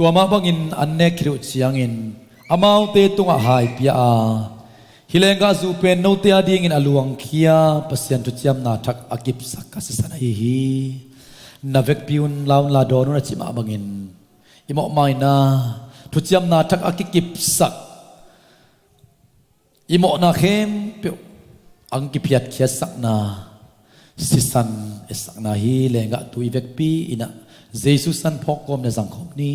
tua ma bangin anne khiru chiangin amau te tunga hai pia a hilenga zu pen no te ading in aluang khia pasian tu chiam na thak akip sak asana hi navek piun laun la don na chima bangin imo mai na tu chiam na thak akip sak imo na khem pe ang kipiat khia sak na sisan esak na hi lenga tu ivek pi ina Jesus san phok kom na jang khom ni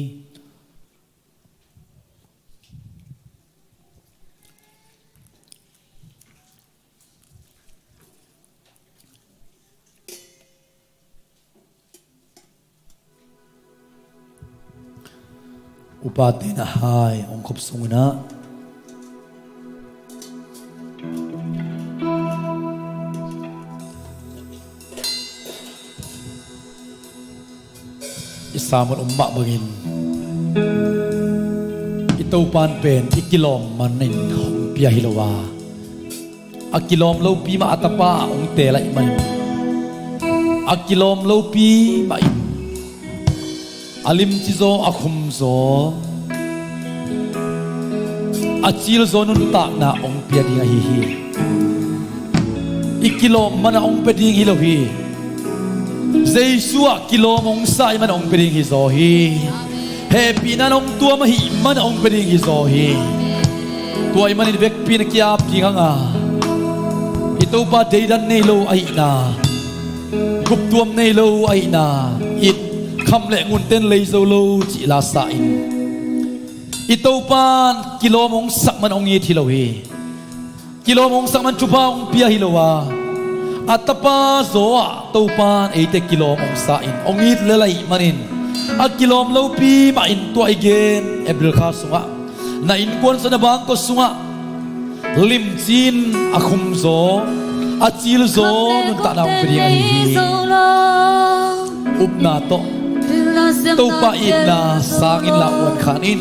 upate na hai ong khop sungna isamon umma bangin ito pan pen ikilom manin hong pia hilawa akilom lo pi ma atapa ong tela man akilom lo pi ma alim chizo akhum zo achil zo nun ta na ong pia ding hi hi ikilo mana ong pe ding hi lo hi Jesus kilo mong sai man ong pe ding hi zo hi happy na ong tua ma hi man ong pe ding hi zo hi tua man in vek pin kya pi nga ito pa deidan nei lo ai na gup tuam nei lo ai na it kham le ngun ten lei zo lo chi la sa in ito pan kilo mong sak man ong ye thi lo hi kilo mong sak man chupa ong pia hi lo wa atapa zo a to pan e te kilo mong sa in ong it le lai manin a kilom lo pi ma in to again ebril kha sunga na in kon sa na bang ko sunga lim chin a khum zo a chil zo nun ta na ong pri hi up na to tau pa in na sangin la wan khanin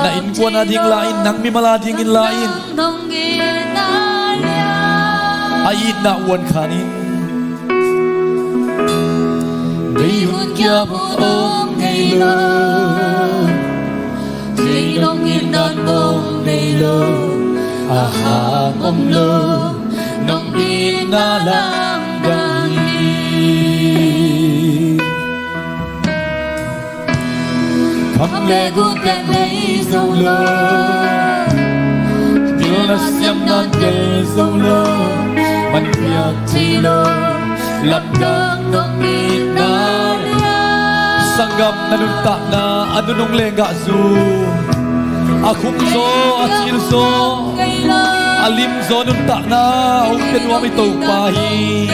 na in ko na ding lain nang mi mala ding in lain ai na wan khanin dei hun kya bong ong nei lo dei nong in dan bong nei lo aha om lo nong in na lang dai khắp lệ gu pen lấy dâu lơ điều là xem non kề dâu lơ bắn việc chi lơ làm đơn nông đi na sanggam na nun ta na anu nung lenga zu akhum zo achil zo alim zo nun ta na ong kenwa mi tau pa hi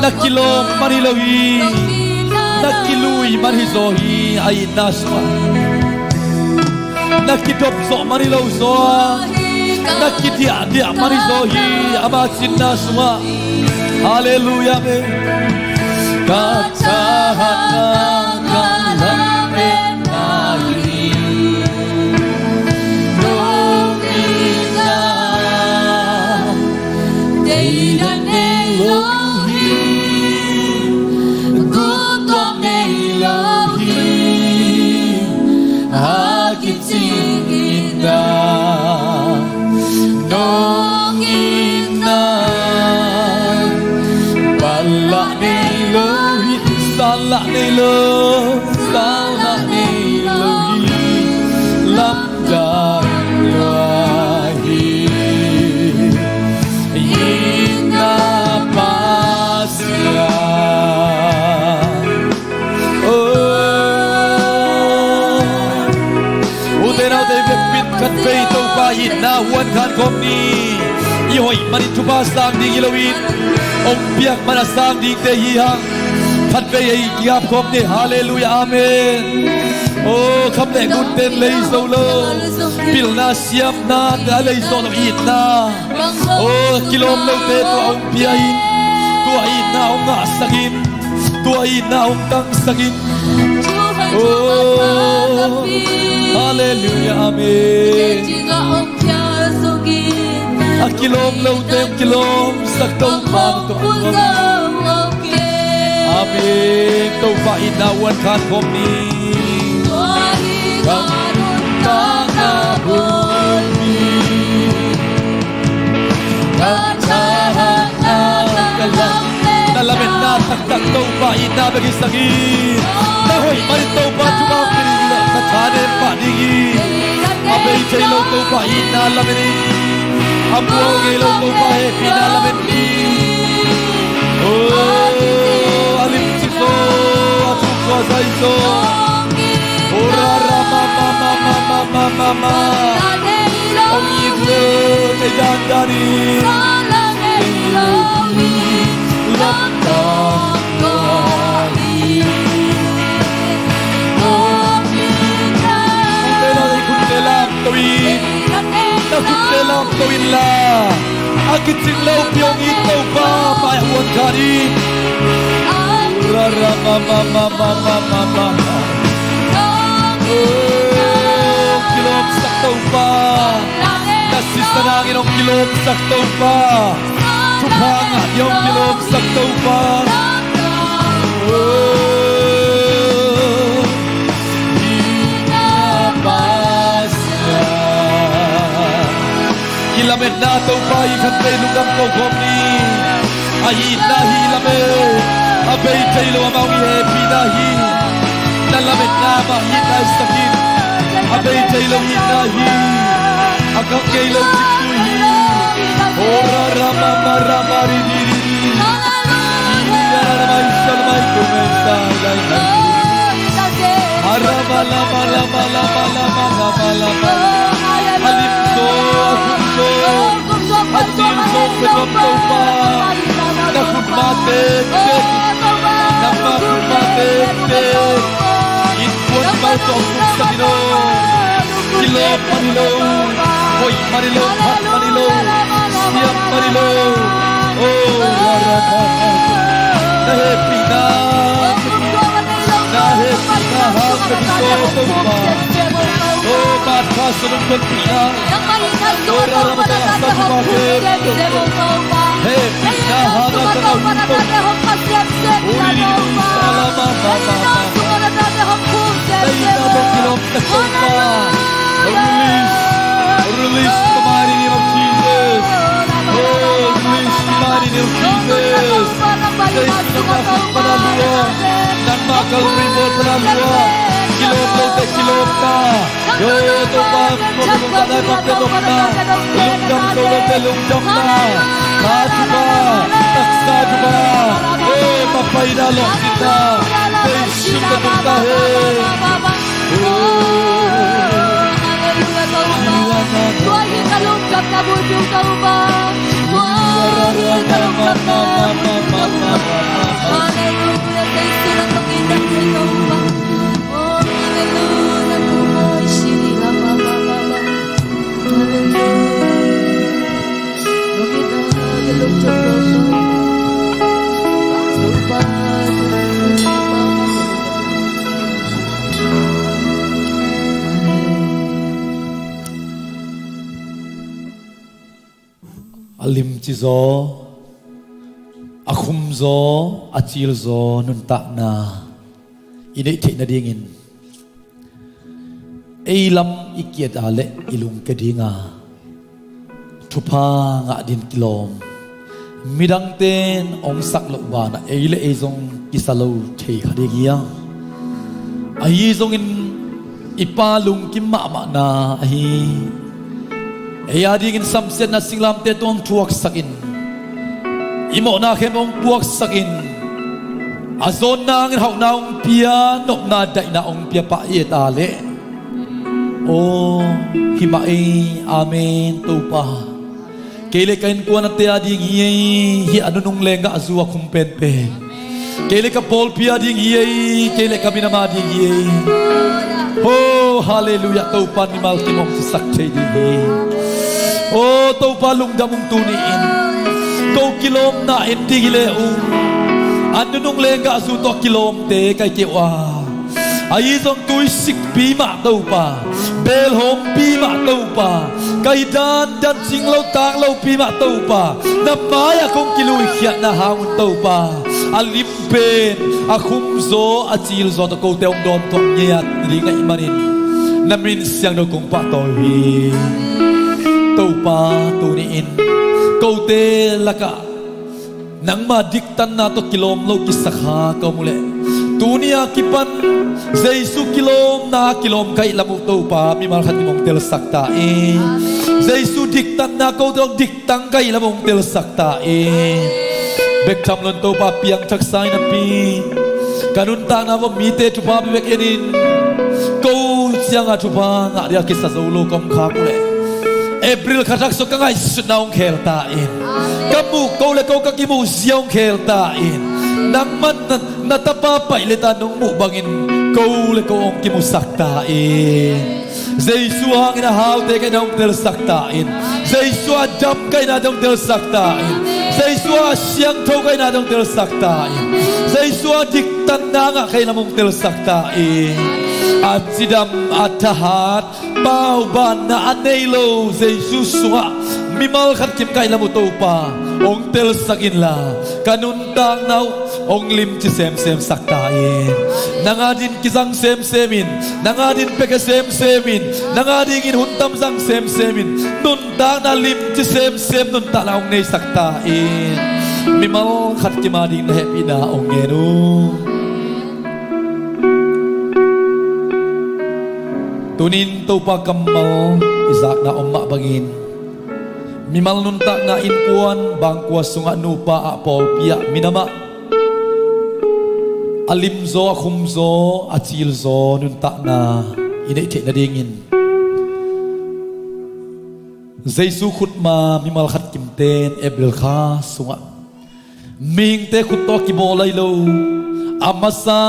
nakilom marilawi nakilui marizohi ay naswa nakidop zo marilo zo nakidia dia marizohi amachin naswa hallelujah me katahana kalame nahi nomina deidane lohi pa in na huan khan kom ni i hoi mani thu pa sang ding ilowin ong piak mana sang ding te hi hang phat ve ei kiap kom ni hallelujah amen oh kham le kun ten lei so lo pil na siam na da lei so lo in na oh kilom lo te to ong pia in tua in na ong nga sakin tua in na ong tang sakin oh hallelujah amen akilom lo tem kilom sak tau pa to amen tau pa inawan khan kom ni nalamin na taktak tau pa ina bagi sakit nahoy mari tau pa cuma pinila kachane pa digi abay chaylo tau pa ina lamin abuo gelo tau pa he pina lamin oh alim chiso atuk ko saiso ora rama mama mama mama mama ong iglo kay dandani Dalam tawin la akit sinlaw piyong itaw pa payawan kari rara mama mama mama mama oh kilom saktaw pa nasisanangin ang kilom saktaw pa tupangan yung kilom saktaw pa oh hilamet na tau pa ikan pe lugam ko kom ni ahi na hilame abay taylo amaw i happy na hi nalamet na ma hi na sakin abay taylo hi na hi akang kaylo chiktu hi ora rama marama ridiri ina ramay salmay kumesta ilay arama lama lama lama lama lama lama alim so akumso atim so pekom pa nakut mate nakut mate itpon mau to sa dino kilo manilo hoy manilo hat manilo siap manilo oh rara na happy na oh mat kasunong pagpina oh rara mataas na sumakit hey pina hana ka na huntong uri dito salama mama tayo na bang kilom takong pa release the mighty name of Jesus oh release the mighty name of Jesus tayo na makakot panalua nang makal ribol panalua kilom lo te kilom na yo to pa mo ko ta na ko te dok na lungjam to lo te lungjam na ka juba taksa juba eh papai na lo kita te shim ka ta he alim chizo akhum zo achil zo nun ta na inei the na dingin eilam ikiat ale ilung kedinga thupa nga din kilom midang ten ong sak lo bana eile ezong kisalo the khadigia ai zong in ipalung kimma ma na ai eya dingin samset na singlam te tong tuak sakin imo na khemong tuak sakin azon na ngin hau na ong pia nok na dai na ong pia pa ye ta le โอ้หิมาเออาเมนตูปาเกเลกันกวนเตียดิ่งเฮียฮิอนุนุงเลงกะซัวคุมเป็นเปเกเลกะปอลพิอาดิ่งเฮียเกเลกะมินามาดิ่งเฮียโอ้ฮาเลลูยาตูปานิมัลติมองสิสักเชดิ่งเฮียโอ้ตูปาลุงดามุงตูนีอินกูกิโลมนาอินดิ่งเลอุอันนุนุงเลงกะซัวตัวกิโลมเตไกเกวาai dòng túi xích bí mạ tàu pa bel hom bí mạ tàu pa cây đan đan chính lâu tang lâu bí mạ tàu pa na maya kong kilui khiat na hangun tàu pa alim pen a khum zo a chil zo to ko teong don thong nyat ri ngai manin namin siang do kong pa toy hi tàu pa tu ni in ko te laka nang ma dik tan na to kilom lo ki sakha ka mule dunia kipan Jesu kilom na kilom kai lamu to pa mi mal khat mong tel sakta e Jesu dik tan na ko dong dik tang kai lamong tel sakta e bek tham lon to pa piang thak sai na pi kanun ta na wo mi te tu pa bek enin ko siang a tu pa nga dia ki sa zo lo kom kha ku le April khatak so ka ngai su naung khel ta in kamu ko le ko ka ki mu siang khel ta in nang man na tapa pai le ta nung mu bangin ko le ko ong ki mu sakta in Jesu hang na hau te ka nong tel sakta in Jesu a jam kai na dong tel sakta in Jesu a siang tho kai na dong tel sakta in Jesu a dik tan na nga kai na mong tel sakta in at sidam at tahat bao ban na anelo Jesus suha mimal khat kim kai lamu to pa ong tel sakin la kanun tang nau ong lim chi sem sem sakta e nangadin kisang sem semin nangadin peka sem semin nangadin in huntam sang sem semin nun tang na lim chi sem sem nun ta la ong nei sakta e mimal khat kim adin happy na ong enu tunin to pa kamal izak na umma bangin mimal nunta na inpuan bangkwa sunga nupa a pol pia minama alimzo khumzo achilzo nunta na inei the na dingin Jesu khutma mimal khat kimten ebril kha sunga ming te khut to ki bolai lo amasa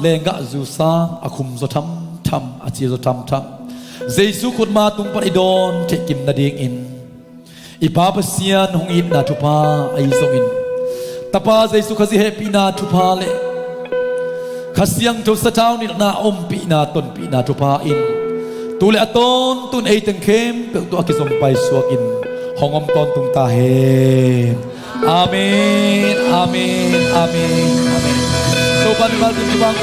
lenga zusa akhumzo tham tham achilzo tham tham Jesu khutma tung par idon the kim na ding in Ipapa sian hong it na tupa ay zongin tapa Jesu kasi happy na tupa le kasyang to sa town ni na ompi na ton pi na tupa in tule aton tun ay tengkem pe to akisong pai suakin hongom ton tung tahe amen amen amen amen so pan bal tu bang